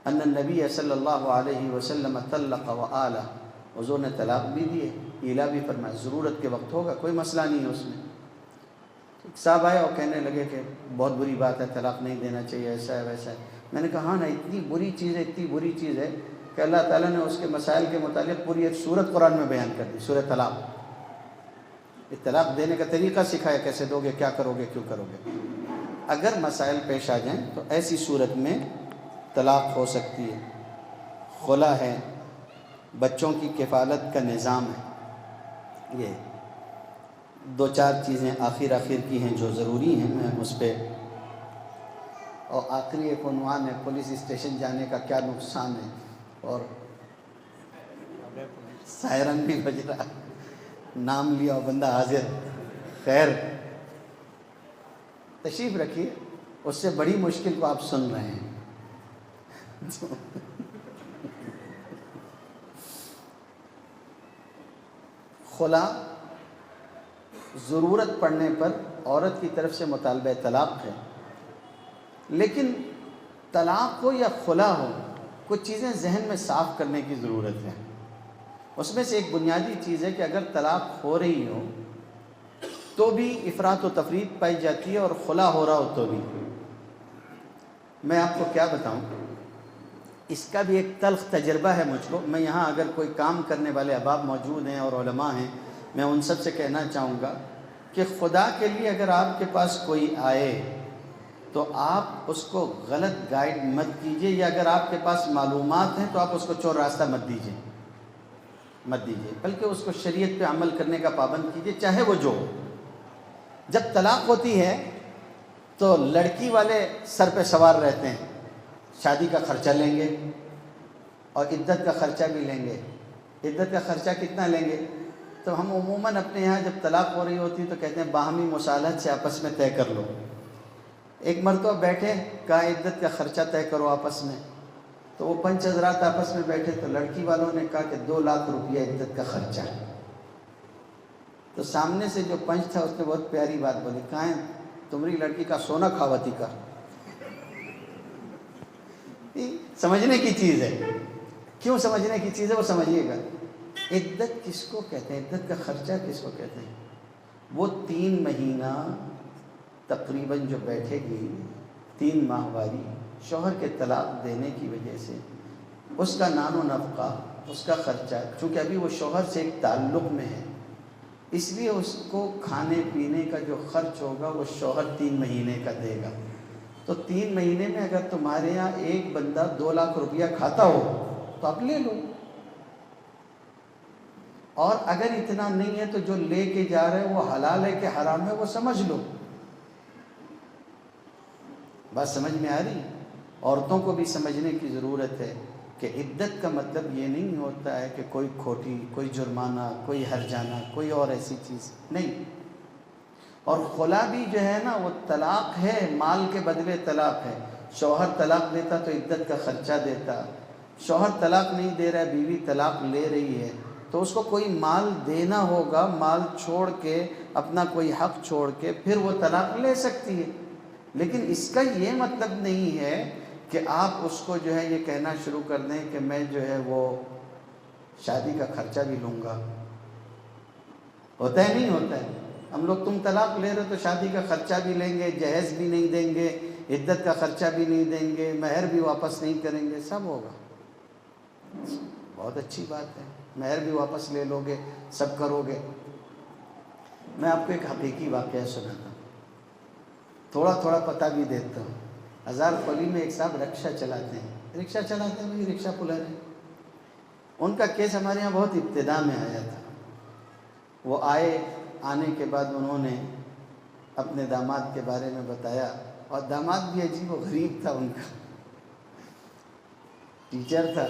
ان النبی صلی اللہ علیہ وسلم طلق وآلہ، حضور نے طلاق بھی دی ہے، ایلا بھی فرمایا، ضرورت کے وقت ہوگا، کوئی مسئلہ نہیں ہے اس میں۔ ایک صاحب آئے اور کہنے لگے کہ بہت بری بات ہے، طلاق نہیں دینا چاہیے، ایسا ہے ویسا ہے۔ میں نے کہا ہاں نا، اتنی بری چیز ہے، اتنی بری چیز ہے کہ اللہ تعالیٰ نے اس کے مسائل کے متعلق پوری ایک سورت قرآن میں بیان کر دی، سورۃ طلاق۔ طلاق دینے کا طریقہ سکھایا، کیسے دو گے، کیا کرو گے، کیوں کرو گے۔ اگر مسائل پیش آ جائیں تو ایسی صورت میں طلاق ہو سکتی ہے۔ خلا ہے، بچوں کی کفالت کا نظام ہے، یہ 2-4 چیزیں آخر کی ہیں جو ضروری ہیں، میں اس پہ، اور آخری ایک عنوان ہے پولیس اسٹیشن جانے کا کیا نقصان ہے، اور سائرن بھی بج رہا، نام لیا اور بندہ حاضر۔ خیر، تشریف رکھیے، اس سے بڑی مشکل کو آپ سن رہے ہیں۔ خلا ضرورت پڑنے پر عورت کی طرف سے مطالبہ طلاق ہے، لیکن طلاق ہو یا خلا ہو، کچھ چیزیں ذہن میں صاف کرنے کی ضرورت ہے۔ اس میں سے ایک بنیادی چیز ہے کہ اگر طلاق ہو رہی ہو تو بھی افراط و تفریط پائی جاتی ہے، اور خلا ہو رہا ہو تو بھی۔ میں آپ کو کیا بتاؤں، اس کا بھی ایک تلخ تجربہ ہے مجھ کو۔ میں یہاں اگر کوئی کام کرنے والے احباب موجود ہیں اور علماء ہیں، میں ان سب سے کہنا چاہوں گا کہ خدا کے لیے اگر آپ کے پاس کوئی آئے تو آپ اس کو غلط گائیڈ مت کیجیے، یا اگر آپ کے پاس معلومات ہیں تو آپ اس کو چور راستہ مت دیجیے، بلکہ اس کو شریعت پہ عمل کرنے کا پابند کیجیے، چاہے وہ جو ہو۔ جب طلاق ہوتی ہے تو لڑکی والے سر پہ سوار رہتے ہیں، شادی کا خرچہ لیں گے اور عدت کا خرچہ بھی لیں گے۔ عدت کا خرچہ کتنا لیں گے؟ تو ہم عموماً اپنے یہاں جب طلاق ہو رہی ہوتی تو کہتے ہیں باہمی مصالحت سے آپس میں طے کر لو۔ ایک مرتبہ بیٹھے، کہا عدت کا خرچہ طے کرو آپس میں، تو وہ 5 حضرات آپس میں بیٹھے تو لڑکی والوں نے کہا کہ 2 لاکھ روپیہ عدت کا خرچہ ہے۔ تو سامنے سے جو پنچ تھا اس نے بہت پیاری بات بولی، کہاں ہے تمہاری لڑکی کا سونا کھاوتی کا؟ سمجھنے کی چیز ہے۔ کیوں سمجھنے کی چیز ہے وہ سمجھیے گا۔ عدت کس کو کہتے ہیں، عدت کا خرچہ کس کو کہتے ہیں؟ وہ 3 مہینہ تقریباً جو بیٹھے گی، 3 ماہواری شوہر کے طلاق دینے کی وجہ سے، اس کا نان و نفقہ، اس کا خرچہ، چونکہ ابھی وہ شوہر سے ایک تعلق میں ہے، اس لیے اس کو کھانے پینے کا جو خرچ ہوگا وہ شوہر 3 مہینے کا دے گا۔ تو 3 مہینے میں اگر تمہارے یہاں ایک بندہ 2 لاکھ روپیہ کھاتا ہو تو آپ لے لو، اور اگر اتنا نہیں ہے تو جو لے کے جا رہے وہ حلال ہے کہ حرام ہے وہ سمجھ لو۔ بات سمجھ میں آ رہی؟ عورتوں کو بھی سمجھنے کی ضرورت ہے کہ عدت کا مطلب یہ نہیں ہوتا ہے کہ کوئی کھوٹی، کوئی جرمانہ، کوئی ہرجانہ، کوئی اور ایسی چیز نہیں۔ اور خلا بھی جو ہے نا وہ طلاق ہے، مال کے بدلے طلاق ہے۔ شوہر طلاق دیتا تو عدت کا خرچہ دیتا، شوہر طلاق نہیں دے رہا ہے، بیوی طلاق لے رہی ہے تو اس کو کوئی مال دینا ہوگا، مال چھوڑ کے، اپنا کوئی حق چھوڑ کے پھر وہ طلاق لے سکتی ہے۔ لیکن اس کا یہ مطلب نہیں ہے کہ آپ اس کو جو ہے یہ کہنا شروع کر دیں کہ میں جو ہے وہ شادی کا خرچہ بھی لوں گا۔ ہوتا ہے نہیں ہوتا ہے؟ ہم لوگ تم طلاق لے رہے تو شادی کا خرچہ بھی لیں گے، جہیز بھی نہیں دیں گے، عدت کا خرچہ بھی نہیں دیں گے، مہر بھی واپس نہیں کریں گے، سب ہوگا۔ بہت اچھی بات ہے، مہر بھی واپس لے لو گے، سب کرو گے۔ میں آپ کو ایک حقیقی واقعہ سناتا ہوں، تھوڑا تھوڑا پتہ بھی دیتا ہوں۔ ہزار پلی میں ایک صاحب رکشہ چلاتے ہیں، بھائی رکشہ پلر ہیں۔ ان کا کیس ہمارے یہاں بہت ابتدا میں آیا تھا۔ وہ آنے کے بعد انہوں نے اپنے داماد کے بارے میں بتایا، اور داماد بھی عجیب و غریب تھا، ان کا ٹیچر تھا،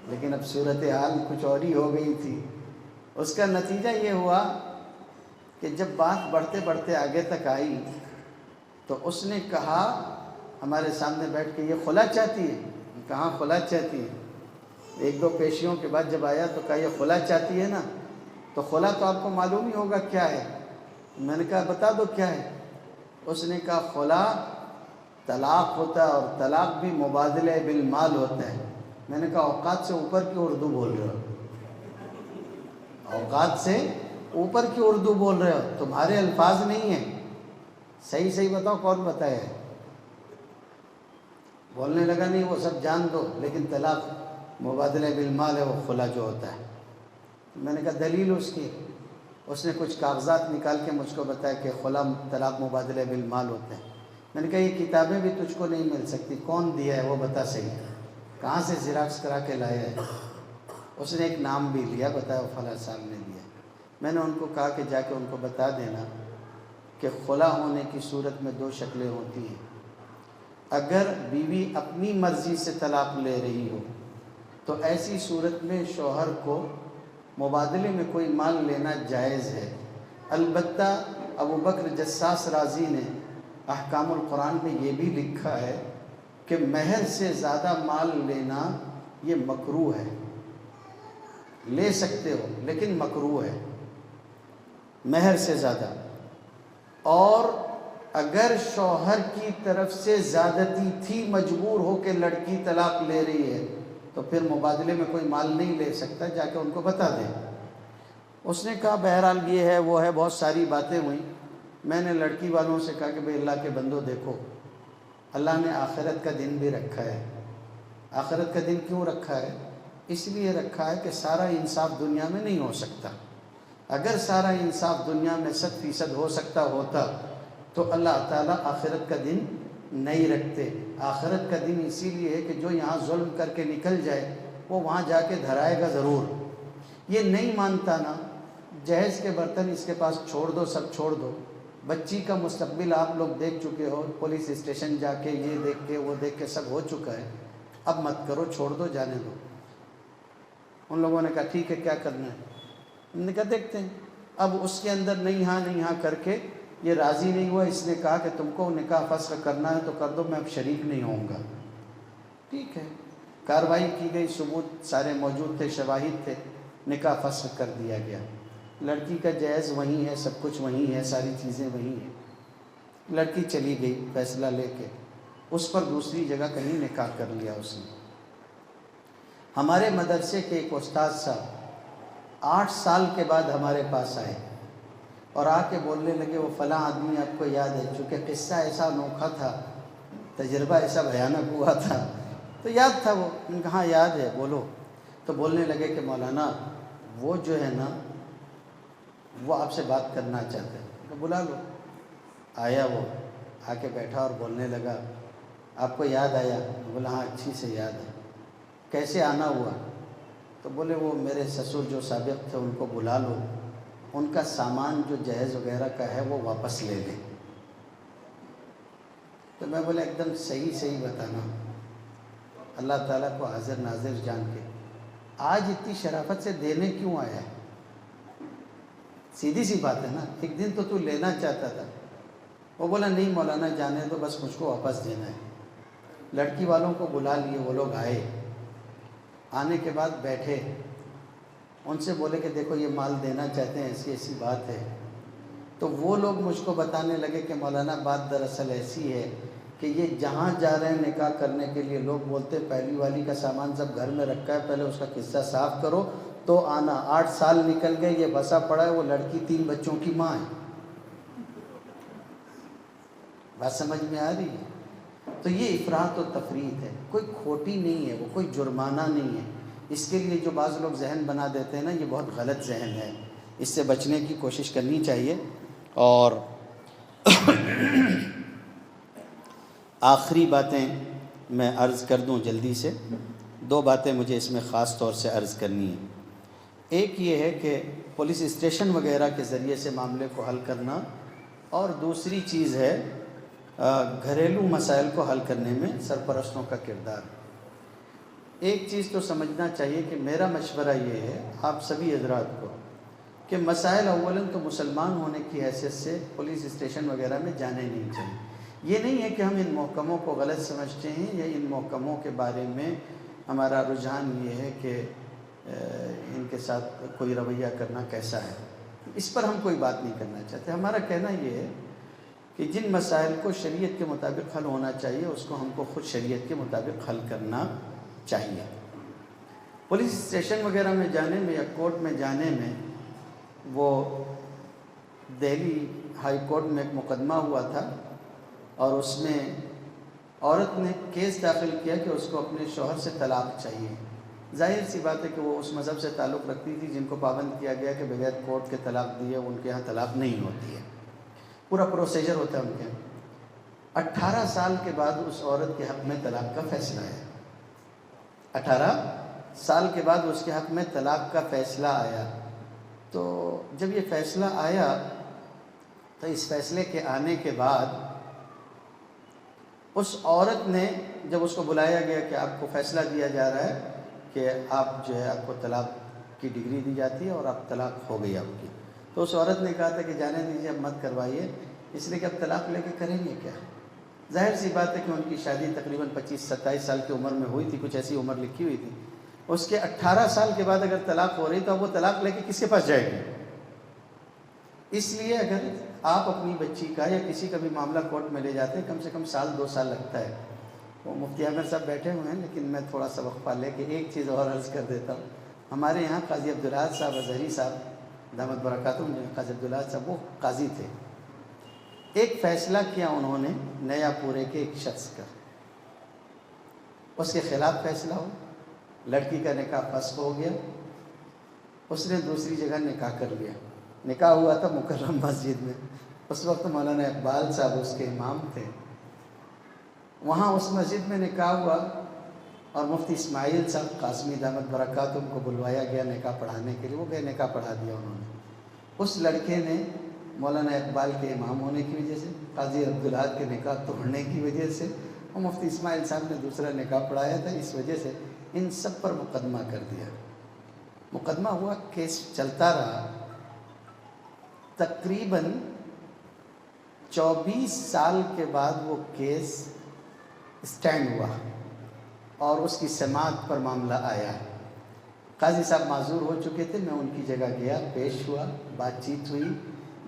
لیکن اب صورتحال کچھ اور ہی ہو گئی تھی۔ اس کا نتیجہ یہ ہوا کہ جب بات بڑھتے بڑھتے آگے تک آئی تو اس نے کہا ہمارے سامنے بیٹھ کے، یہ خلا چاہتی ہے؟ کہاں خلا چاہتی ہے؟ ایک دو پیشیوں کے بعد جب آیا تو کہا یہ خلا چاہتی ہے نا؟ تو خلا تو آپ کو معلوم ہی ہوگا کیا ہے۔ میں نے کہا بتا دو کیا ہے۔ اس نے کہا خلا طلاق ہوتا ہے، اور طلاق بھی مبادلہ بالمال ہوتا ہے۔ میں نے کہا اوقات سے اوپر کی اردو بول رہے ہو، اوقات سے اوپر کی اردو بول رہے ہو، تمہارے الفاظ نہیں ہیں، صحیح بتاؤ کون بتایا ہے؟ بولنے لگا نہیں وہ سب جان دو، لیکن طلاق مبادلہ بالمال ہے، وہ خلا جو ہوتا ہے۔ میں نے کہا دلیل اس کی؟ اس نے کچھ کاغذات نکال کے مجھ کو بتایا کہ خلا طلاق مبادلہ بالمال ہوتا ہے۔ میں نے کہا یہ کتابیں بھی تجھ کو نہیں مل سکتی، کون دیا ہے وہ بتا صحیح، کہاں سے زیراکس کرا کے لایا ہے؟ اس نے ایک نام بھی لیا، بتایا فلاں صاحب نے دیا۔ میں نے ان کو کہا کہ جا کے ان کو بتا دینا کہ خلا ہونے کی صورت میں دو شکلیں ہوتی ہیں۔ اگر بیوی اپنی مرضی سے طلاق لے رہی ہو تو ایسی صورت میں شوہر کو مبادلے میں کوئی مال لینا جائز ہے۔ البتہ ابو بکر جساس رازی نے احکام القرآن میں یہ بھی لکھا ہے کہ مہر سے زیادہ مال لینا یہ مکروہ ہے، لے سکتے ہو لیکن مکروہ ہے مہر سے زیادہ۔ اور اگر شوہر کی طرف سے زیادتی تھی، مجبور ہو کے لڑکی طلاق لے رہی ہے تو پھر مبادلے میں کوئی مال نہیں لے سکتا، جا کے ان کو بتا دیں۔ اس نے کہا بہرحال یہ ہے وہ ہے، بہت ساری باتیں ہوئیں۔ میں نے لڑکی والوں سے کہا کہ بھئی اللہ کے بندو دیکھو، اللہ نے آخرت کا دن بھی رکھا ہے۔ آخرت کا دن کیوں رکھا ہے؟ اس لیے رکھا ہے کہ سارا انصاف دنیا میں نہیں ہو سکتا۔ اگر سارا انصاف دنیا میں 100% ہو سکتا ہوتا تو اللہ تعالیٰ آخرت کا دن نہیں رکھتے۔ آخرت کا دن اسی لیے ہے کہ جو یہاں ظلم کر کے نکل جائے وہ وہاں جا کے دھرائے گا ضرور۔ یہ نہیں مانتا نا، جہیز کے برتن اس کے پاس چھوڑ دو، سب چھوڑ دو۔ بچی کا مستقبل آپ لوگ دیکھ چکے ہو، پولیس اسٹیشن جا کے یہ دیکھ کے وہ دیکھ کے سب ہو چکا ہے، اب مت کرو، چھوڑ دو، جانے دو۔ ان لوگوں نے کہا ٹھیک ہے کیا کرنا ہے؟ ہم نے کہا دیکھتے ہیں۔ اب اس کے اندر نہیں ہاں کر کے یہ راضی نہیں ہوا، اس نے کہا کہ تم کو نکاح فسخ کرنا ہے تو کر دو، میں اب شریک نہیں ہوں گا۔ ٹھیک ہے، کارروائی کی گئی، ثبوت سارے موجود تھے، شواہد تھے، نکاح فسخ کر دیا گیا۔ لڑکی کا جہیز وہیں ہے، سب کچھ وہیں ہے، ساری چیزیں وہیں ہیں۔ لڑکی چلی گئی فیصلہ لے کے، اس پر دوسری جگہ کہیں نکاح کر لیا اس نے۔ ہمارے مدرسے کے ایک استاد صاحب 8 سال کے بعد ہمارے پاس آئے اور آ کے بولنے لگے وہ فلاں آدمی آپ کو یاد ہے؟ چونکہ قصہ ایسا انوکھا تھا، تجربہ ایسا بھیانک ہوا تھا تو یاد تھا وہ۔ ان نے کہا ہاں یاد ہے، بولو۔ تو بولنے لگے کہ مولانا وہ جو ہے نا وہ آپ سے بات کرنا چاہتے ہیں، تو بلا لو۔ آیا وہ، آ کے بیٹھا اور بولنے لگا آپ کو یاد آیا؟ بولا ہاں اچھی سے یاد ہے۔ کیسے آنا ہوا؟ تو بولے وہ میرے سسر جو سابق تھے ان کو بلا لو، ان کا سامان جو جہیز وغیرہ کا ہے وہ واپس لے لیں۔ تو میں بولا ایک دم صحیح بتانا، اللہ تعالیٰ کو حاضر ناظر جان کے آج اتنی شرافت سے دینے کیوں آیا ہے؟ سیدھی سی بات ہے نا، ایک دن تو لینا چاہتا تھا۔ وہ بولا نہیں مولانا جانے دو، بس مجھ کو واپس دینا ہے۔ لڑکی والوں کو بلا لیے، وہ لوگ آئے، آنے کے بعد بیٹھے، ان سے بولے کہ دیکھو یہ مال دینا چاہتے ہیں، ایسی بات ہے۔ تو وہ لوگ مجھ کو بتانے لگے کہ مولانا بات دراصل ایسی ہے کہ یہ جہاں جا رہے ہیں نکاح کرنے کے لیے، لوگ بولتے پہلی والی کا سامان سب گھر میں رکھا ہے، پہلے اس کا قصہ صاف کرو تو آنا 8 سال نکل گئے، یہ بسا پڑا ہے، وہ لڑکی 3 بچوں کی ماں ہے۔ بات سمجھ میں آ رہی ہے؟ تو یہ افراط و تفریط ہے، کوئی کھوٹی نہیں ہے، وہ کوئی جرمانہ نہیں ہے۔ اس کے لیے جو بعض لوگ ذہن بنا دیتے ہیں نا، یہ بہت غلط ذہن ہے، اس سے بچنے کی کوشش کرنی چاہیے۔ اور آخری باتیں میں عرض کر دوں جلدی سے، 2 باتیں مجھے اس میں خاص طور سے عرض کرنی ہیں۔ ایک یہ ہے کہ پولیس اسٹیشن وغیرہ کے ذریعے سے معاملے کو حل کرنا، اور دوسری چیز ہے گھریلو مسائل کو حل کرنے میں سرپرستوں کا کردار۔ ایک چیز تو سمجھنا چاہیے کہ میرا مشورہ یہ ہے آپ سبھی حضرات کو کہ مسائل اولاً تو مسلمان ہونے کی حیثیت سے پولیس اسٹیشن وغیرہ میں جانے نہیں چاہیے۔ یہ نہیں ہے کہ ہم ان محکموں کو غلط سمجھتے ہیں یا ان محکموں کے بارے میں ہمارا رجحان یہ ہے کہ ان کے ساتھ کوئی رویہ کرنا کیسا ہے، اس پر ہم کوئی بات نہیں کرنا چاہتے۔ ہمارا کہنا یہ ہے کہ جن مسائل کو شریعت کے مطابق حل ہونا چاہیے اس کو ہم کو خود شریعت کے مطابق حل کرنا چاہیے۔ پولیس اسٹیشن وغیرہ میں جانے میں یا کورٹ میں جانے میں، وہ دہلی ہائی کورٹ میں ایک مقدمہ ہوا تھا اور اس میں عورت نے کیس داخل کیا کہ اس کو اپنے شوہر سے طلاق چاہیے۔ ظاہر سی بات ہے کہ وہ اس مذہب سے تعلق رکھتی تھی جن کو پابند کیا گیا کہ بغیر کورٹ کے طلاق دیے ان کے ہاں طلاق نہیں ہوتی ہے، پورا پروسیجر ہوتا ہے ان کے ہاں۔ 18 سال کے بعد اس عورت کے حق میں طلاق کا فیصلہ آیا۔ 18 سال کے بعد اس کے حق میں طلاق کا فیصلہ آیا۔ تو جب یہ فیصلہ آیا تو اس فیصلے کے آنے کے بعد اس عورت نے، جب اس کو بلایا گیا کہ آپ کو فیصلہ دیا جا رہا ہے کہ آپ جو ہے آپ کو طلاق کی ڈگری دی جاتی ہے اور اب طلاق ہو گئی آپ کی، تو اس عورت نے کہا تھا کہ جانے دیجیے، اب مت کروائیے، اس لیے کہ اب طلاق لے کے کریں گے کیا۔ ظاہر سی بات ہے کہ ان کی شادی تقریباً 25-27 سال کی عمر میں ہوئی تھی، کچھ ایسی عمر لکھی ہوئی تھی۔ اس کے 18 سال کے بعد اگر طلاق ہو رہی تو اب وہ طلاق لے کے کس کے پاس جائے گی؟ اس لیے اگر آپ اپنی بچی کا یا کسی کا بھی معاملہ کورٹ میں لے جاتے ہیں، کم سے کم 1-2 سال لگتا ہے۔ وہ مفتی عامر صاحب بیٹھے ہوئے ہیں، لیکن میں تھوڑا سا وقفہ لے کے ایک چیز اور عرض کر دیتا ہوں۔ ہمارے یہاں قاضی عبدالعاد صاحب ازہری صاحب دامت برکاتہم، قاضی عبدالعاد صاحب وہ قاضی تھے۔ ایک فیصلہ کیا انہوں نے نیا پورے کے ایک شخص کا، اس کے خلاف فیصلہ ہو، لڑکی کا نکاح فسخ ہو گیا، اس نے دوسری جگہ نکاح کر لیا۔ نکاح ہوا تھا مکرم مسجد میں، اس وقت مولانا اقبال صاحب اس کے امام تھے۔ وہاں اس مسجد میں نکاح ہوا اور مفتی اسماعیل صاحب قاسمی دامت برکاتہم کو بلوایا گیا نکاح پڑھانے کے لیے، وہ گئے، نکاح پڑھا دیا انہوں نے۔ اس لڑکے نے مولانا اقبال کے امام ہونے کی وجہ سے، قاضی عبدالعاد کے نکاح توڑنے کی وجہ سے، اور مفتی اسماعیل صاحب نے دوسرا نکاح پڑھایا تھا، اس وجہ سے ان سب پر مقدمہ کر دیا۔ مقدمہ ہوا، کیس چلتا رہا، تقریباً 24 سال کے بعد وہ کیس اسٹینڈ ہوا اور اس کی سماعت پر معاملہ آیا۔ قاضی صاحب معذور ہو چکے تھے، میں ان کی جگہ گیا، پیش ہوا، بات چیت ہوئی،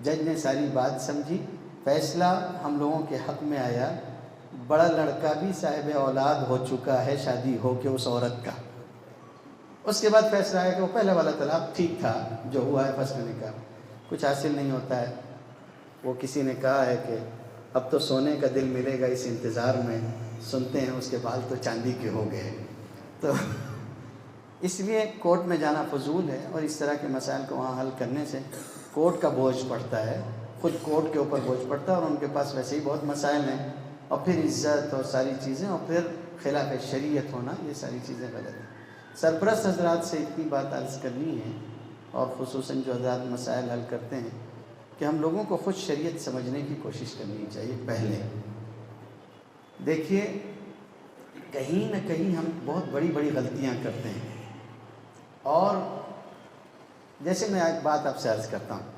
جج نے ساری بات سمجھی، فیصلہ ہم لوگوں کے حق میں آیا۔ بڑا لڑکا بھی صاحب اولاد ہو چکا ہے شادی ہو کے اس عورت کا۔ اس کے بعد فیصلہ آیا کہ وہ پہلا والا طلاق ٹھیک تھا جو ہوا ہے، فسخ نکاح کچھ حاصل نہیں ہوتا ہے۔ وہ کسی نے کہا ہے کہ اب تو سونے کا دل ملے گا اس انتظار میں، سنتے ہیں اس کے بال تو چاندی کے ہو گئے۔ تو اس لیے کورٹ میں جانا فضول ہے، اور اس طرح کے مسائل کو وہاں حل کرنے سے کورٹ کا بوجھ پڑتا ہے، خود کورٹ کے اوپر بوجھ پڑتا ہے، اور ان کے پاس ویسے ہی بہت مسائل ہیں، اور پھر عزت اور ساری چیزیں، اور پھر خلاف شریعت ہونا، یہ ساری چیزیں غلط ہیں۔ سرپرست حضرات سے اتنی بات عرض کرنی ہے، اور خصوصاً جو حضرات مسائل حل کرتے ہیں، کہ ہم لوگوں کو خود شریعت سمجھنے کی کوشش کرنی چاہیے۔ پہلے دیکھیے، کہیں نہ کہیں ہم بہت بڑی بڑی غلطیاں کرتے ہیں، اور جیسے میں ایک بات آپ سے عرض کرتا ہوں،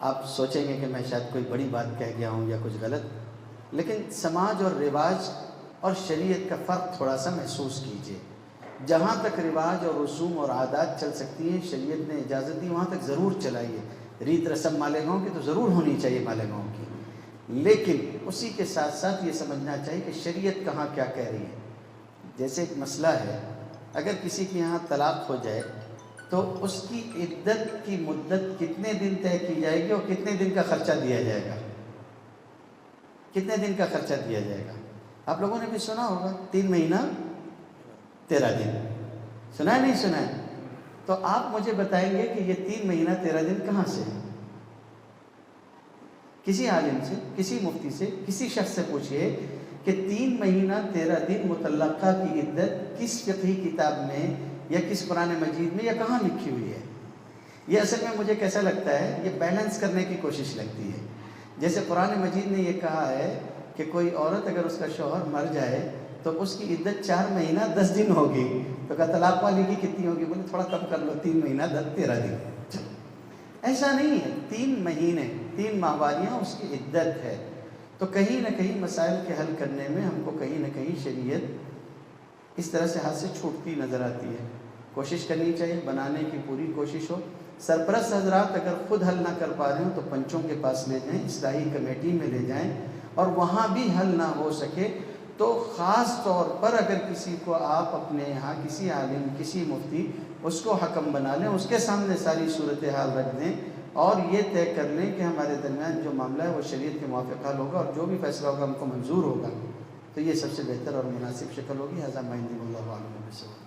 آپ سوچیں گے کہ میں شاید کوئی بڑی بات کہہ گیا ہوں یا کچھ غلط، لیکن سماج اور رواج اور شریعت کا فرق تھوڑا سا محسوس کیجئے۔ جہاں تک رواج اور رسوم اور عادات چل سکتی ہیں، شریعت نے اجازت دی، وہاں تک ضرور چلائیے۔ ریت رسم مالیگاؤں کی تو ضرور ہونی چاہیے، مالیگاؤں کی، لیکن اسی کے ساتھ ساتھ یہ سمجھنا چاہیے کہ شریعت کہاں کیا کہہ رہی ہے۔ جیسے ایک مسئلہ ہے، اگر کسی کے یہاں طلاق ہو جائے تو اس کی عدت کی مدت کتنے دن طے کی جائے گی اور کتنے دن کا خرچہ دیا جائے گا؟ کتنے دن کا خرچہ دیا جائے گا؟ آپ لوگوں نے بھی سنا ہوگا 3 مہینہ 13 دن، سنا ہے نہیں سنا ہے؟ تو آپ مجھے بتائیں گے کہ یہ 3 مہینہ 13 دن کہاں سے ہے؟ کسی عالم سے، کسی مفتی سے، کسی شخص سے پوچھئے کہ 3 مہینہ 13 دن مطلقہ کی عدت کس فقہی کتاب میں یا کس قرآن مجید میں یا کہاں لکھی ہوئی ہے؟ یہ اصل میں مجھے کیسا لگتا ہے، یہ بیلنس کرنے کی کوشش لگتی ہے۔ جیسے قرآن مجید نے یہ کہا ہے کہ کوئی عورت اگر اس کا شوہر مر جائے تو اس کی عدت 4 مہینہ 10 دن ہوگی، تو کہا طلاق والی کی کتنی ہوگی؟ بولے تھوڑا کم کر لو، 3 مہینہ 13 دن۔ ایسا نہیں ہے، 3 مہینے 3 ماہواریاں اس کی عدت ہے۔ تو کہیں نہ کہیں مسائل کے حل کرنے میں ہم کو کہیں نہ کہیں شریعت اس طرح سے ہاتھ سے چھوٹتی نظر آتی ہے۔ کوشش کرنی چاہیے، بنانے کی پوری کوشش ہو۔ سرپرست حضرات اگر خود حل نہ کر پا رہے ہوں تو پنچوں کے پاس لے جائیں، اصلاحی کمیٹی میں لے جائیں، اور وہاں بھی حل نہ ہو سکے تو خاص طور پر اگر کسی کو آپ اپنے یہاں کسی عالم، کسی مفتی، اس کو حکم بنا لیں، اس کے سامنے ساری صورتحال رکھ دیں اور یہ طے کر لیں کہ ہمارے درمیان جو معاملہ ہے وہ شریعت کے موافق حل ہوگا، اور جو بھی فیصلہ ہوگا ہم کو منظور ہوگا، تو یہ سب سے بہتر اور مناسب شکل ہوگی۔ ھذا ما عندی واللہ اعلم۔